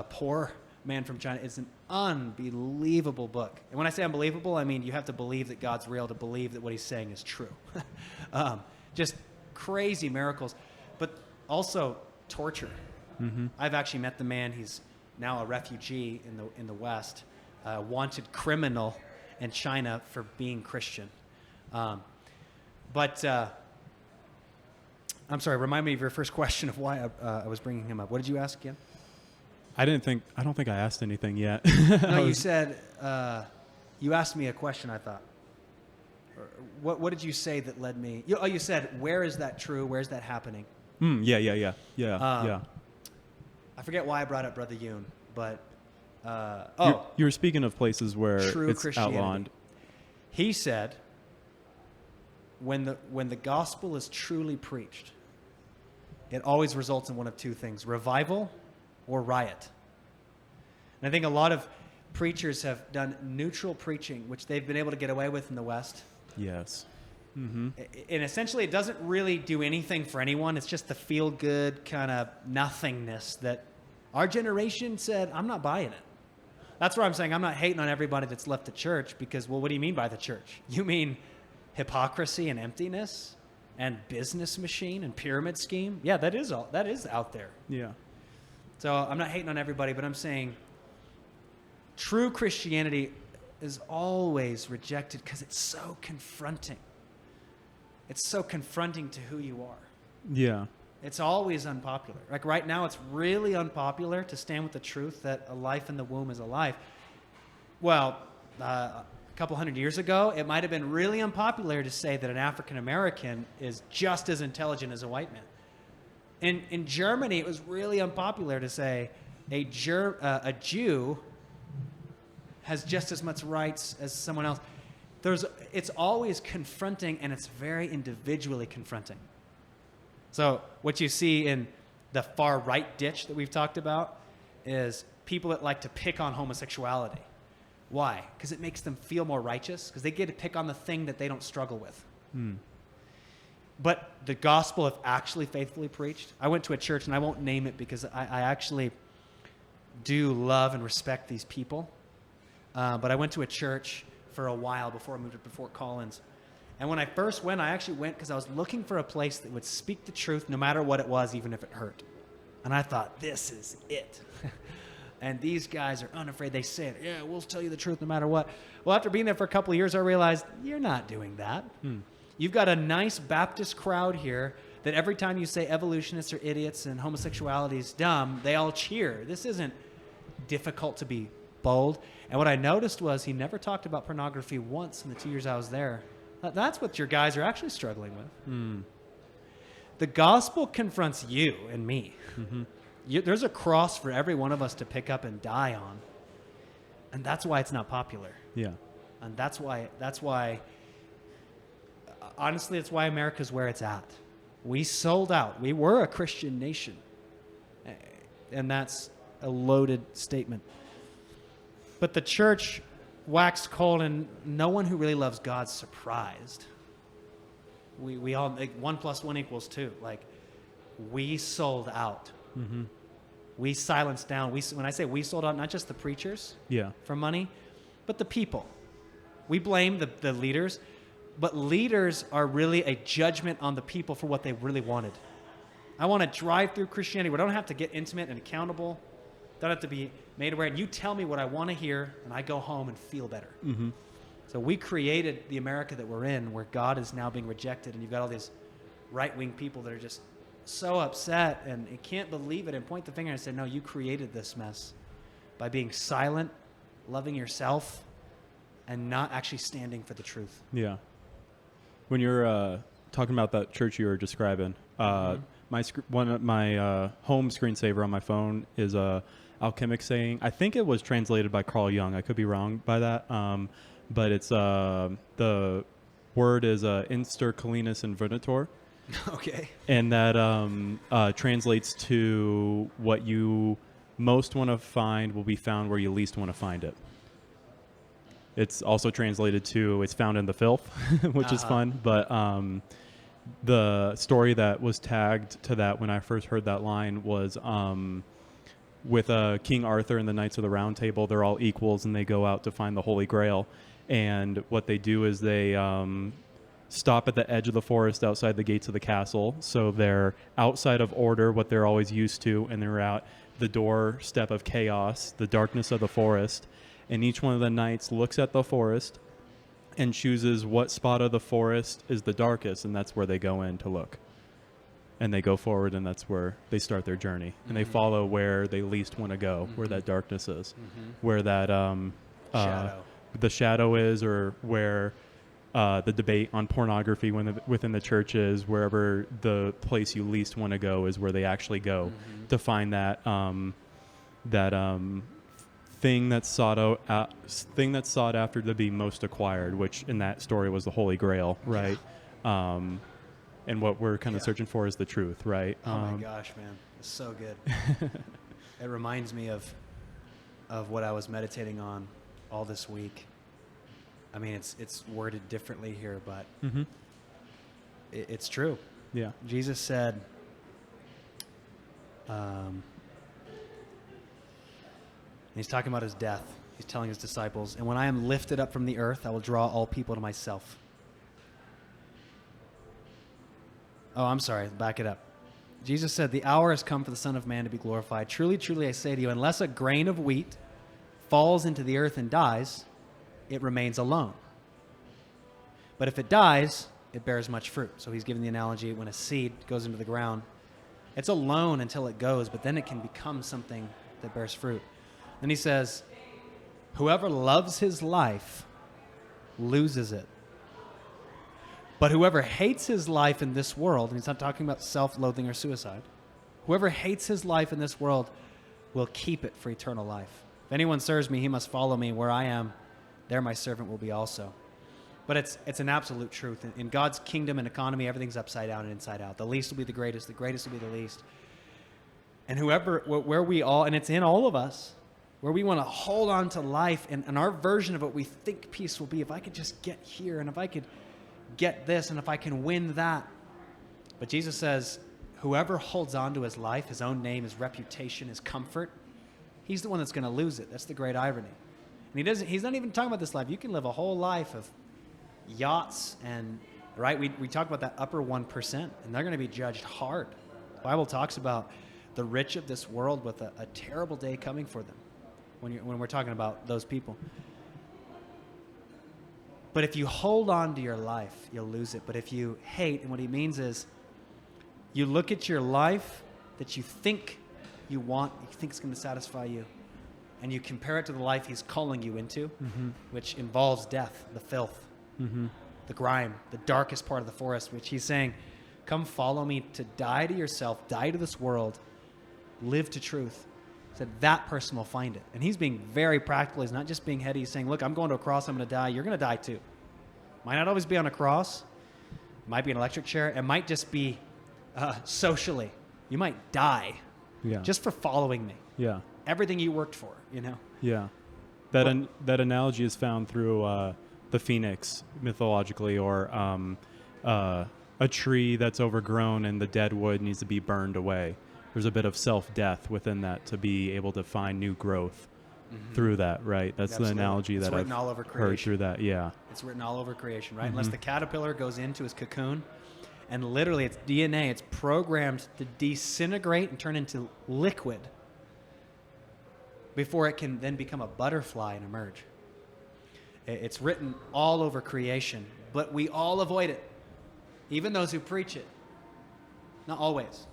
Poor Man from China. It's an unbelievable book. And when I say unbelievable, I mean you have to believe that God's real to believe that what he's saying is true. Just crazy miracles, but also torture. I've actually met the man. He's now a refugee in the West, wanted criminal in China for being Christian. But I'm sorry. Remind me of your first question of why I was bringing him up. What did you ask again? I don't think I asked anything yet. No, you said you asked me a question. I thought. What did you say that led me? You said, where is that true? Where is that happening? Yeah. I forget why I brought up Brother Yoon, but You were speaking of places where true it's Christianity. outlawed. He said, when the gospel is truly preached, it always results in one of two things: revival or riot. And I think a lot of preachers have done neutral preaching, which they've been able to get away with in the West. Yes. And essentially, it doesn't really do anything for anyone. It's just the feel-good kind of nothingness that our generation said, I'm not buying it. That's where I'm saying I'm not hating on everybody that's left the church because, well, what do you mean by the church? You mean hypocrisy and emptiness and business machine and pyramid scheme? Yeah, that is out there. Yeah. So I'm not hating on everybody, but I'm saying true Christianity is always rejected because it's so confronting. It's so confronting to who you are. Yeah. It's always unpopular. Like right now, it's really unpopular to stand with the truth that a life in the womb is a life. Well, a couple hundred years ago, it might have been really unpopular to say that an African American is just as intelligent as a white man. In Germany, it was really unpopular to say a Jew has just as much rights as someone else. It's always confronting, and it's very individually confronting. So what you see in the far right ditch that we've talked about is people that like to pick on homosexuality. Why? Because it makes them feel more righteous, because they get to pick on the thing that they don't struggle with. But the gospel, if actually faithfully preached, I went to a church, and I won't name it because I actually do love and respect these people. But I went to a church for a while before I moved up to Fort Collins. And when I first went, I actually went because I was looking for a place that would speak the truth no matter what it was, even if it hurt. And I thought, this is it. And these guys are unafraid. They say it, yeah, we'll tell you the truth no matter what. Well, after being there for a couple of years, I realized you're not doing that. You've got a nice Baptist crowd here that every time you say evolutionists are idiots and homosexuality is dumb, they all cheer. This isn't difficult to be bold. And what I noticed was he never talked about pornography once in the 2 years I was there. That's what your guys are actually struggling with. The gospel confronts you and me. There's a cross for every one of us to pick up and die on. And that's why it's not popular. Yeah. And that's why, honestly, it's why America's where it's at. We sold out. We were a Christian nation. and that's a loaded statement. But the church waxed cold, and no one who really loves God's surprised. We all, like, 1 + 1 = 2. Like, we sold out. Mm-hmm. We silenced down. When I say we sold out, not just the preachers for money, but the people. We blame the leaders, but leaders are really a judgment on the people for what they really wanted. I want to drive through Christianity where I don't have to get intimate and accountable. Don't have to be made aware. And you tell me what I want to hear, and I go home and feel better. Mm-hmm. So we created the America that we're in, where God is now being rejected, and you've got all these right-wing people that are just so upset and can't believe it and point the finger and say, no, you created this mess by being silent, loving yourself, and not actually standing for the truth. Yeah. When you're talking about that church you were describing, one of my home screensaver on my phone is a alchemic saying. I think it was translated by Carl Jung. I could be wrong by that. But it's the word is inster calenus invernator. Okay. And that translates to what you most want to find will be found where you least want to find it. It's also translated to it's found in the filth, which is fun. But the story that was tagged to that when I first heard that line was with King Arthur and the Knights of the Round Table. They're all equals, and they go out to find the Holy Grail. And what they do is they stop at the edge of the forest outside the gates of the castle. So they're outside of order, what they're always used to, and they're at the doorstep of chaos, the darkness of the forest. And each one of the knights looks at the forest and chooses what spot of the forest is the darkest, and that's where they go in to look. And they go forward, and that's where they start their journey. And they follow where they least want to go, where that darkness is, where that the shadow is, or where the debate on pornography within the church is. Wherever the place you least want to go is where they actually go to find that thing that's sought after to be most acquired, which in that story was the Holy Grail, right? Yeah. And what we're kind of searching for is the truth, right? Oh my gosh, man, it's so good. It reminds me of what I was meditating on all this week. I mean, it's worded differently here, but it's true. Yeah. Jesus said, and he's talking about his death. He's telling his disciples, and when I am lifted up from the earth, I will draw all people to myself. Oh, I'm sorry. Back it up. Jesus said, the hour has come for the Son of Man to be glorified. Truly, truly, I say to you, unless a grain of wheat falls into the earth and dies, it remains alone. But if it dies, it bears much fruit. So he's giving the analogy when a seed goes into the ground, it's alone until it goes, but then it can become something that bears fruit. Then he says, whoever loves his life loses it. But whoever hates his life in this world, and he's not talking about self-loathing or suicide, whoever hates his life in this world will keep it for eternal life. If anyone serves me, he must follow me. Where I am, there my servant will be also. But it's an absolute truth. In God's kingdom and economy, everything's upside down and inside out. The least will be the greatest will be the least. And where we all, and it's in all of us, where we want to hold on to life and our version of what we think peace will be, if I could just get here, and if I could get this, and if I can win that. But Jesus says, whoever holds on to his life, his own name, his reputation, his comfort, he's the one that's going to lose it. That's the great irony. And he's not even talking about this life. You can live a whole life of yachts and, right? We talk about that upper 1%, and they're going to be judged hard. The Bible talks about the rich of this world with a terrible day coming for them when we're talking about those people. But if you hold on to your life, you'll lose it. But if you hate, and what he means is you look at your life that you think you want, you think it's going to satisfy you, and you compare it to the life he's calling you into, which involves death, the filth, the grime, the darkest part of the forest, which he's saying, come follow me to die to yourself, die to this world, live to truth. He said that person will find it. And he's being very practical. He's not just being heady. He's saying, look, I'm going to a cross. I'm going to die. You're going to die too. Might not always be on a cross. It might be an electric chair. It might just be socially. You might die. Yeah. just for following me. Yeah. Everything you worked for, you know? Yeah. That analogy is found through the phoenix mythologically, or a tree that's overgrown and the dead wood needs to be burned away. There's a bit of self-death within that to be able to find new growth through that, right? That's Absolutely. the analogy It's that written I've all over heard creation. through that. Yeah. It's written all over creation, right? Unless the caterpillar goes into his cocoon, and literally its DNA, it's programmed to disintegrate and turn into liquid before it can then become a butterfly and emerge. It's written all over creation, but we all avoid it, even those who preach it. Not always,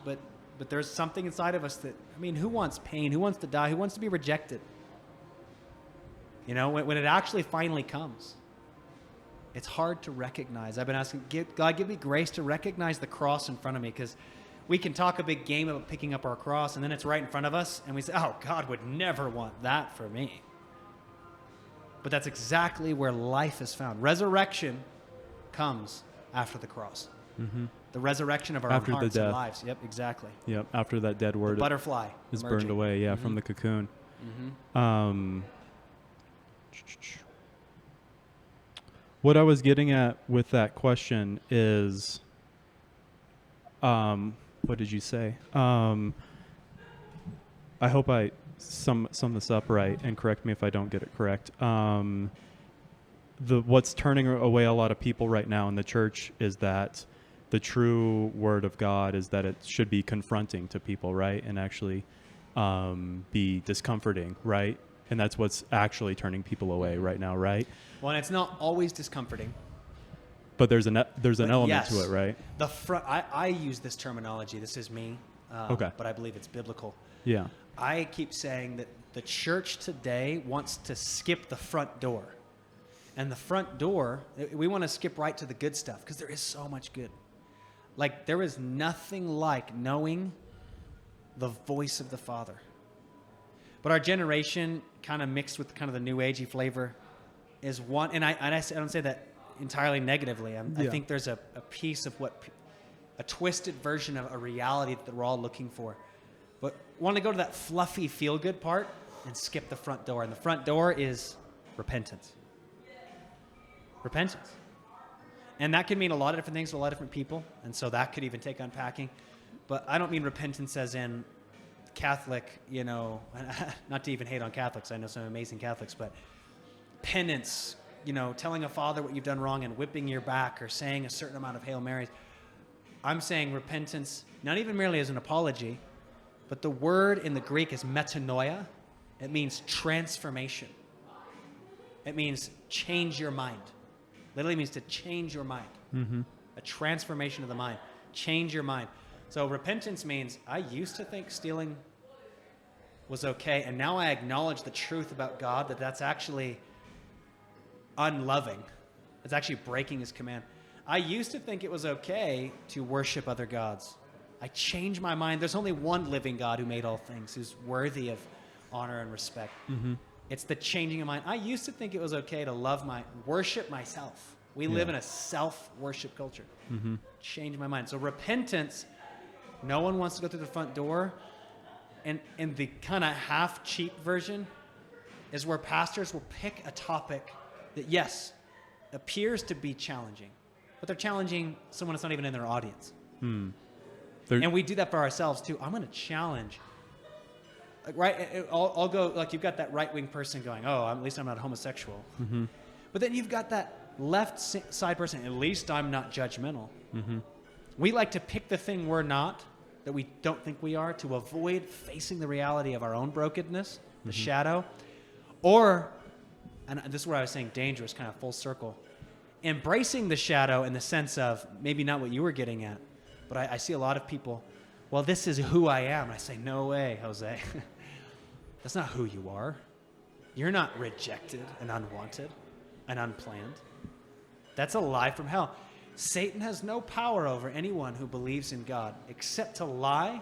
but there's something inside of us that, I mean, who wants pain? Who wants to die? Who wants to be rejected? You know, when it actually finally comes, it's hard to recognize. I've been asking, God, give me grace to recognize the cross in front of me, because we can talk a big game about picking up our cross, and then it's right in front of us, and we say, oh, God would never want that for me. But that's exactly where life is found. Resurrection comes after the cross. Mm-hmm. The resurrection of our own hearts and lives. Yep, exactly. Yep, after that dead word, the butterfly is emerging. burned away, from the cocoon. What I was getting at with that question is, what did you say? I hope I sum this up right, and correct me if I don't get it correct. What's turning away a lot of people right now in the church is that the true word of God is that it should be confronting to people, right? And actually be discomforting, right? And that's what's actually turning people away right now, right? Well, and it's not always discomforting. But there's an element to it, right? The front. I use this terminology. This is me. Okay. But I believe it's biblical. Yeah. I keep saying that the church today wants to skip the front door. And the front door, we want to skip right to the good stuff, because there is so much good. Like, there is nothing like knowing the voice of the Father. But our generation, kind of mixed with kind of the new agey flavor, is one, and I don't say that entirely negatively. I think there's a piece of a twisted version of a reality that we're all looking for. But want to go to that fluffy feel-good part and skip the front door. And the front door is repentance. Repentance. And that can mean a lot of different things to a lot of different people. And so that could even take unpacking. But I don't mean repentance as in Catholic, you know, not to even hate on Catholics. I know some amazing Catholics, but penance, you know, telling a father what you've done wrong and whipping your back, or saying a certain amount of Hail Marys. I'm saying repentance, not even merely as an apology, but the word in the Greek is metanoia. It means transformation. It means change your mind. Literally means to change your mind. Mm-hmm. A transformation of the mind. Change your mind. So repentance means, I used to think stealing was okay, and now I acknowledge the truth about God, that that's actually unloving. It's actually breaking his command. I used to think it was okay to worship other gods. I changed my mind. There's only one living God who made all things, who's worthy of honor and respect. Mm-hmm. It's the changing of mind. I used to think it was okay to worship myself. We live in a self-worship culture. Mm-hmm. Change my mind. So repentance, no one wants to go through the front door. And the kind of half-cheap version is where pastors will pick a topic that, yes, appears to be challenging, but they're challenging someone that's not even in their audience. And we do that for ourselves, too. I'm going to challenge. Like, right, I'll go, like, you've got that right-wing person going, oh, at least I'm not homosexual. Mm-hmm. But then you've got that left side person, at least I'm not judgmental. Mm-hmm. We like to pick the thing we're not, that we don't think we are, to avoid facing the reality of our own brokenness, the shadow. Or, and this is where I was saying dangerous, kind of full circle, embracing the shadow in the sense of maybe not what you were getting at, but I see a lot of people, well, this is who I am. And I say, no way, Jose. That's not who you are. You're not rejected and unwanted and unplanned. That's a lie from hell. Satan has no power over anyone who believes in God except to lie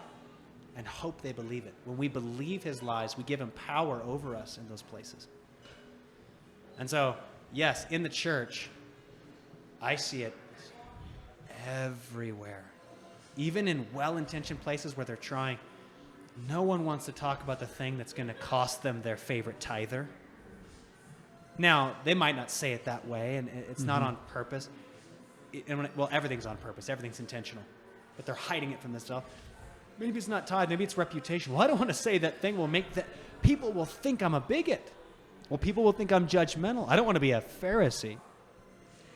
and hope they believe it. When we believe his lies, we give him power over us in those places. And so, yes, in the church, I see it everywhere. Even in well-intentioned places where they're trying. no one wants to talk about the thing that's going to cost them their favorite tither. Now, they might not say it that way, and it's not on purpose. Well, everything's on purpose. Everything's intentional. But they're hiding it from themselves. Maybe it's not tithe. Maybe it's reputation. Well, I don't want to say that thing will make that. People will think I'm a bigot. Well, people will think I'm judgmental. I don't want to be a Pharisee.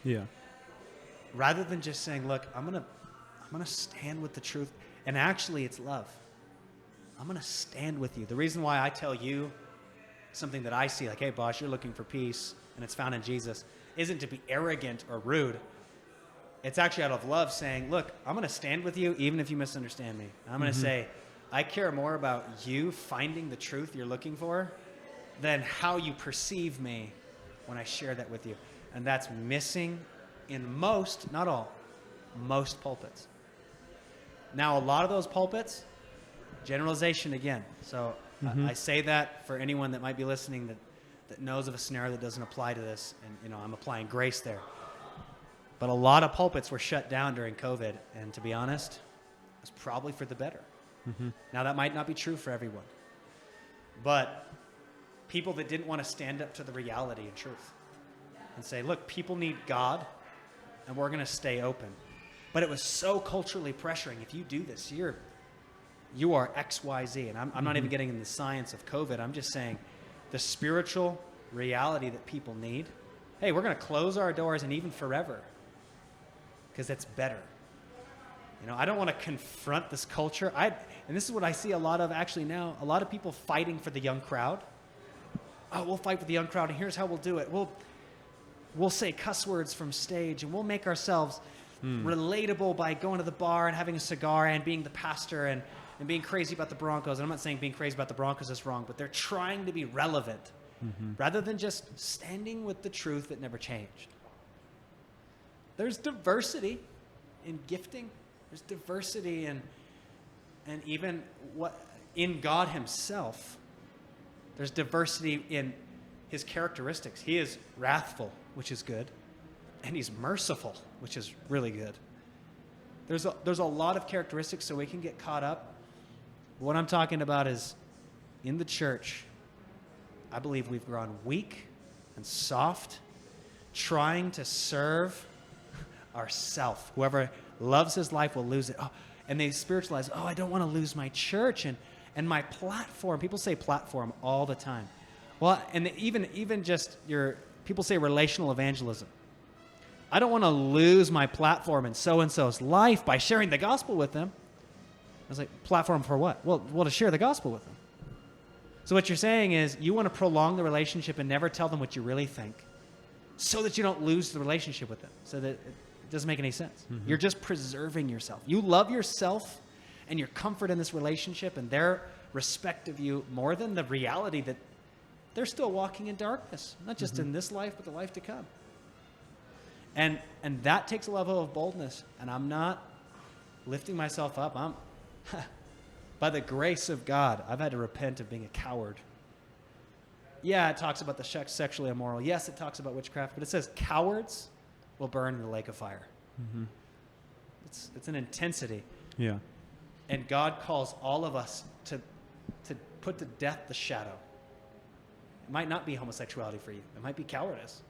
Yeah. Rather than just saying, look, I'm gonna stand with the truth. And actually, it's love. I'm going to stand with you. The reason why I tell you something that I see, like, hey, boss, you're looking for peace, and it's found in Jesus, isn't to be arrogant or rude. It's actually out of love, saying, look, I'm going to stand with you even if you misunderstand me. I'm going to say, I care more about you finding the truth you're looking for than how you perceive me when I share that with you. And that's missing in most, not all, most pulpits. Now, a lot of those pulpits, generalization again. So I say that for anyone that might be listening that knows of a scenario that doesn't apply to this. And, I'm applying grace there. But a lot of pulpits were shut down during COVID. And to be honest, it's probably for the better. Now, that might not be true for everyone. But people that didn't want to stand up to the reality and truth and say, look, people need God, and we're going to stay open. But it was so culturally pressuring. If you do this, you are X, Y, Z. And I'm not even getting into the science of COVID. I'm just saying the spiritual reality that people need. Hey, we're going to close our doors and even forever because that's better. I don't want to confront this culture. And this is what I see a lot of actually now, a lot of people fighting for the young crowd. Oh, we'll fight for the young crowd, and here's how we'll do it. We'll say cuss words from stage, and we'll make ourselves relatable by going to the bar and having a cigar and being the pastor and being crazy about the Broncos. And I'm not saying being crazy about the Broncos is wrong, but they're trying to be relevant rather than just standing with the truth that never changed. There's diversity in gifting. There's diversity and even in God himself. There's diversity in his characteristics. He is wrathful, which is good, and he's merciful, which is really good. There's a lot of characteristics, so we can get caught up. What I'm talking about is in the church, I believe we've grown weak and soft, trying to serve ourself. Whoever loves his life will lose it. Oh, and they spiritualize, I don't want to lose my church and my platform. People say platform all the time. Well, and even just people say relational evangelism. I don't want to lose my platform in so-and-so's life by sharing the gospel with them. I was like, platform for what? Well, to share the gospel with them. So what you're saying is you want to prolong the relationship and never tell them what you really think so that you don't lose the relationship with them, so that it doesn't make any sense. You're just preserving yourself. You love yourself and your comfort in this relationship and their respect of you more than the reality that they're still walking in darkness, not just in this life, but the life to come. And that takes a level of boldness. And I'm not lifting myself up. By the grace of God, I've had to repent of being a coward. Yeah, it talks about the sexually immoral. Yes, it talks about witchcraft, but it says cowards will burn in the lake of fire. It's an intensity. Yeah. And God calls all of us to put to death the shadow. It might not be homosexuality for you. It might be cowardice.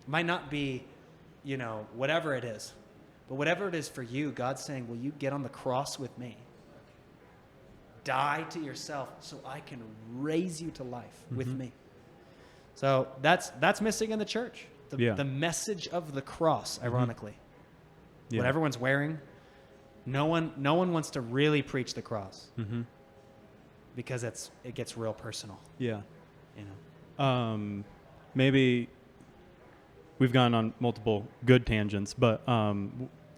It might not be, whatever it is. But whatever it is for you, God's saying, will you get on the cross with me? Die to yourself so I can raise you to life with me. So that's missing in the church. The message of the cross, ironically. What everyone's wearing, no one wants to really preach the cross. Because it gets real personal. Yeah. Maybe we've gone on multiple good tangents, but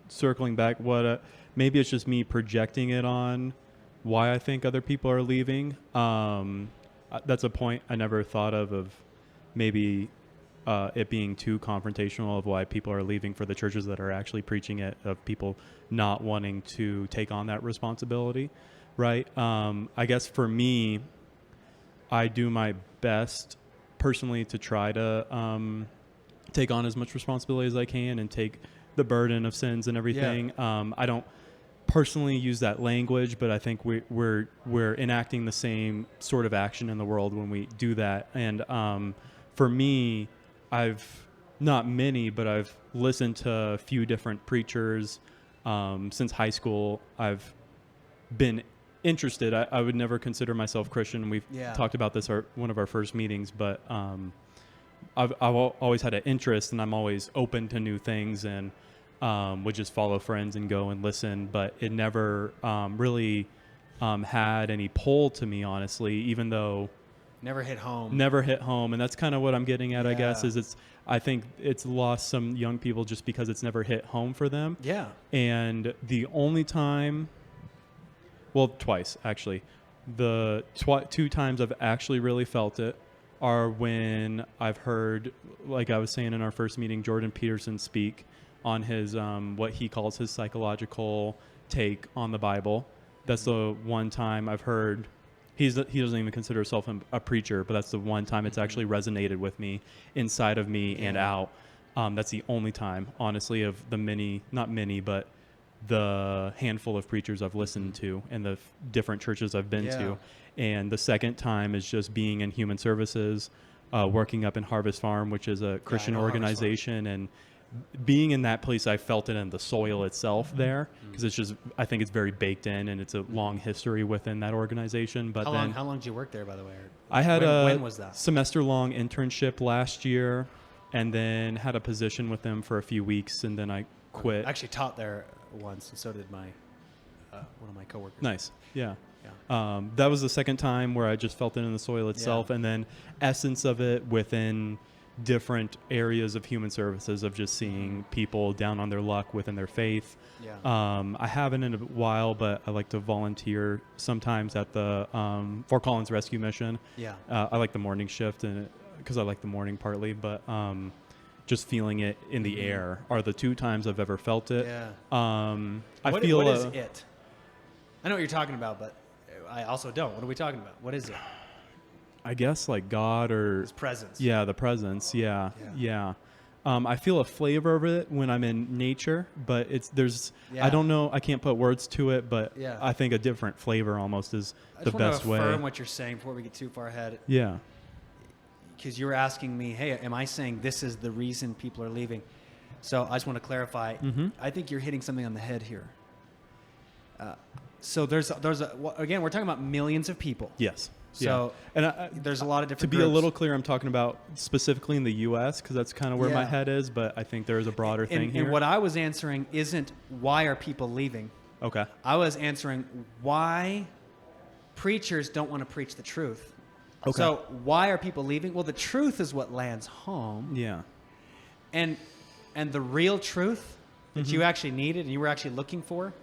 circling back, maybe it's just me projecting it on why I think other people are leaving. That's a point I never thought of maybe it being too confrontational of why people are leaving for the churches that are actually preaching it, of people not wanting to take on that responsibility, right? I guess for me, I do my best personally to try to take on as much responsibility as I can and take the burden of sins and everything. I don't personally use that language, but I think we're enacting the same sort of action in the world when we do that. And for me, not many, but I've listened to a few different preachers since high school. I've been interested. I would never consider myself Christian. We've talked about this one of our first meetings, but I've always had an interest, and I'm always open to new things, and would just follow friends and go and listen. But it never really had any pull to me, honestly, even though Never hit home. And that's kind of what I'm getting at, I guess, is I think it's lost some young people just because it's never hit home for them. Yeah. And the only time, well, twice actually, the 2 times I've actually really felt it are when I've heard, like I was saying in our first meeting, Jordan Peterson speak on his what he calls his psychological take on the Bible. That's the one time I've heard. He doesn't even consider himself a preacher, but that's the one time it's actually resonated with me, inside of me and out. That's the only time, honestly, of the not many, but the handful of preachers I've listened to and the different churches I've been to. And the second time is just being in human services, working up in Harvest Farm, which is a Christian organization, and being in that place, I felt it in the soil itself there, because it's just, I think it's very baked in, and it's a long history within that organization. But how long did you work there, by the way? I had when was that? semester-long internship last year, and then had a position with them for a few weeks, and then I quit. I actually taught there once, and so did my one of my coworkers. Nice, yeah. That was the second time where I just felt it in the soil itself, and then essence of it within different areas of human services, of just seeing people down on their luck within their faith. I haven't in a while, but I like to volunteer sometimes at the Fort Collins Rescue Mission. I like the morning shift, and because I like the morning partly, but just feeling it in the air are the 2 times I've ever felt it. What is it? I know what you're talking about, but I also don't. What are we talking about? What is it? I guess like God or His presence. Yeah, the presence. Yeah. I feel a flavor of it when I'm in nature, but I don't know. I can't put words to it, but I think a different flavor almost is the best way. I just want to affirm what you're saying before we get too far ahead. Yeah. Because you were asking me, hey, am I saying this is the reason people are leaving? So I just want to clarify. I think you're hitting something on the head here. So again, we're talking about millions of people. Yes. So and there's a lot of different To be groups. a little clear, I'm talking about specifically in the U.S. because that's kind of where my head is, but I think there is a broader thing here. And what I was answering isn't why are people leaving. Okay. I was answering why preachers don't want to preach the truth. Okay. So why are people leaving? Well, the truth is what lands home. Yeah. And the real truth that you actually needed and you were actually looking for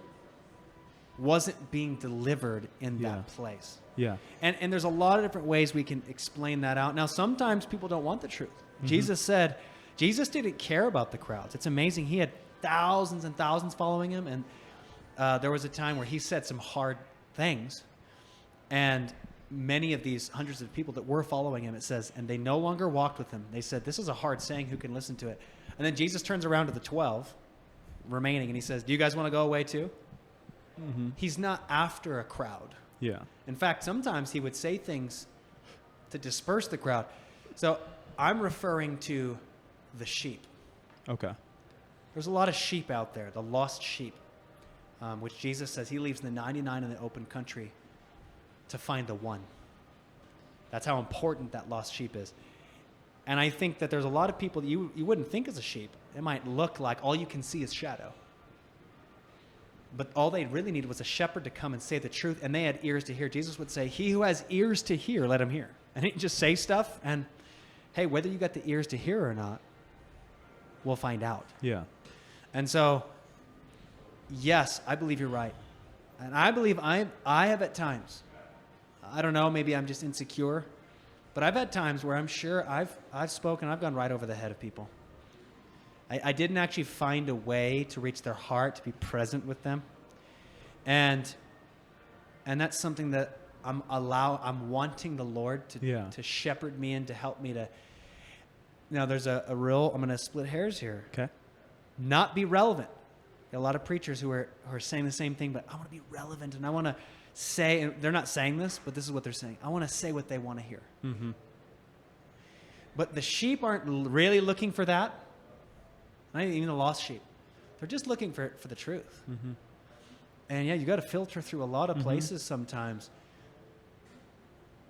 wasn't being delivered in that place. Yeah. And there's a lot of different ways we can explain that out. Now, sometimes people don't want the truth. Jesus didn't care about the crowds. It's amazing. He had thousands and thousands following him. And there was a time where he said some hard things. And many of these hundreds of people that were following him, it says, and they no longer walked with him. They said, this is a hard saying. Who can listen to it? And then Jesus turns around to the 12 remaining, and he says, do you guys want to go away too? He's not after a crowd. Yeah. In fact, sometimes he would say things to disperse the crowd. So I'm referring to the sheep. Okay. There's a lot of sheep out there, the lost sheep, which Jesus says he leaves the 99 in the open country to find the one. That's how important that lost sheep is. And I think that there's a lot of people that you wouldn't think as a sheep. It might look like all you can see is shadow. But all they really needed was a shepherd to come and say the truth, and they had ears to hear. Jesus would say, he who has ears to hear, let him hear. And he'd just say stuff, and hey, whether you got the ears to hear or not, we'll find out. Yeah. And so, yes, I believe you're right. And I believe I have at times, I don't know, maybe I'm just insecure, but I've had times where I'm sure I've spoken, I've gone right over the head of people. I didn't actually find a way to reach their heart, to be present with them. And that's something that I'm wanting the Lord to shepherd me and to help me to. Now there's a real, I'm going to split hairs here. Okay. Not be relevant. Got a lot of preachers who are saying the same thing, but I want to be relevant and I want to say, and they're not saying this, but this is what they're saying. I want to say what they want to hear. Mm-hmm. But the sheep aren't really looking for that. Not even the lost sheep. They're just looking for the truth. Mm-hmm. And yeah, you got to filter through a lot of places sometimes.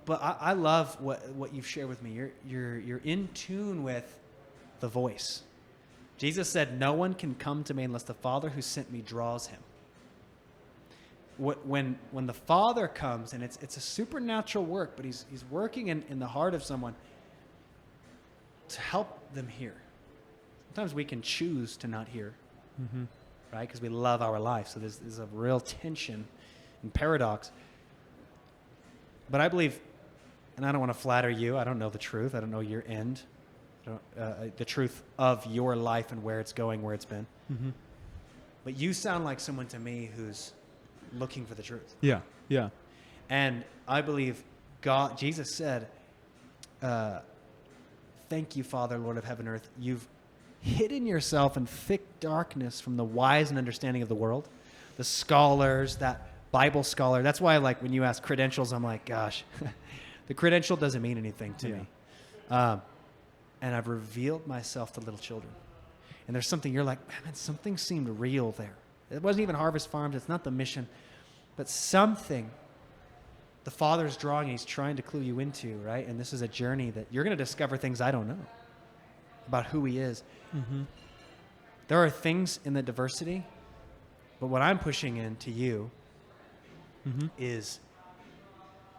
But I love what you've shared with me. You're in tune with the voice. Jesus said, "No one can come to me unless the Father who sent me draws him." When the Father comes, and it's a supernatural work, but he's working in the heart of someone to help them hear. Sometimes we can choose to not hear, right? Because we love our life. So there's a real tension and paradox. But I believe, and I don't want to flatter you. I don't know the truth. I don't know your end. The truth of your life and where it's going, where it's been. Mm-hmm. But you sound like someone to me who's looking for the truth. Yeah, yeah. And I believe Jesus said, "Thank you, Father, Lord of heaven and earth. You've hidden yourself in thick darkness from the wise and understanding of the world." The scholars, that Bible scholar. That's why, like, when you ask credentials, I'm like, gosh, the credential doesn't mean anything to me. And I've revealed myself to little children. And there's something, you're like, man, something seemed real there. It wasn't even Harvest Farms. It's not the mission. But something the Father's drawing, he's trying to clue you into, right? And this is a journey that you're going to discover things I don't know about who he is. Mm-hmm. There are things in the diversity, but what I'm pushing into you is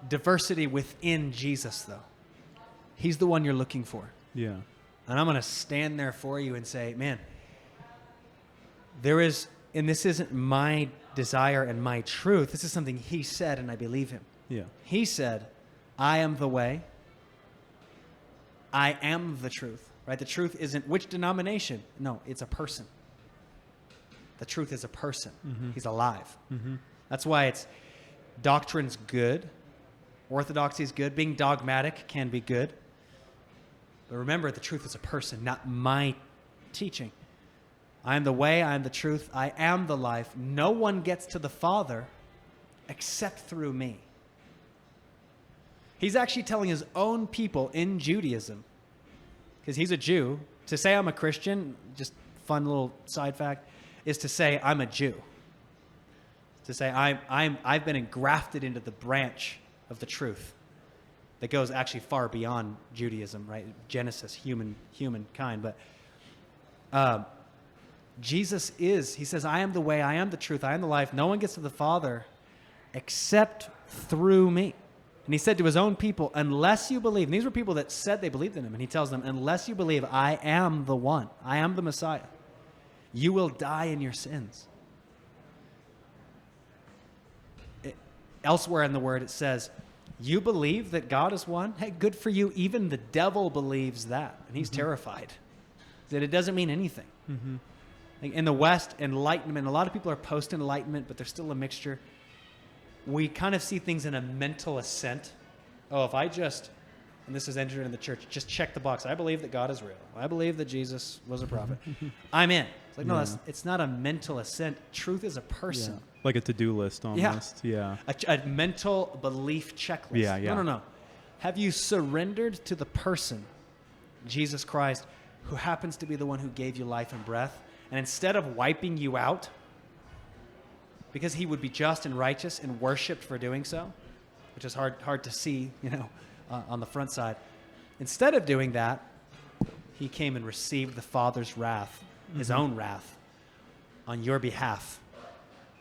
diversity within Jesus, though. He's the one you're looking for. Yeah. And I'm going to stand there for you and say, man, there is, and this isn't my desire and my truth. This is something he said, and I believe him. Yeah. He said, "I am the way. I am the truth." Right? The truth isn't which denomination. No, it's a person. The truth is a person. Mm-hmm. He's alive. Mm-hmm. That's why doctrine's good. Orthodoxy is good. Being dogmatic can be good. But remember, the truth is a person, not my teaching. I am the way, I am the truth, I am the life. No one gets to the Father except through me. He's actually telling his own people in Judaism, because he's a Jew, to say I'm a Christian, just fun little side fact, is to say I'm a Jew. To say I've been engrafted into the branch of the truth that goes actually far beyond Judaism, right? Genesis, humankind. But Jesus he says, "I am the way, I am the truth, I am the life. No one gets to the Father except through me." And he said to his own people, unless you believe, and these were people that said they believed in him, and he tells them, unless you believe I am the one, I am the Messiah, you will die in your sins. Elsewhere in the Word it says, you believe that God is one? Hey, good for you. Even the devil believes that, and he's terrified. That it doesn't mean anything. Mm-hmm. Like in the West, enlightenment, a lot of people are post-enlightenment, but there's still a mixture. We kind of see things in a mental assent. Oh, if I just, and this is entered in the church, just check the box. I believe that God is real. I believe that Jesus was a prophet. I'm in. It's like, no, it's not a mental assent. Truth is a person. Yeah. Like a to-do list almost. Yeah. A mental belief checklist. Yeah. No. Have you surrendered to the person, Jesus Christ, who happens to be the one who gave you life and breath? And instead of wiping you out, because he would be just and righteous and worshipped for doing so, which is hard to see, on the front side. Instead of doing that, he came and received the Father's wrath, his own wrath, on your behalf,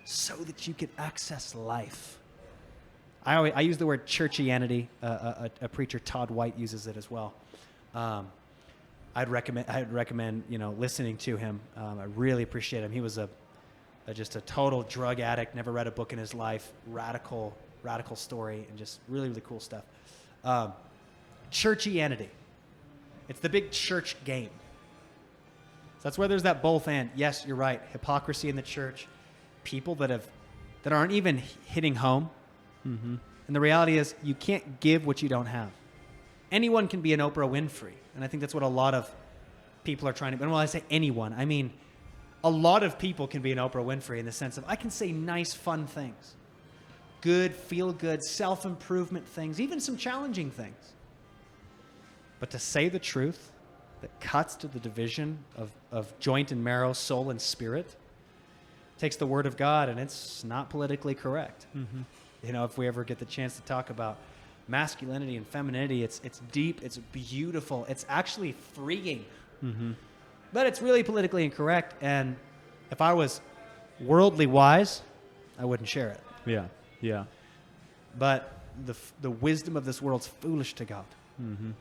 so that you could access life. I use the word churchianity. A preacher, Todd White, uses it as well. I'd recommend listening to him. I really appreciate him. He was just a total drug addict. Never read a book in his life. Radical story, and just really, really cool stuff. Churchianity. It's the big church game. So that's where there's that both and. Yes, you're right. Hypocrisy in the church. People that aren't even hitting home. Mm-hmm. And the reality is, you can't give what you don't have. Anyone can be an Oprah Winfrey, and I think that's what a lot of people are trying to. And when I say anyone, I mean a lot of people can be an Oprah Winfrey in the sense of I can say nice, fun things. Good, feel-good, self-improvement things, even some challenging things. But to say the truth that cuts to the division of joint and marrow, soul and spirit, takes the word of God, and it's not politically correct. Mm-hmm. You know, if we ever get the chance to talk about masculinity and femininity, it's deep, it's beautiful, it's actually freeing. Mm-hmm. But it's really politically incorrect, and if I was worldly wise, I wouldn't share it. Yeah, yeah. But the wisdom of this world's foolish to God. Mm-hmm.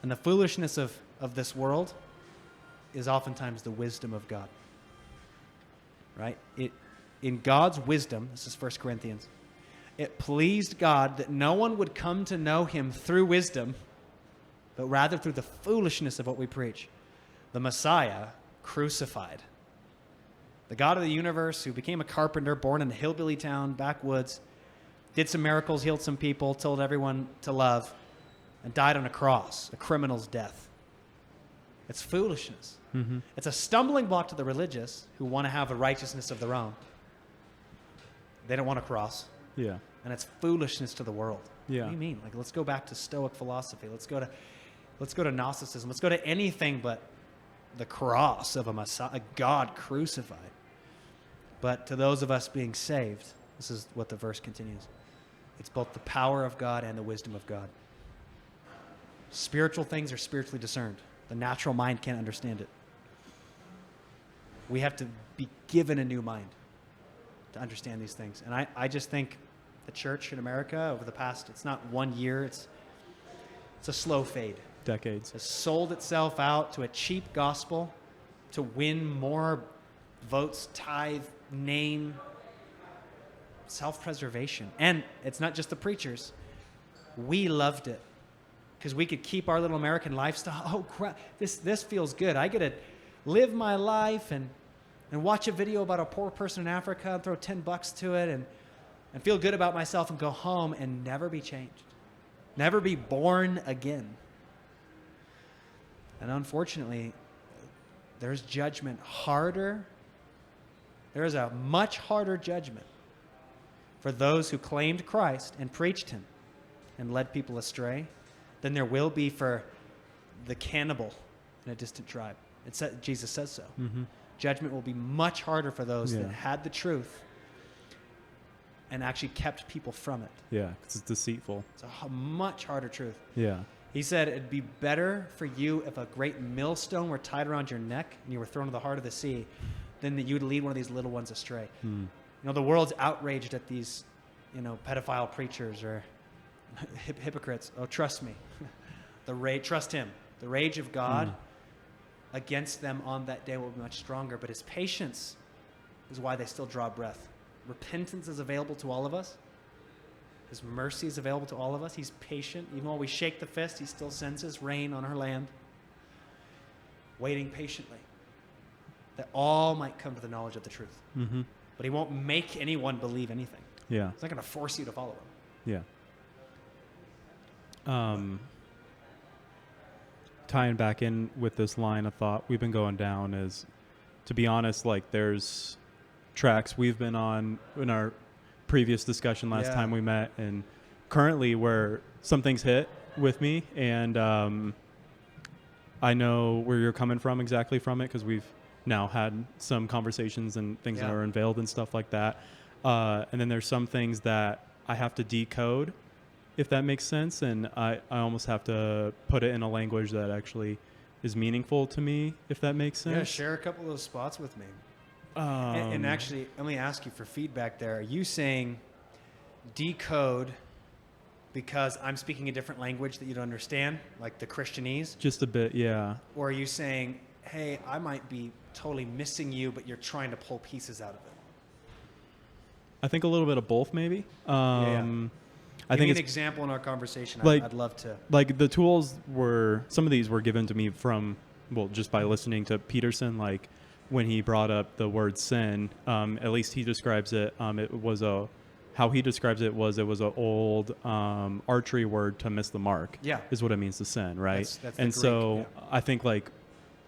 And the foolishness of this world is oftentimes the wisdom of God. Right? In God's wisdom, this is 1 Corinthians, it pleased God that no one would come to know him through wisdom, but rather through the foolishness of what we preach. The Messiah crucified. The God of the universe who became a carpenter, born in a hillbilly town, backwoods, did some miracles, healed some people, told everyone to love, and died on a cross, a criminal's death. It's foolishness. Mm-hmm. It's a stumbling block to the religious who want to have a righteousness of their own. They don't want a cross. Yeah. And it's foolishness to the world. Yeah. What do you mean? Like, let's go back to Stoic philosophy. Let's go to Gnosticism. Let's go to anything but the cross of a Messiah, a God crucified. But to those of us being saved, this is what the verse continues. It's both the power of God and the wisdom of God. Spiritual things are spiritually discerned. The natural mind can't understand it. We have to be given a new mind to understand these things. And I just think the church in America over the past, it's not 1 year, it's a slow fade. Decades. Has sold itself out to a cheap gospel to win more votes, tithe, name, self-preservation. And it's not just the preachers. We loved it because we could keep our little American lifestyle. Oh, crap, this feels good. I get to live my life and watch a video about a poor person in Africa and throw $10 to it and feel good about myself and go home and never be changed. Never be born again. And unfortunately, there's judgment harder. There is a much harder judgment for those who claimed Christ and preached him and led people astray than there will be for the cannibal in a distant tribe. Jesus says so. Mm-hmm. Judgment will be much harder for those that had the truth and actually kept people from it. Yeah, because it's deceitful. It's a much harder truth. Yeah. He said it'd be better for you if a great millstone were tied around your neck and you were thrown to the heart of the sea than that you'd lead one of these little ones astray. You know, the world's outraged at these, pedophile preachers or hypocrites. Oh, trust me. Trust him. The rage of God against them on that day will be much stronger, but his patience is why they still draw breath. Repentance is available to all of us. His mercy is available to all of us. He's patient. Even while we shake the fist, he still sends his rain on our land, waiting patiently that all might come to the knowledge of the truth. Mm-hmm. But he won't make anyone believe anything. Yeah. He's not going to force you to follow him. Yeah. Tying back in with this line of thought we've been going down is, to be honest, like there's tracks we've been on in our previous discussion last time we met, and currently where some things hit with me, and I know where you're coming from exactly from it because we've now had some conversations and things that are unveiled and stuff like that, and then there's some things that I have to decode, if that makes sense, and I almost have to put it in a language that actually is meaningful to me, if that makes sense. Yeah, share a couple of those spots with me. And actually, let me ask you for feedback there. Are you saying decode because I'm speaking a different language that you don't understand, like the Christianese? Just a bit, yeah. Or are you saying, hey, I might be totally missing you, but you're trying to pull pieces out of it? I think a little bit of both, maybe. I Give think me it's an example in our conversation. like, I'd love to. Like the tools some of these were given to me from, just by listening to Peterson, like when he brought up the word sin, at least he describes it. How he describes it was an old archery word to miss the mark. Yeah. Is what it means to sin, right? That's and the Greek, so I think like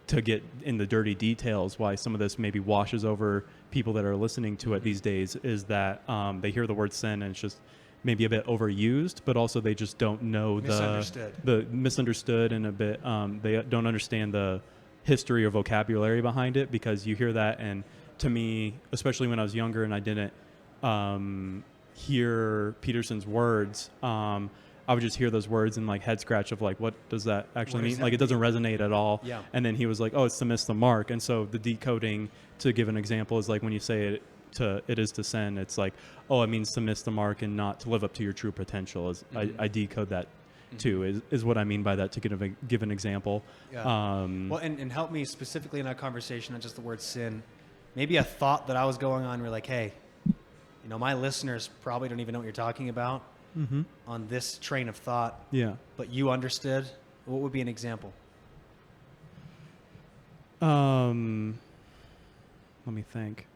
to get in the dirty details, why some of this maybe washes over people that are listening to it these days, is that they hear the word sin and it's just maybe a bit overused, but also they just don't know the misunderstood, and a bit they don't understand the history or vocabulary behind it, because you hear that, and to me, especially when I was younger and I didn't hear Peterson's words, I would just hear those words and like head scratch of like, what does that actually mean? Like, it doesn't resonate at all. Yeah. And then he was like, oh, it's to miss the mark. And so the decoding, to give an example, is like when you say it is to sin, it's like, oh, it means to miss the mark and not to live up to your true potential. I decode that too, is what I mean by that, to give an example. Yeah. Well, and help me specifically in that conversation, not just the word sin, maybe a thought that I was going on, we're like, hey, my listeners probably don't even know what you're talking about on this train of thought. Yeah. But you understood. What would be an example? Let me think.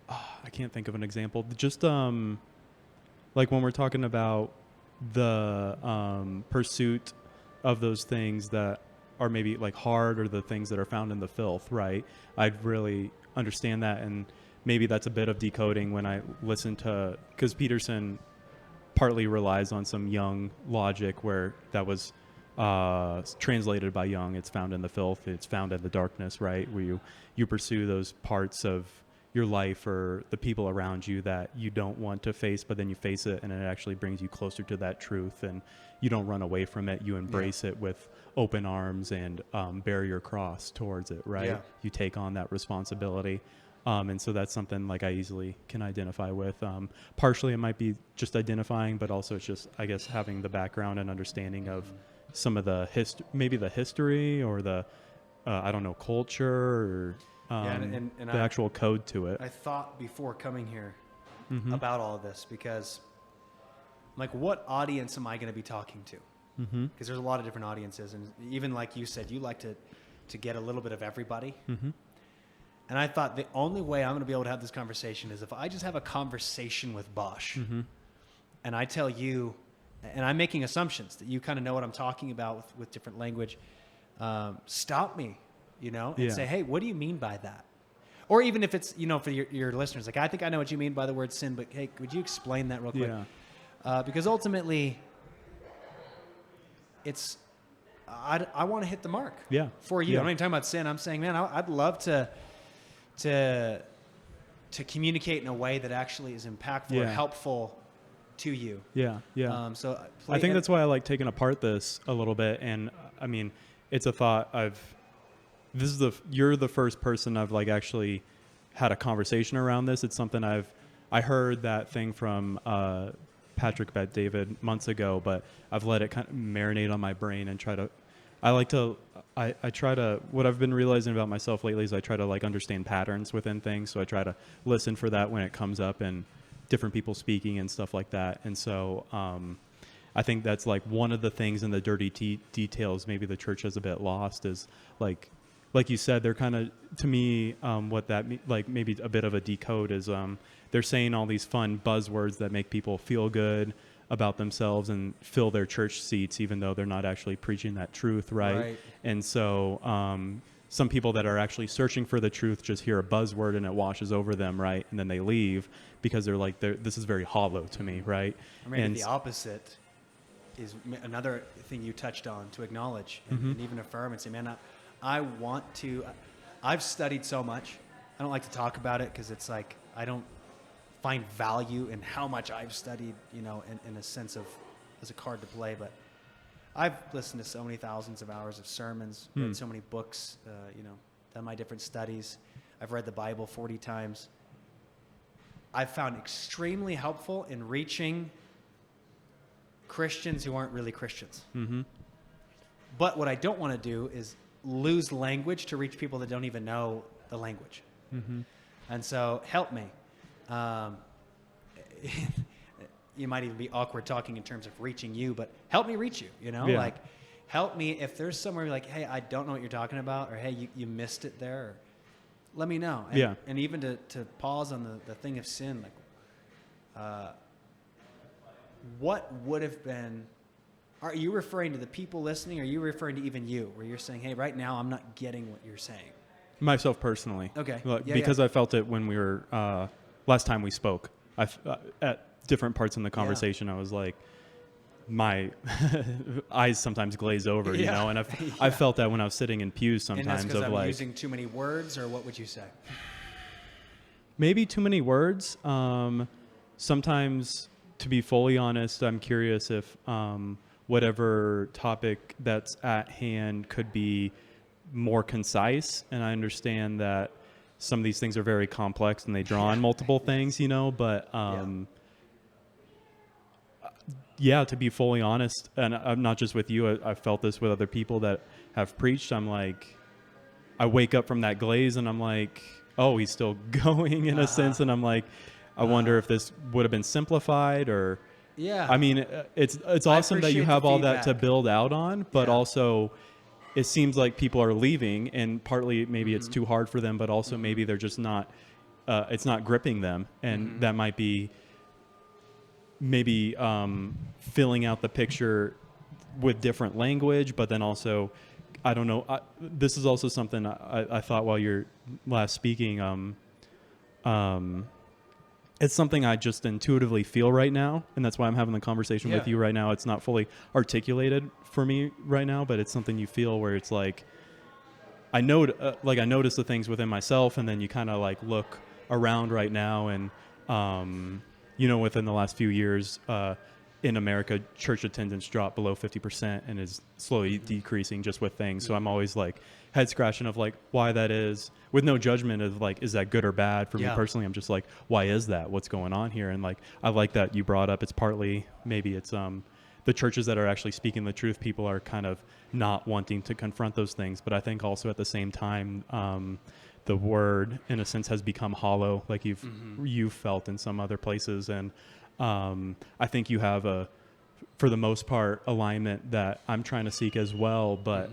I can't think of an example. Just like when we're talking about the pursuit of those things that are maybe like hard, or the things that are found in the filth, right? I'd really understand that, and maybe that's a bit of decoding when I listen to, because Peterson partly relies on some Young logic where that was translated by Young. It's found in the filth, it's found in the darkness, right? Where you pursue those parts of your life or the people around you that you don't want to face, but then you face it, and it actually brings you closer to that truth, and you don't run away from it. You embrace it with open arms and bear your cross towards it, right? Yeah. You take on that responsibility. And so that's something like I easily can identify with. Partially it might be just identifying, but also it's just, I guess, having the background and understanding of some of the maybe the history, or the, I don't know, culture, or and the actual code to it. I thought before coming here about all of this, because like, what audience am I going to be talking to? Because there's a lot of different audiences, and even like you said, you like to get a little bit of everybody. And I thought the only way I'm going to be able to have this conversation is if I just have a conversation with Bosch, and I tell you, and I'm making assumptions that you kind of know what I'm talking about with different language. Stop me, and say, hey, what do you mean by that? Or even if it's, for your listeners, like, I think I know what you mean by the word sin, but hey, would you explain that real quick? Because ultimately, it's, I want to hit the mark for you. I'm not even talking about sin. I'm saying, man, I'd love to communicate in a way that actually is impactful or helpful to you. So I think that's why I like taking apart this a little bit. And I mean, it's a thought you're the first person I've like actually had a conversation around this. It's something I heard that thing from Patrick Bet-David months ago, but I've let it kind of marinate on my brain and I try to, what I've been realizing about myself lately is I try to like understand patterns within things. So I try to listen for that when it comes up and different people speaking and stuff like that. And so I think that's like one of the things in the dirty details maybe the church has a bit lost, is like you said, they're kind of, to me, what that like maybe a bit of a decode is they're saying all these fun buzzwords that make people feel good about themselves and fill their church seats, even though they're not actually preaching that truth, right? And so some people that are actually searching for the truth just hear a buzzword and it washes over them, right? And then they leave because they're like, this is very hollow to me, right? I mean, the opposite is another thing you touched on, to acknowledge and even affirm and say, man, I want to, I've studied so much. I don't like to talk about it because it's like, I don't find value in how much I've studied, in a sense of as a card to play. But I've listened to so many thousands of hours of sermons, read so many books, done my different studies. I've read the Bible 40 times. I've found extremely helpful in reaching Christians who aren't really Christians. But what I don't want to do is lose language to reach people that don't even know the language. And so help me. You might even be awkward talking in terms of reaching you, but help me reach you, like help me if there's somewhere you're like, hey, I don't know what you're talking about, or hey, you missed it there, or let me know. And even to pause on the thing of sin, like what would have been Are you referring to the people listening, or are you referring to even you, where you're saying, hey, right now I'm not getting what you're saying? Myself personally. Okay. Because I felt it when we were, last time we spoke. At different parts in the conversation, I was like, my eyes sometimes glaze over, you know, and I felt that when I was sitting in pews sometimes. And that's because of I'm like using too many words, or what would you say? maybe too many words. Sometimes, to be fully honest, I'm curious if whatever topic that's at hand could be more concise. And I understand that some of these things are very complex and they draw on multiple things, you know, but yeah, to be fully honest, and I'm not just with you, I felt this with other people that have preached. I'm like, I wake up from that glaze and I'm like, oh, he's still going in a sense. And I'm like, I wonder if this would have been simplified or, I mean, it's awesome that you have all that to build out on, but also it seems like people are leaving, and partly maybe it's too hard for them, but also maybe they're just not, it's not gripping them. And that might be maybe filling out the picture with different language, but then also, I don't know, this is also something I thought while you're last speaking, it's something I just intuitively feel right now, and that's why I'm having the conversation with you right now. It's not fully articulated for me right now, but it's something you feel where it's like, I notice the things within myself, and then you kind of like look around right now, and you know, within the last few years, in America, church attendance dropped below 50% and is slowly decreasing just with things. So I'm always like head scratching of like why that is, with no judgment of like, is that good or bad? For me personally, I'm just like, why is that? What's going on here? And like, I like that you brought up, it's partly, maybe it's the churches that are actually speaking the truth. People are kind of not wanting to confront those things. But I think also at the same time, the word in a sense has become hollow, like you've felt in some other places. And I think you have for the most part, alignment that I'm trying to seek as well. But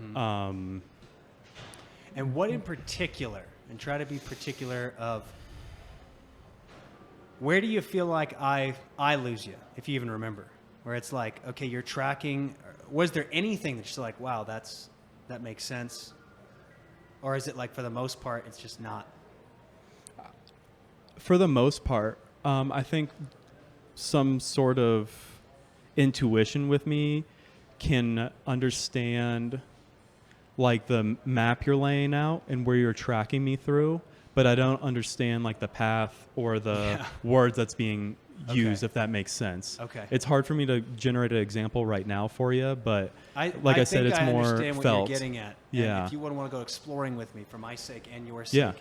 and what in particular, and try to be particular of, where do you feel like I lose you, if you even remember? Where it's like, okay, you're tracking. Was there anything that you're like, wow, that makes sense? Or is it like, for the most part, it's just not? For the most part, I think some sort of intuition with me can understand like the map you're laying out and where you're tracking me through, but I don't understand like the path or the words that's being used, if that makes sense. Okay. It's hard for me to generate an example right now for you, but I said, it's I more understand felt. What you're getting at. Yeah. And if you want to go exploring with me for my sake and your sake.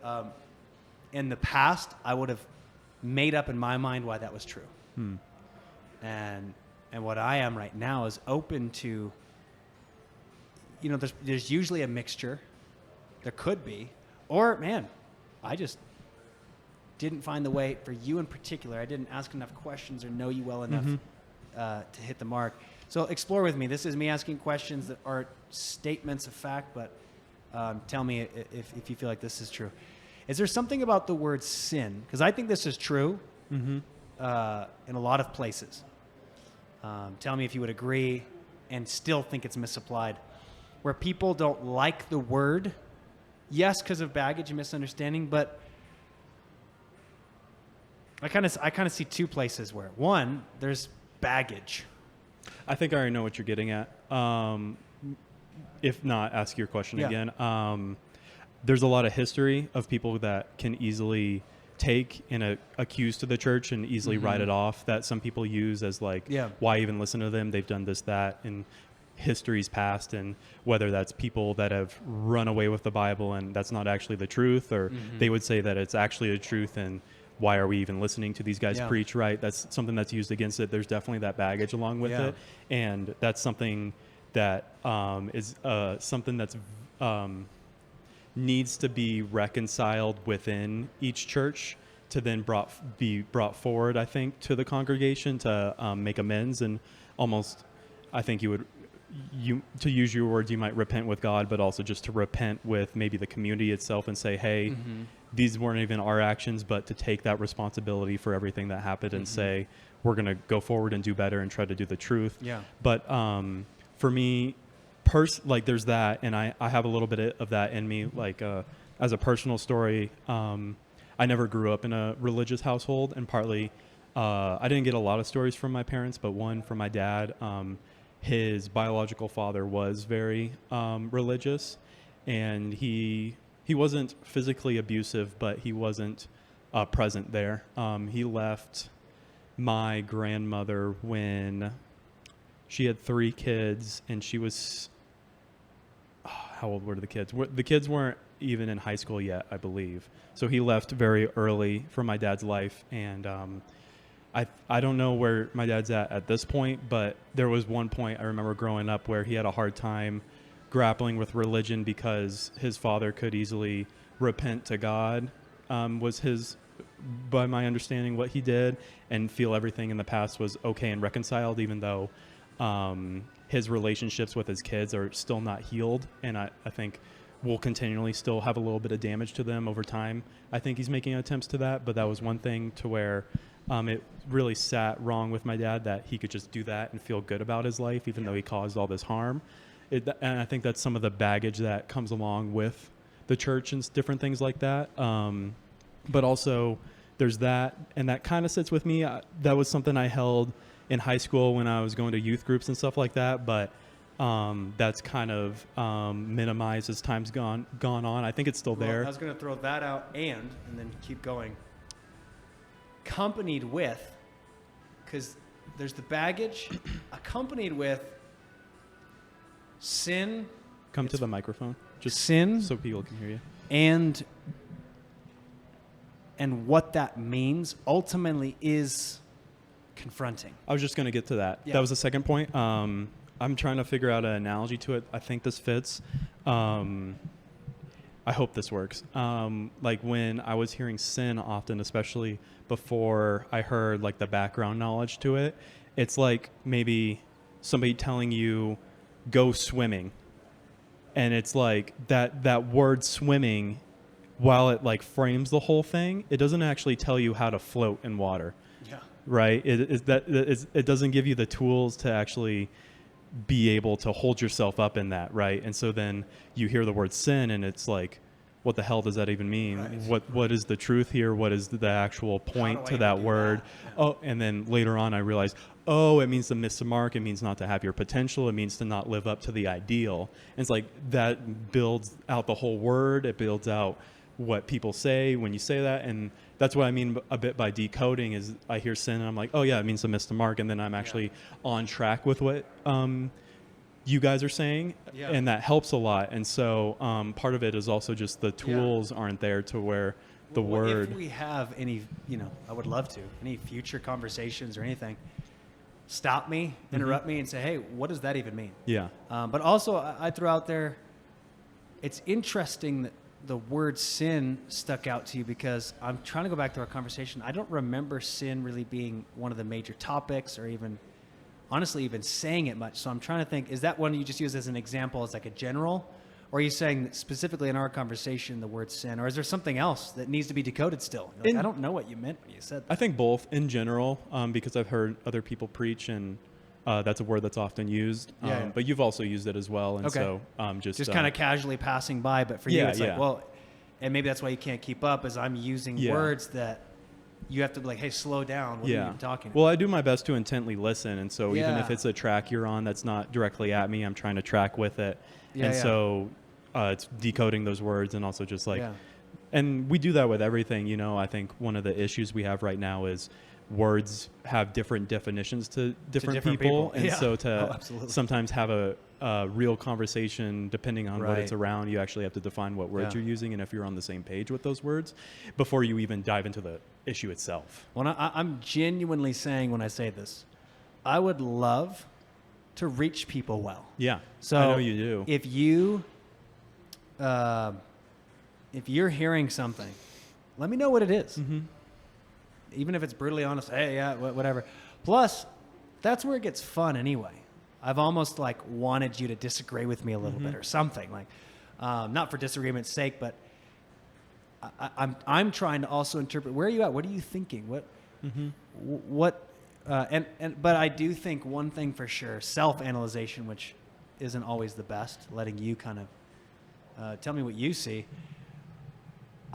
Yeah. In the past, I would have made up in my mind why that was true. And what I am right now is open to, you know, there's usually a mixture. There could be. Or, man, I just didn't find the way, for you in particular, I didn't ask enough questions or know you well enough to hit the mark. So explore with me. This is me asking questions that are statements of fact, but tell me if you feel like this is true. Is there something about the word sin? Because I think this is true in a lot of places. Tell me if you would agree and still think it's misapplied. Where people don't like the word, yes, because of baggage and misunderstanding, but I kind of see two places where, one, there's baggage. I think I already know what you're getting at. If not, ask your question again. There's a lot of history of people that can easily take and accuse to the church and easily write it off, that some people use as like, why even listen to them? They've done this, that, and history's past, and whether that's people that have run away with the Bible and that's not actually the truth, or they would say that it's actually the truth, and why are we even listening to these guys preach, right? That's something that's used against it. There's definitely that baggage along with it, and that's something that is something that's needs to be reconciled within each church to then be brought forward, I think, to the congregation to make amends, and almost, I think to use your words, you might repent with God, but also just to repent with maybe the community itself and say, hey, these weren't even our actions, but to take that responsibility for everything that happened and say, we're going to go forward and do better and try to do the truth. Yeah. But for me, like there's that, and I have a little bit of that in me, like as a personal story. I never grew up in a religious household, and partly I didn't get a lot of stories from my parents, but one from my dad. His biological father was very religious, and he wasn't physically abusive, but he wasn't present there. He left my grandmother when she had 3 kids, and she was how old were the kids? The kids weren't even in high school yet, I believe. So he left very early from my dad's life, and I don't know where my dad's at this point, but there was one point I remember growing up where he had a hard time grappling with religion because his father could easily repent to God, was his, by my understanding, what he did, and feel everything in the past was okay and reconciled, even though his relationships with his kids are still not healed, and I think will continually still have a little bit of damage to them over time. I think he's making attempts to that, but that was one thing to where it really sat wrong with my dad that he could just do that and feel good about his life, even though he caused all this harm. And I think that's some of the baggage that comes along with the church and different things like that. But also there's that, and that kind of sits with me. That was something I held in high school when I was going to youth groups and stuff like that. But that's kind of minimized as time's gone on. I think it's still there. I was going to throw that out and then keep going. Accompanied with, because there's the baggage, accompanied with sin. Come to the microphone, just sin, so people can hear you. And what that means ultimately is confronting. I was just going to get to that. Yeah. That was the second point. I'm trying to figure out an analogy to it. I think this fits. I hope this works. Like when I was hearing sin often, especially before I heard like the background knowledge to it, it's like maybe somebody telling you go swimming. And it's like that word swimming, while it like frames the whole thing, it doesn't actually tell you how to float in water. Yeah. Right? It doesn't give you the tools to actually be able to hold yourself up in that, right? And so then you hear the word sin, and it's like, what the hell does that even mean? Right. What is the truth here? What is the actual point to that word? Yeah. Oh, and then later on I realized, oh, it means to miss the mark. It means not to have your potential. It means to not live up to the ideal. And it's like that builds out the whole word. It builds out what people say when you say that. And that's what I mean a bit by decoding is I hear sin and I'm like, oh yeah, it means to miss the mark. And then I'm actually on track with what you guys are saying, and that helps a lot. And so part of it is also just the tools aren't there to where the word. If we have any, I would love to, any future conversations or anything, stop me, interrupt me, and say, hey, what does that even mean? Yeah. But also, I throw out there, it's interesting that the word sin stuck out to you because I'm trying to go back to our conversation. I don't remember sin really being one of the major topics or even honestly even saying it much. So I'm trying to think, is that one you just use as an example as like a general? Or are you saying specifically in our conversation the word sin? Or is there something else that needs to be decoded still? Like, I don't know what you meant when you said that. I think both in general, because I've heard other people preach, and that's a word that's often used. But you've also used it as well. And so just kind of casually passing by. But for you, it's like, well, and maybe that's why you can't keep up is I'm using words that you have to be like, hey, slow down. What are you talking about? Well, I do my best to intently listen. And so even if it's a track you're on that's not directly at me, I'm trying to track with it. So it's decoding those words and also just like, and we do that with everything. I think one of the issues we have right now is words have different definitions to different people. And so to sometimes have a real conversation, depending on what it's around, you actually have to define what words you're using and if you're on the same page with those words before you even dive into the issue itself. Well, I'm genuinely saying when I say this, I would love to reach people well. Yeah, so I know you do. If you're hearing something, let me know what it is. Even if it's brutally honest, hey, whatever. Plus, that's where it gets fun anyway. I've almost like wanted you to disagree with me a little bit or something, like not for disagreement's sake, but I'm trying to also interpret, where are you at? What are you thinking? But I do think one thing for sure, self-analyzation, which isn't always the best, letting you kind of tell me what you see.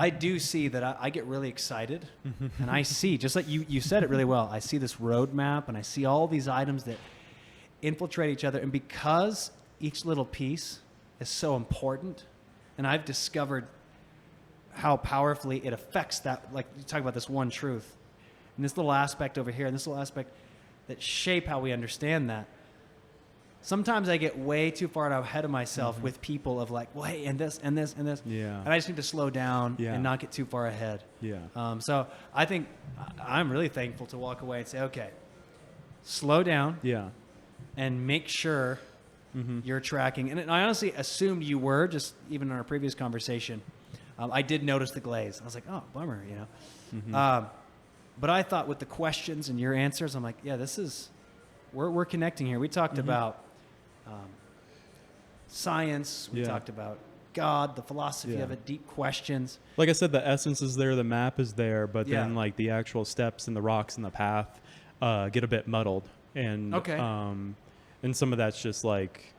I do see that I get really excited, and I see, just like you said it really well, I see this roadmap, and I see all these items that infiltrate each other. And because each little piece is so important, and I've discovered how powerfully it affects that, like you talk about this one truth, and this little aspect over here, and this little aspect that shape how we understand that. Sometimes I get way too far ahead of myself with people of like, well, hey, and this, and this, and this. Yeah. And I just need to slow down and not get too far ahead. Yeah. So I think I'm really thankful to walk away and say, okay, slow down. Yeah. And make sure you're tracking. And I honestly assumed you were, just even in our previous conversation. I did notice the glaze. I was like, oh, bummer, you know. But I thought with the questions and your answers, I'm like, yeah, this is, we're connecting here. We talked about science. We talked about God, the philosophy of it, deep questions. Like I said, the essence is there, the map is there, but then like the actual steps and the rocks and the path get a bit muddled. And and some of that's just like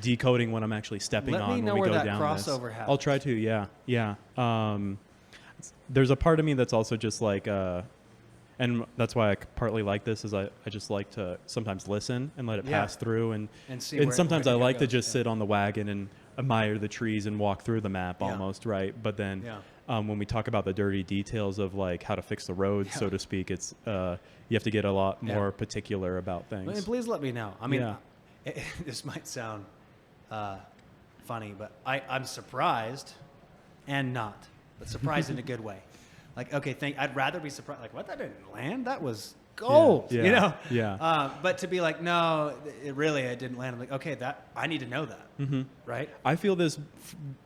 decoding what I'm actually stepping on when we go down this. Let me know where that crossover happens. I'll try to, yeah. There's a part of me that's also just like, and that's why I partly like this, is I just like to sometimes listen and let it pass through. And sometimes I like to just sit on the wagon and admire the trees and walk through the map almost, right? But then when we talk about the dirty details of like how to fix the road, so to speak, it's you have to get a lot more particular about things. And please let me know. I mean, this might sound funny, but I'm surprised and not, but surprised in a good way. Like, okay, I'd rather be surprised. Like, what? That didn't land? That was gold, you know? Yeah. But to be like, no, it didn't land. I'm like, okay, I need to know that, right? I feel this,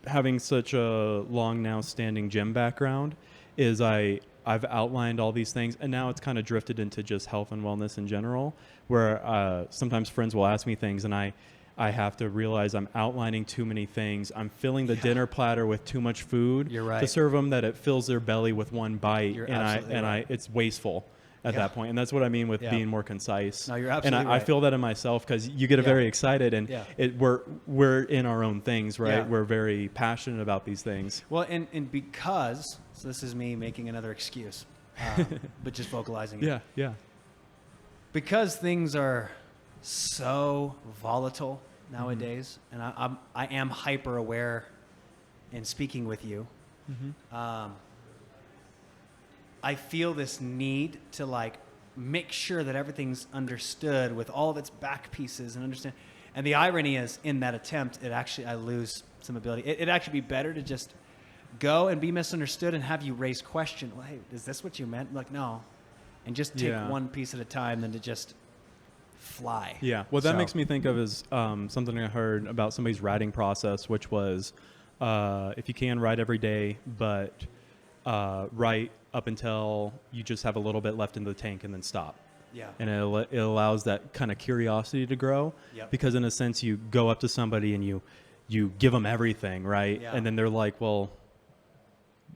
having such a long now standing gym background, is I've outlined all these things, and now it's kind of drifted into just health and wellness in general, where sometimes friends will ask me things, and I have to realize I'm outlining too many things. I'm filling the dinner platter with too much food to serve them, that it fills their belly with one bite, it's wasteful at that point. And that's what I mean with being more concise. No, you're absolutely and right. I feel that in myself, because you get very excited, and we're in our own things, right? Yeah. We're very passionate about these things. Well, and because, so this is me making another excuse, but just vocalizing it. Yeah. Because things are so volatile nowadays, and I am hyper aware in speaking with you. I feel this need to like make sure that everything's understood with all of its back pieces and understand. And the irony is, in that attempt, I lose some ability. It'd actually be better to just go and be misunderstood and have you raise question. Well, hey, is this what you meant? Like, no, and just take one piece at a time than to just fly. Yeah. What that makes me think of is something I heard about somebody's writing process, which was if you can, write every day, but write up until you just have a little bit left in the tank and then stop. Yeah. And it allows that kind of curiosity to grow, because in a sense you go up to somebody and you give them everything, right? Yeah. And then they're like, well,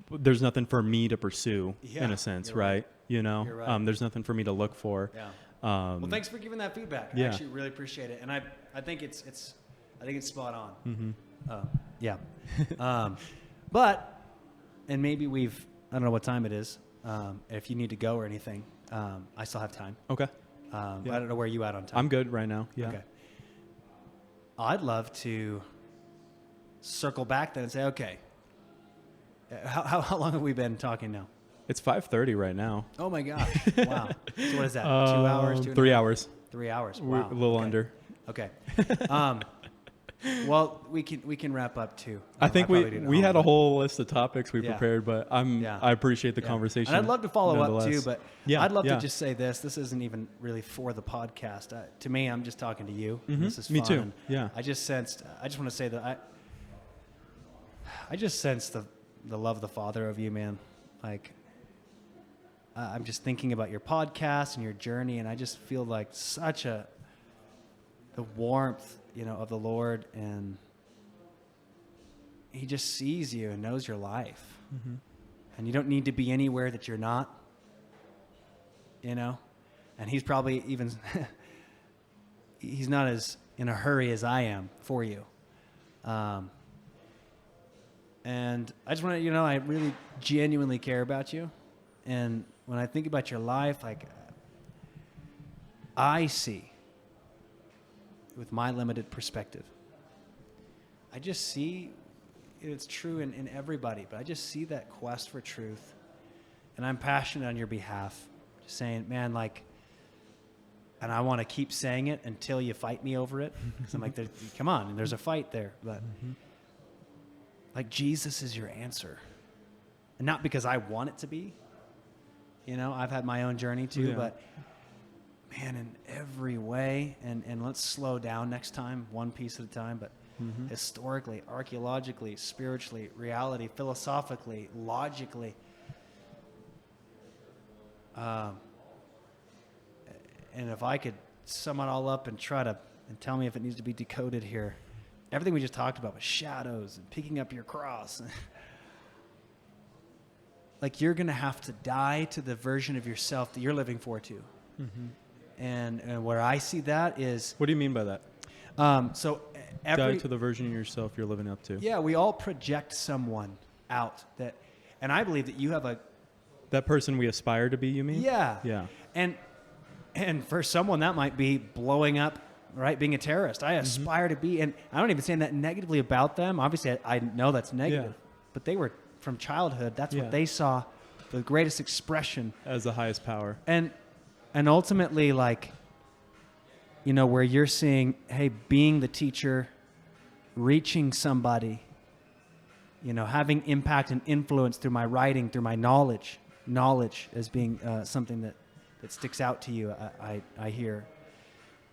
there's nothing for me to pursue in a sense, right? You know, there's nothing for me to look for. Yeah. Well, thanks for giving that feedback. I actually really appreciate it, and I think it's spot on. But maybe I don't know what time it is. If you need to go or anything, I still have time. Okay. I don't know where you at on time. I'm good right now. Yeah. Okay. I'd love to circle back then and say, okay, how long have we been talking now? It's 5:30 right now. Oh my gosh! Wow. So what is that? 2 hours? 3 hours. 3 hours. Wow. We're a little under. Okay. Well, we can wrap up too. I think we had a whole list of topics we prepared, but I appreciate the conversation. And I'd love to follow up too, but I'd love to just say this. This isn't even really for the podcast. To me, I'm just talking to you. This is fun. Me too. Yeah. I just want to say that I just sense the love of the Father of you, man. Like, I'm just thinking about your podcast and your journey, and I just feel like the warmth, of the Lord, and He just sees you and knows your life. and you don't need to be anywhere that you're not, you know? And he's probably even, he's not as in a hurry as I am for you. And I just want to, I really genuinely care about you. And when I think about your life, like, I see, with my limited perspective, I just see, it's true in everybody, but I just see that quest for truth. And I'm passionate on your behalf, just saying, man, like, and I want to keep saying it until you fight me over it. Because I'm like, come on, there's a fight there. But like, Jesus is your answer. And not because I want it to be. I've had my own journey too, but man, in every way, and let's slow down next time, one piece at a time, but historically, archaeologically, spiritually, reality, philosophically, logically, and if I could sum it all up and and tell me if it needs to be decoded here, everything we just talked about with shadows and picking up your cross, like, you're going to have to die to the version of yourself that you're living for too. And where I see that is... What do you mean by that? Die to the version of yourself you're living up to. Yeah, we all project someone out that, and I believe that you have that person we aspire to be, you mean? Yeah. Yeah. And for someone that might be blowing up, right, being a terrorist. I aspire to be, and I don't even say that negatively about them. Obviously, I know that's negative, but they were from childhood. That's what they saw, the greatest expression as the highest power. And ultimately, like, where you're seeing, hey, being the teacher, reaching somebody, having impact and influence through my writing, through my knowledge as being something that sticks out to you, I hear.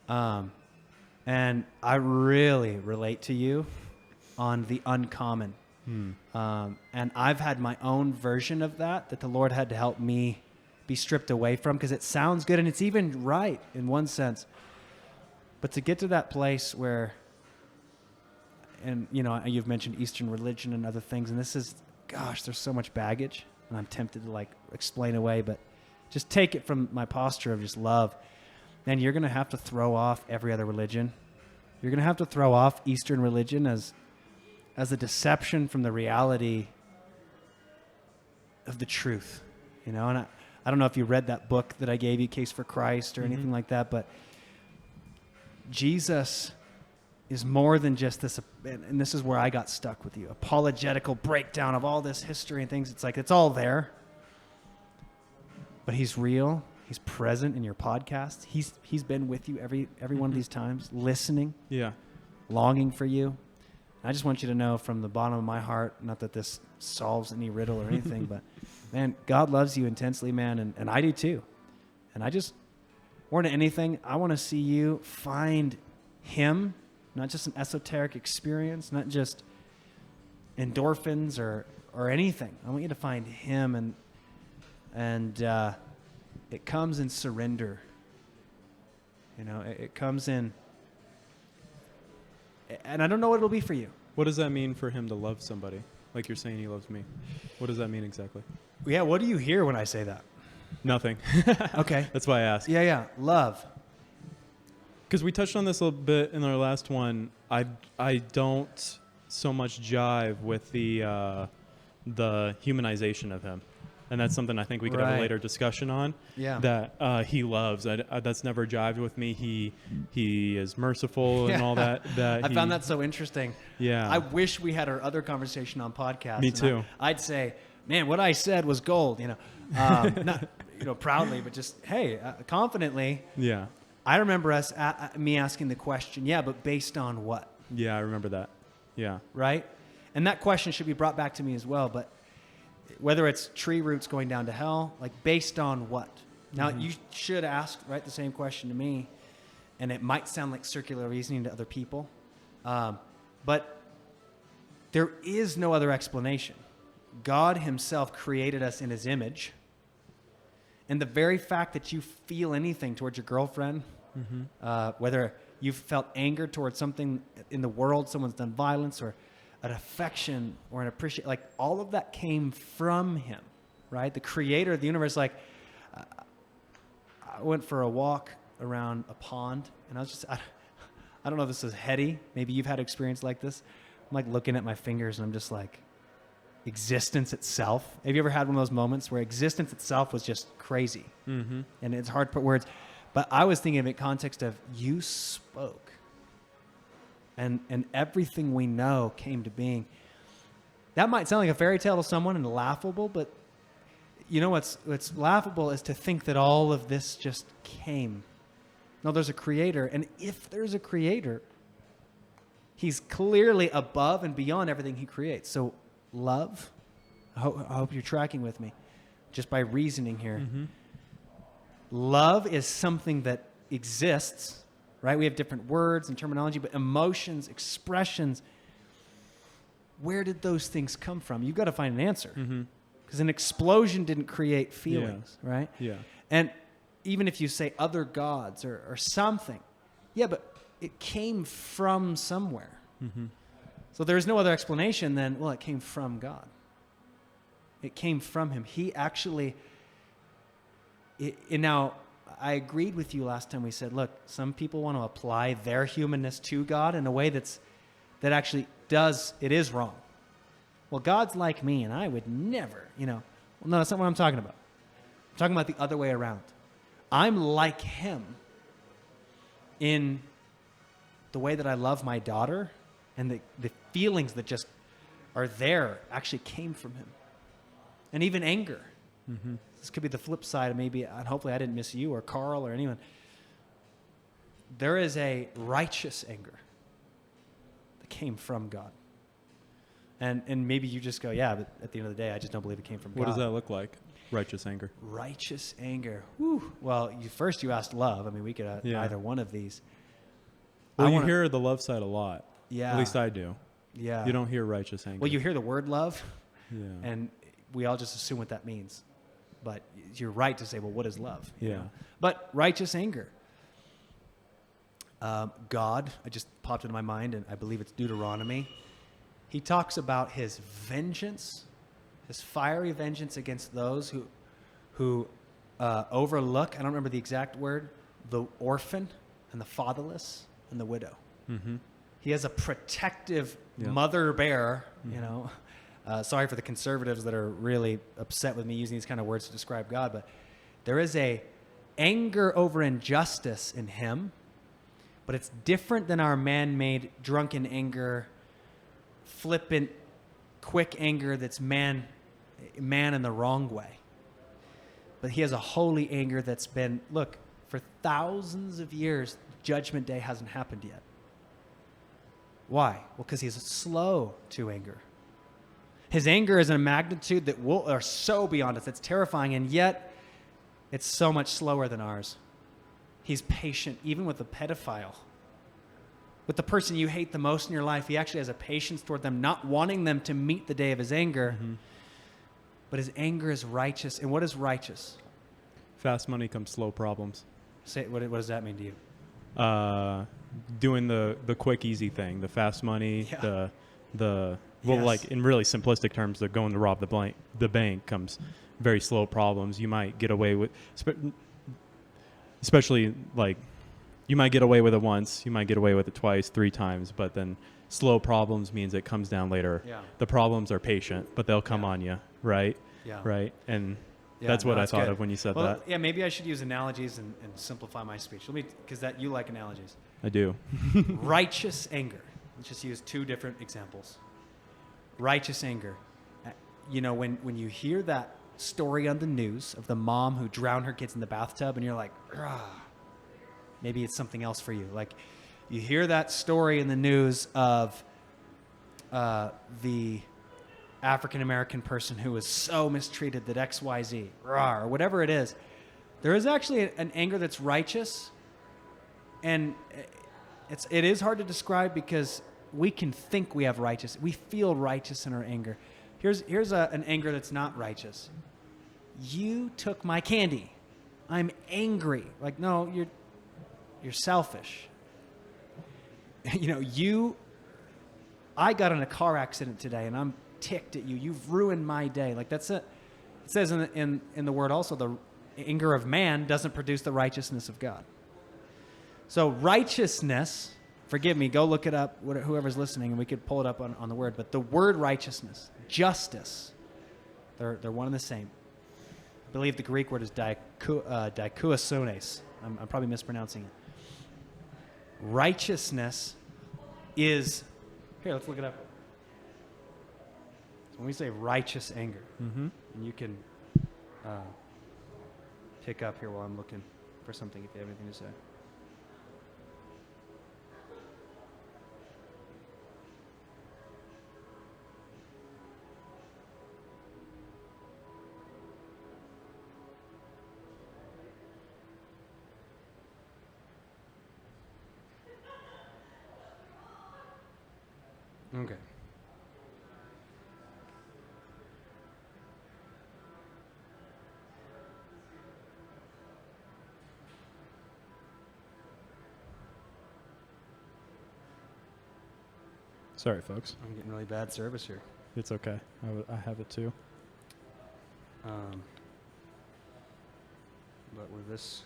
And I really relate to you on the uncommon. And I've had my own version of that the Lord had to help me be stripped away from, because it sounds good and it's even right in one sense. But to get to that place where, and you've mentioned Eastern religion and other things, and this is, gosh, there's so much baggage, and I'm tempted to like explain away, but just take it from my posture of just love. Then you're going to have to throw off every other religion. You're going to have to throw off Eastern religion as a deception from the reality of the truth, And I don't know if you read that book that I gave you, Case for Christ, or anything like that, but Jesus is more than just this, and this is where I got stuck with you, apologetical breakdown of all this history and things. It's like, it's all there, but he's real. He's present in your podcast. He's been with you every one of these times, listening, longing for you. I just want you to know from the bottom of my heart, not that this solves any riddle or anything, but man, God loves you intensely, man, and I do too. And I just, more than anything, I want to see you find him, not just an esoteric experience, not just endorphins or anything. I want you to find him, and it comes in surrender. It comes in, and I don't know what it'll be for you. What does that mean for him to love somebody? Like you're saying he loves me. What does that mean exactly? Yeah, what do you hear when I say that? Nothing. Okay. That's why I asked. Yeah. Love. Because we touched on this a little bit in our last one. I don't so much jive with the humanization of him. And that's something I think we could have a later discussion on. Yeah. That he loves. That's never jived with me. He is merciful and all that. I found that so interesting. Yeah. I wish we had our other conversation on podcast. Me too. I'd say, man, what I said was gold. Not proudly, but just confidently. Yeah. I remember me asking the question. Yeah, but based on what? Yeah, I remember that. Yeah. Right. And that question should be brought back to me as well. But whether it's tree roots going down to hell, like based on what? Now, you should ask, the same question to me, and it might sound like circular reasoning to other people, but there is no other explanation. God himself created us in his image, and the very fact that you feel anything towards your girlfriend, whether you've felt anger towards something in the world, someone's done violence, or an affection or an appreciation, like all of that came from him. right? The creator of the universe. Like, I went for a walk around a pond, and I don't know if this is heady. Maybe you've had experience like this. I'm like looking at my fingers, and I'm just like, existence itself. Have you ever had one of those moments where existence itself was just crazy? Mm-hmm. And it's hard to put words. But I was thinking of it in context of you spoke. And everything we know came to being. That might sound like a fairy tale to someone and laughable, but you know what's laughable is to think that all of this just came. No, there's a creator. And if there's a creator, he's clearly above and beyond everything he creates. So love, I hope you're tracking with me just by reasoning here. Mm-hmm. Love is something that exists, right? We have different words and terminology, but emotions, expressions, where did those things come from? You've got to find an answer. Because an explosion didn't create feelings, right? Yeah. And even if you say other gods or something, yeah, but it came from somewhere. Mm-hmm. So there's no other explanation than, well, it came from God. It came from him. He actually, and now I agreed with you last time we said, look, some people want to apply their humanness to God in a way that actually it is wrong. Well, God's like me, and I would never, well, no, that's not what I'm talking about. I'm talking about the other way around. I'm like him in the way that I love my daughter, and the feelings that just are there actually came from him. And even anger. Mm-hmm. This could be the flip side of maybe, and hopefully I didn't miss you or Carl or anyone. There is a righteous anger that came from God. And maybe you just go, yeah, but at the end of the day, I just don't believe it came from God. What does that look like? Righteous anger. Righteous anger. Whew. Well, you asked love. I mean, we could either one of these. Well, you hear the love side a lot. Yeah. At least I do. Yeah. You don't hear righteous anger. Well, you hear the word love. Yeah. And we all just assume what that means. But you're right to say, well, what is love? Yeah. But righteous anger. God, I just popped into my mind, and I believe it's Deuteronomy. He talks about his vengeance, his fiery vengeance against those who overlook, I don't remember the exact word, the orphan and the fatherless and the widow. Mm-hmm. He has a protective mother bear, sorry for the conservatives that are really upset with me using these kind of words to describe God, but there is a anger over injustice in him, but it's different than our man-made drunken anger, flippant, quick anger that's man in the wrong way. But he has a holy anger that's been, look, for thousands of years, Judgment Day hasn't happened yet. Why? Well, because he's slow to anger. His anger is a magnitude that are so beyond us. It's terrifying, and yet it's so much slower than ours. He's patient, even with a pedophile. With the person you hate the most in your life, he actually has a patience toward them, not wanting them to meet the day of his anger. Mm-hmm. But his anger is righteous. And what is righteous? Fast money comes slow problems. What does that mean to you? Doing the quick, easy thing, the fast money, Yes. Like in really simplistic terms, they're going to rob the bank comes very slow problems. You might get away with, especially like, you might get away with it once, you might get away with it twice, 3 times, but then slow problems means it comes down later. Yeah. The problems are patient, but they'll come on you, right? Yeah. Right? And that's what I thought of when you said that. Yeah, maybe I should use analogies and simplify my speech. Because you like analogies. I do. Righteous anger. Let's just use 2 different examples. Righteous anger. When you hear that story on the news of the mom who drowned her kids in the bathtub, and you're like, maybe it's something else for you. Like, you hear that story in the news of the African-American person who was so mistreated that XYZ, or whatever it is. There is actually an anger that's righteous, and it is hard to describe because we can think we have righteous. We feel righteous in our anger. Here's an anger that's not righteous. You took my candy. I'm angry. Like, no, you're selfish. I got in a car accident today and I'm ticked at you. You've ruined my day. Like, that's It says in the word also, the anger of man doesn't produce the righteousness of God. So righteousness, forgive me, go look it up, whoever's listening, and we could pull it up on the word. But the word righteousness, justice, they're one and the same. I believe the Greek word is dikousones. I'm probably mispronouncing it. Righteousness is, here, let's look it up. So when we say righteous anger, and you can pick up here while I'm looking for something if you have anything to say. Okay. Sorry, folks. I'm getting really bad service here. It's okay. I have it too. But we're this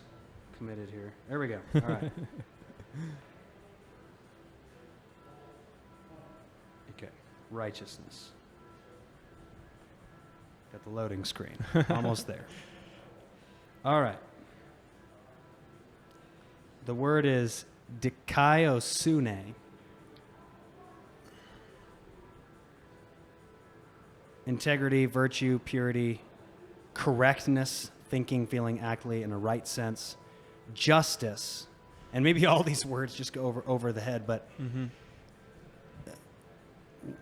committed here. There we go. All right. Okay. Righteousness. Got the loading screen. Almost there. All right. The word is dikaiosune. Integrity, virtue, purity, correctness, thinking, feeling, acting in a right sense, justice, and maybe all these words just go over the head, but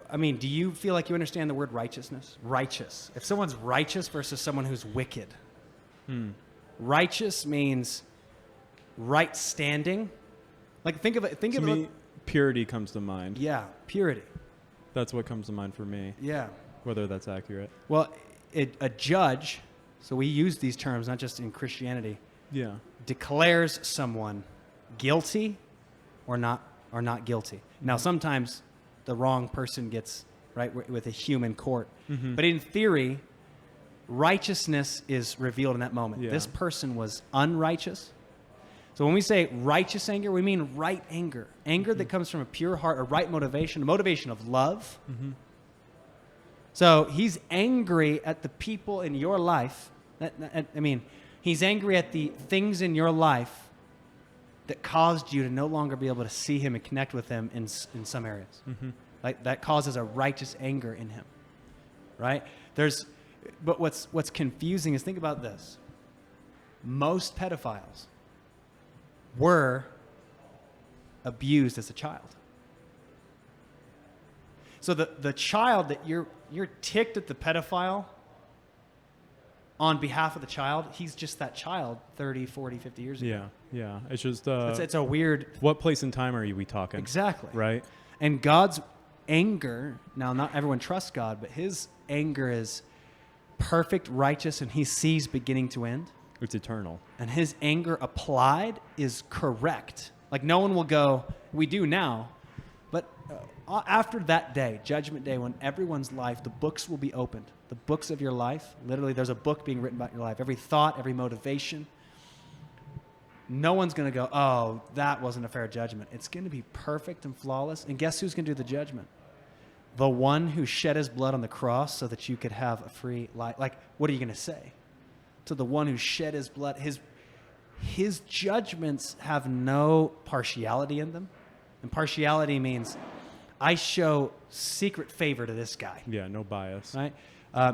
I mean, do you feel like you understand the word righteousness? Righteous. If someone's righteous versus someone who's wicked. Righteous means right standing. Like think of it. Think To of me, it. purity comes to mind. Yeah, purity. That's what comes to mind for me, Yeah. whether that's accurate. Well, a judge, so we use these terms not just in Christianity, Yeah. declares someone guilty or not guilty. Now, sometimes the wrong person gets right with a human court, but in theory, righteousness is revealed in that moment. Yeah. This person was unrighteous. So when we say righteous anger, we mean right anger, anger that comes from a pure heart, a right motivation, a motivation of love. So he's angry at the people in your life. I mean, he's angry at the things in your life that caused you to no longer be able to see him and connect with him in some areas. Like that causes a righteous anger in him, right? But what's confusing is, think about this. Most pedophiles were abused as a child. So the child that you're ticked at the pedophile on behalf of the child, he's just that child 30, 40, 50 years ago. Yeah. It's just It's a weird... what place and time are we talking? Exactly. Right? And God's anger, now not everyone trusts God, but his anger is perfect, righteous, and he sees beginning to end. It's eternal. And his anger applied is correct. Like no one will go, we do now, but after that day, Judgment Day, when everyone's life, the books will be opened. The books of your life, literally there's a book being written about your life. Every thought, every motivation. No one's going to go, oh, that wasn't a fair judgment. It's going to be perfect and flawless. And guess who's going to do the judgment? The one who shed his blood on the cross so that you could have a free life. Like, what are you going to say? To the one who shed his blood, his judgments have no partiality in them. And partiality means I show secret favor to this guy. Yeah, no bias. Right?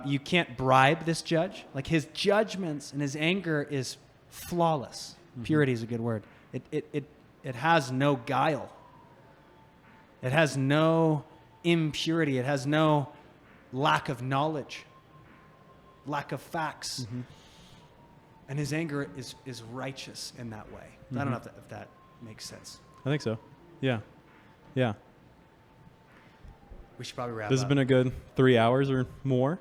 You can't bribe this judge. Like his judgments and his anger is flawless. Purity is a good word. It has no guile. It has no impurity. It has no lack of knowledge, lack of facts. And his anger is righteous in that way. I don't know if that makes sense. I think so. Yeah. We should probably wrap This up. has been a good 3 hours or more.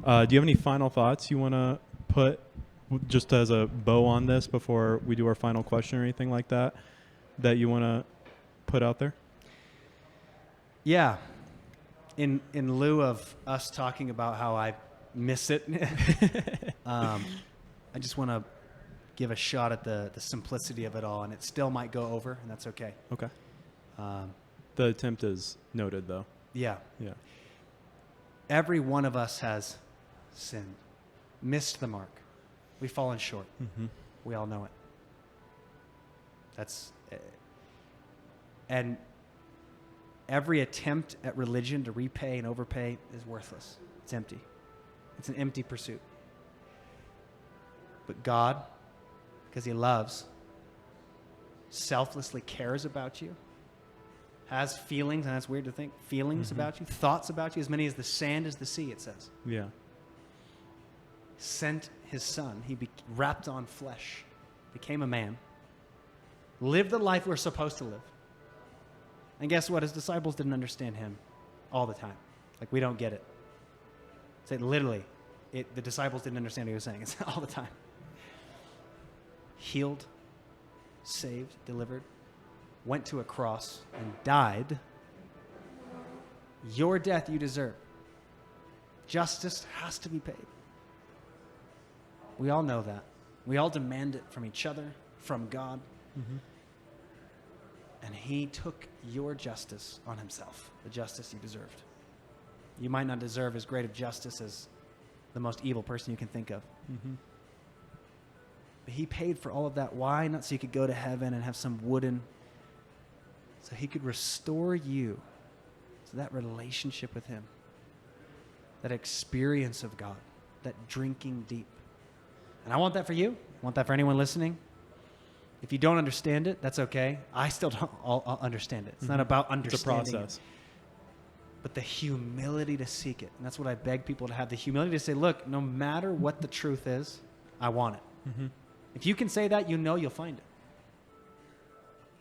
Yeah. Do you have any final thoughts you want to put just as a bow on this before we do our final question or anything like that you want to put out there? Yeah. In lieu of us talking about how I miss it. I just want to give a shot at the simplicity of it all, and it still might go over, and that's okay. Okay. The attempt is noted, though. Yeah. Yeah. Every one of us has sinned, missed the mark. We've fallen short. Mm-hmm. We all know it. And every attempt at religion to repay and overpay is worthless. It's empty. It's an empty pursuit. But God, because he loves, selflessly cares about you, has feelings, and that's weird to think, feelings about you, thoughts about you, as many as the sand is the sea, it says. Yeah. Sent his son. He wrapped on flesh, became a man, lived the life we're supposed to live. And guess what? His disciples didn't understand him all the time. Like, we don't get it. Say literally, the disciples didn't understand what he was saying. It's all the time. Healed, saved, delivered, went to a cross and died. Your death you deserve. Justice has to be paid. We all know that. We all demand it from each other, from God. Mm-hmm. And he took your justice on himself, the justice you deserved. You might not deserve as great of justice as the most evil person you can think of. Mm-hmm. But he paid for all of that. Why? Not so you could go to heaven and have some wooden... So he could restore you to that relationship with him, that experience of God, that drinking deep. And I want that for you. I want that for anyone listening. If you don't understand it, that's okay. I still don't I'll understand it. It's not about understanding. It's a process. But the humility to seek it. And that's what I beg people to have. The humility to say, look, no matter what the truth is, I want it. Mm-hmm. If you can say that, you know you'll find it.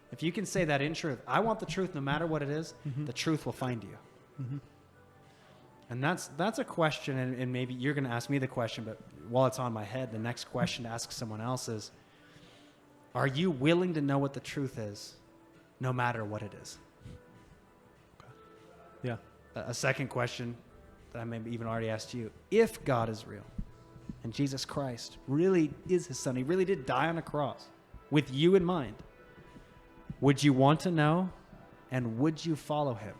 If you can say that in truth, I want the truth no matter what it is, the truth will find you. Mm-hmm. And that's a question, and maybe you're going to ask me the question, but while it's on my head, the next question to ask someone else is, are you willing to know what the truth is no matter what it is? Okay. Yeah. A second question that I maybe even already asked you, if God is real and Jesus Christ really is his son, he really did die on a cross with you in mind, would you want to know, and would you follow him,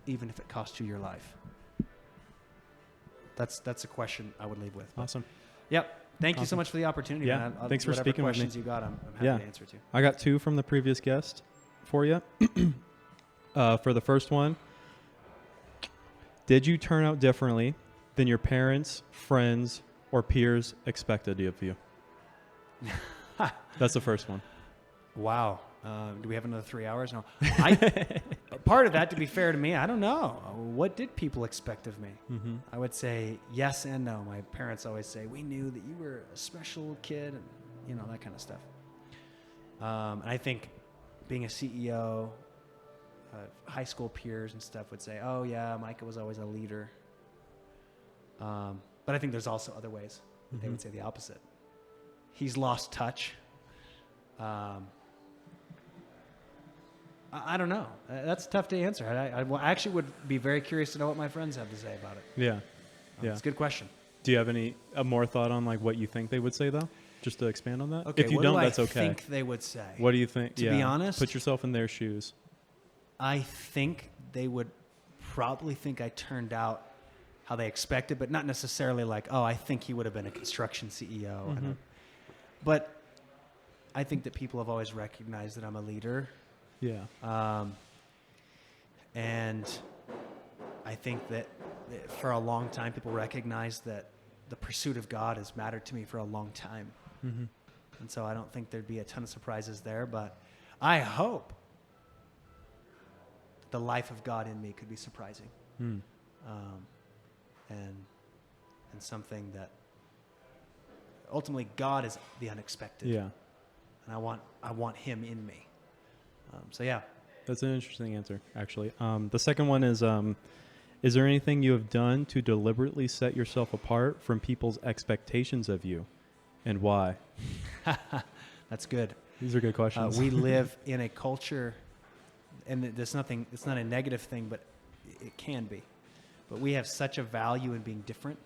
even if it cost you your life? That's a question I would leave with. Awesome. Yep. Thank you so Awesome. much for the opportunity. Yeah. Man. Thanks for speaking with me. Questions you got, I'm happy Yeah. to answer to. I got 2 from the previous guest for you. For the first one, did you turn out differently than your parents, friends, or peers expected of you? That's the first one. Wow. Do we have another 3 hours? No. Part of that, to be fair to me, I don't know. What did people expect of me? Mm-hmm. I would say yes and no. My parents always say, we knew that you were a special kid, and that kind of stuff. And I think being a CEO, high school peers and stuff would say, oh yeah, Micah was always a leader. But I think there's also other ways that they would say the opposite. He's lost touch. I don't know. That's tough to answer. I actually would be very curious to know what my friends have to say about it. Yeah. Yeah. It's a good question. Do you have any more thought on like what you think they would say though? Just to expand on that. Okay, if you what don't, do that's I okay. think they would say? What do you think? To be honest, put yourself in their shoes. I think they would probably think I turned out how they expected, but not necessarily like, oh, I think he would have been a construction CEO. Mm-hmm. But I think that people have always recognized that I'm a leader. Yeah. And I think that for a long time, people recognize that the pursuit of God has mattered to me for a long time. Mm-hmm. And so I don't think there'd be a ton of surprises there, but I hope the life of God in me could be surprising. Mm. And something that ultimately God is the unexpected. Yeah. And I want him in me. So yeah. That's an interesting answer, actually. The second one is there anything you have done to deliberately set yourself apart from people's expectations of you, and why? That's good. These are good questions. We live in a culture, and it's not a negative thing, but it can be. but we have such a value in being different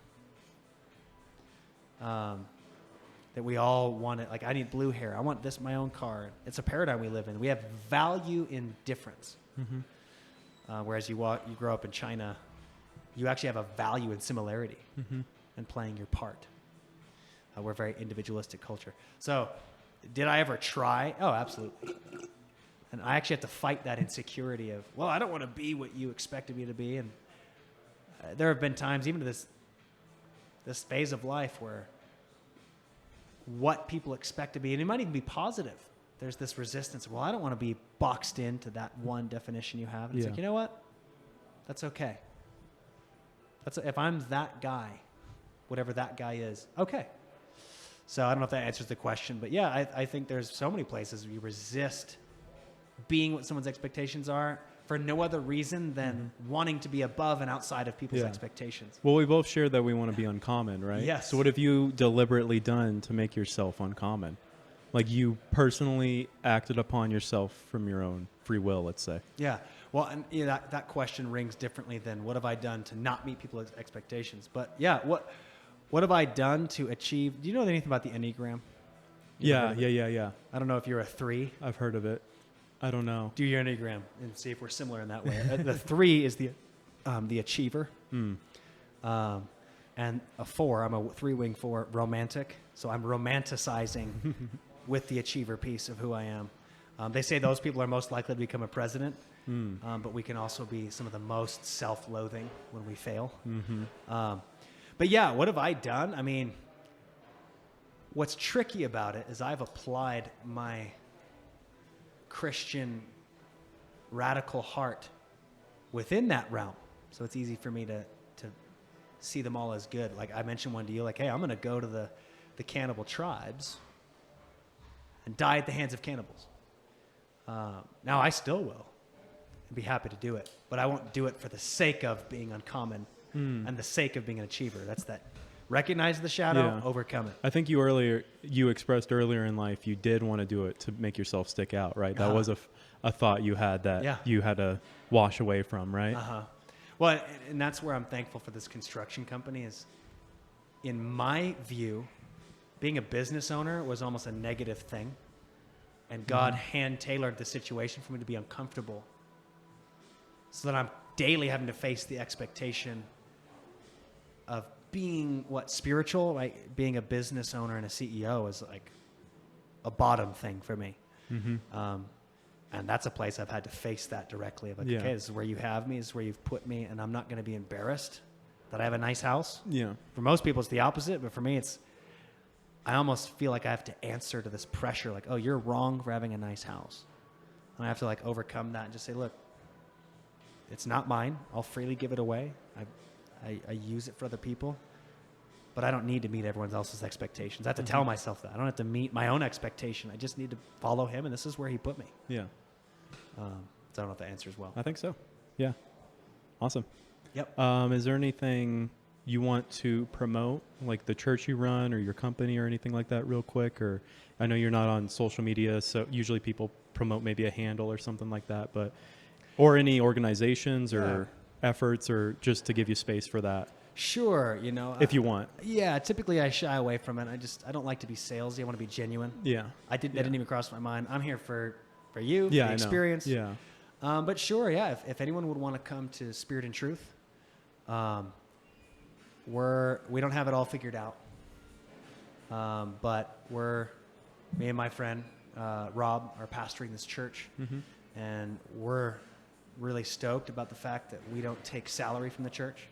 that we all want it. Like, I need blue hair. I want this in my own car. It's a paradigm we live in. We have value in difference. Whereas you grow up in China, you actually have a value in similarity and playing your part. We're a very individualistic culture. So did I ever try? Oh, absolutely. And I actually have to fight that insecurity of, well, I don't want to be what you expected me to be. And there have been times, even to this phase of life, where what people expect to be, and it might even be positive, there's this resistance. Well, I don't want to be boxed into that one definition you have. And it's like, you know what? That's okay. If I'm that guy, whatever that guy is, okay. So I don't know if that answers the question, but yeah, I think there's so many places where you resist being what someone's expectations are for no other reason than wanting to be above and outside of people's expectations. Well, we both share that we want to be uncommon, right? Yes. So what have you deliberately done to make yourself uncommon? Like, you personally acted upon yourself from your own free will, let's say. Yeah. Well, and that question rings differently than what have I done to not meet people's expectations. But yeah, what have I done to achieve? Do you know anything about the Enneagram? Yeah. I don't know if you're a 3. I've heard of it. I don't know. Do your Enneagram and see if we're similar in that way. The 3 is the achiever. And a 4, I'm a 3-wing 4, romantic. So I'm romanticizing with the achiever piece of who I am. They say those people are most likely to become a president, but we can also be some of the most self-loathing when we fail. But yeah, what have I done? I mean, what's tricky about it is I've applied my Christian radical heart within that realm. So it's easy for me to see them all as good. Like I mentioned one to you, like, hey, I'm going to go to the cannibal tribes and die at the hands of cannibals. Now I still will and be happy to do it, but I won't do it for the sake of being uncommon and the sake of being an achiever. That's that. Recognize the shadow, overcome it. I think you expressed earlier in life you did want to do it to make yourself stick out, right? That was a thought you had that you had to wash away from, right? Well, and that's where I'm thankful for this construction company is, in my view, being a business owner was almost a negative thing. And God hand-tailored the situation for me to be uncomfortable so that I'm daily having to face the expectation of being spiritual, right? Being a business owner and a CEO is like a bottom thing for me. And that's a place I've had to face that directly. Of like, okay, this is where you have me, this is where you've put me, and I'm not going to be embarrassed that I have a nice house. For most people, it's the opposite, but for me, I almost feel like I have to answer to this pressure, like, oh, you're wrong for having a nice house. And I have to like overcome that and just say, look, it's not mine. I'll freely give it away. I use it for other people, but I don't need to meet everyone else's expectations. I have to tell myself that. I don't have to meet my own expectation. I just need to follow him, and this is where he put me. So I don't know if that answers well. I think so. Yeah. Awesome. Yep. Is there anything you want to promote, like the church you run or your company or anything like that real quick? Or I know you're not on social media, so usually people promote maybe a handle or something like that, or any organizations or efforts, or just to give you space for that. Sure, if you want. Yeah, typically I shy away from it. I don't like to be salesy. I want to be genuine. That didn't even cross my mind. I'm here for you, for the experience. But sure, if anyone would want to come to Spirit and Truth, we don't have it all figured out. But me and my friend Rob are pastoring this church, and we're really stoked about the fact that we don't take salary from the church.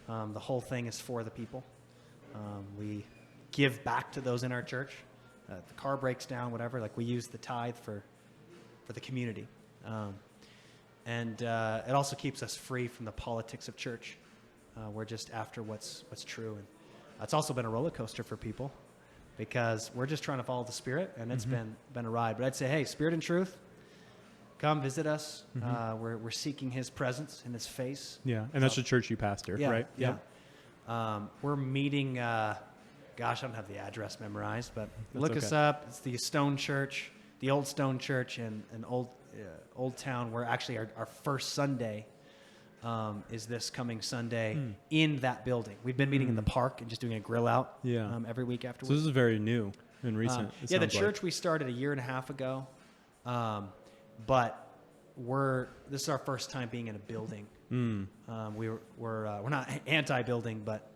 The whole thing is for the people. We give back to those in our church. If the car breaks down, whatever, like we use the tithe for the community. And it also keeps us free from the politics of church. We're just after what's true. And it's also been a roller coaster for people because we're just trying to follow the Spirit, and it's been a ride. But I'd say, hey, Spirit and Truth, come visit us. We're seeking his presence and his face. And that's the church you pastor, right? We're meeting, I don't have the address memorized, but look us up. It's the Stone Church, the Old Stone Church in Old Town, where actually our first Sunday is this coming Sunday in that building. We've been meeting in the park and just doing a grill out every week afterwards. So this is very new and recent. Yeah, the church we started a year and a half ago, but this is our first time being in a building. We're not anti-building, but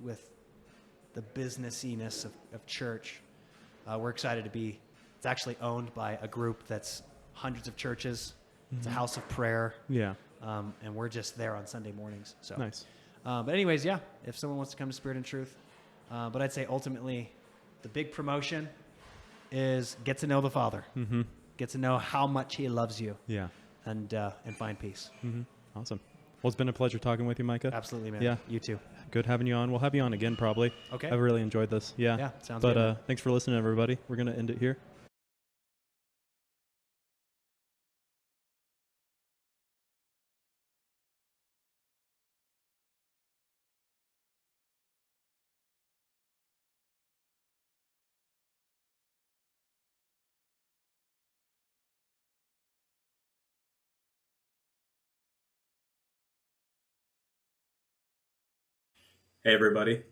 with the businessiness of church, we're excited to be. It's actually owned by a group that's hundreds of churches. It's a house of prayer. Yeah. And we're just there on Sunday mornings. So Nice. But anyways, yeah, if someone wants to come to Spirit and Truth, but I'd say ultimately the big promotion is get to know the Father. Get to know how much He loves you. Yeah. And find peace. Awesome. Well, it's been a pleasure talking with you, Micah. Absolutely, man. Yeah. You too. Good having you on. We'll have you on again probably. Okay. I've really enjoyed this. Yeah. Yeah, sounds but, good. But thanks for listening, everybody. We're going to end it here. Hey everybody,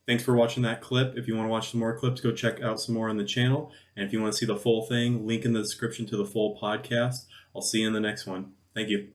thanks for watching that clip. If you want to watch some more clips, go check out some more on the channel. And if you want to see the full thing, link in the description to the full podcast. I'll see you in the next one. Thank you.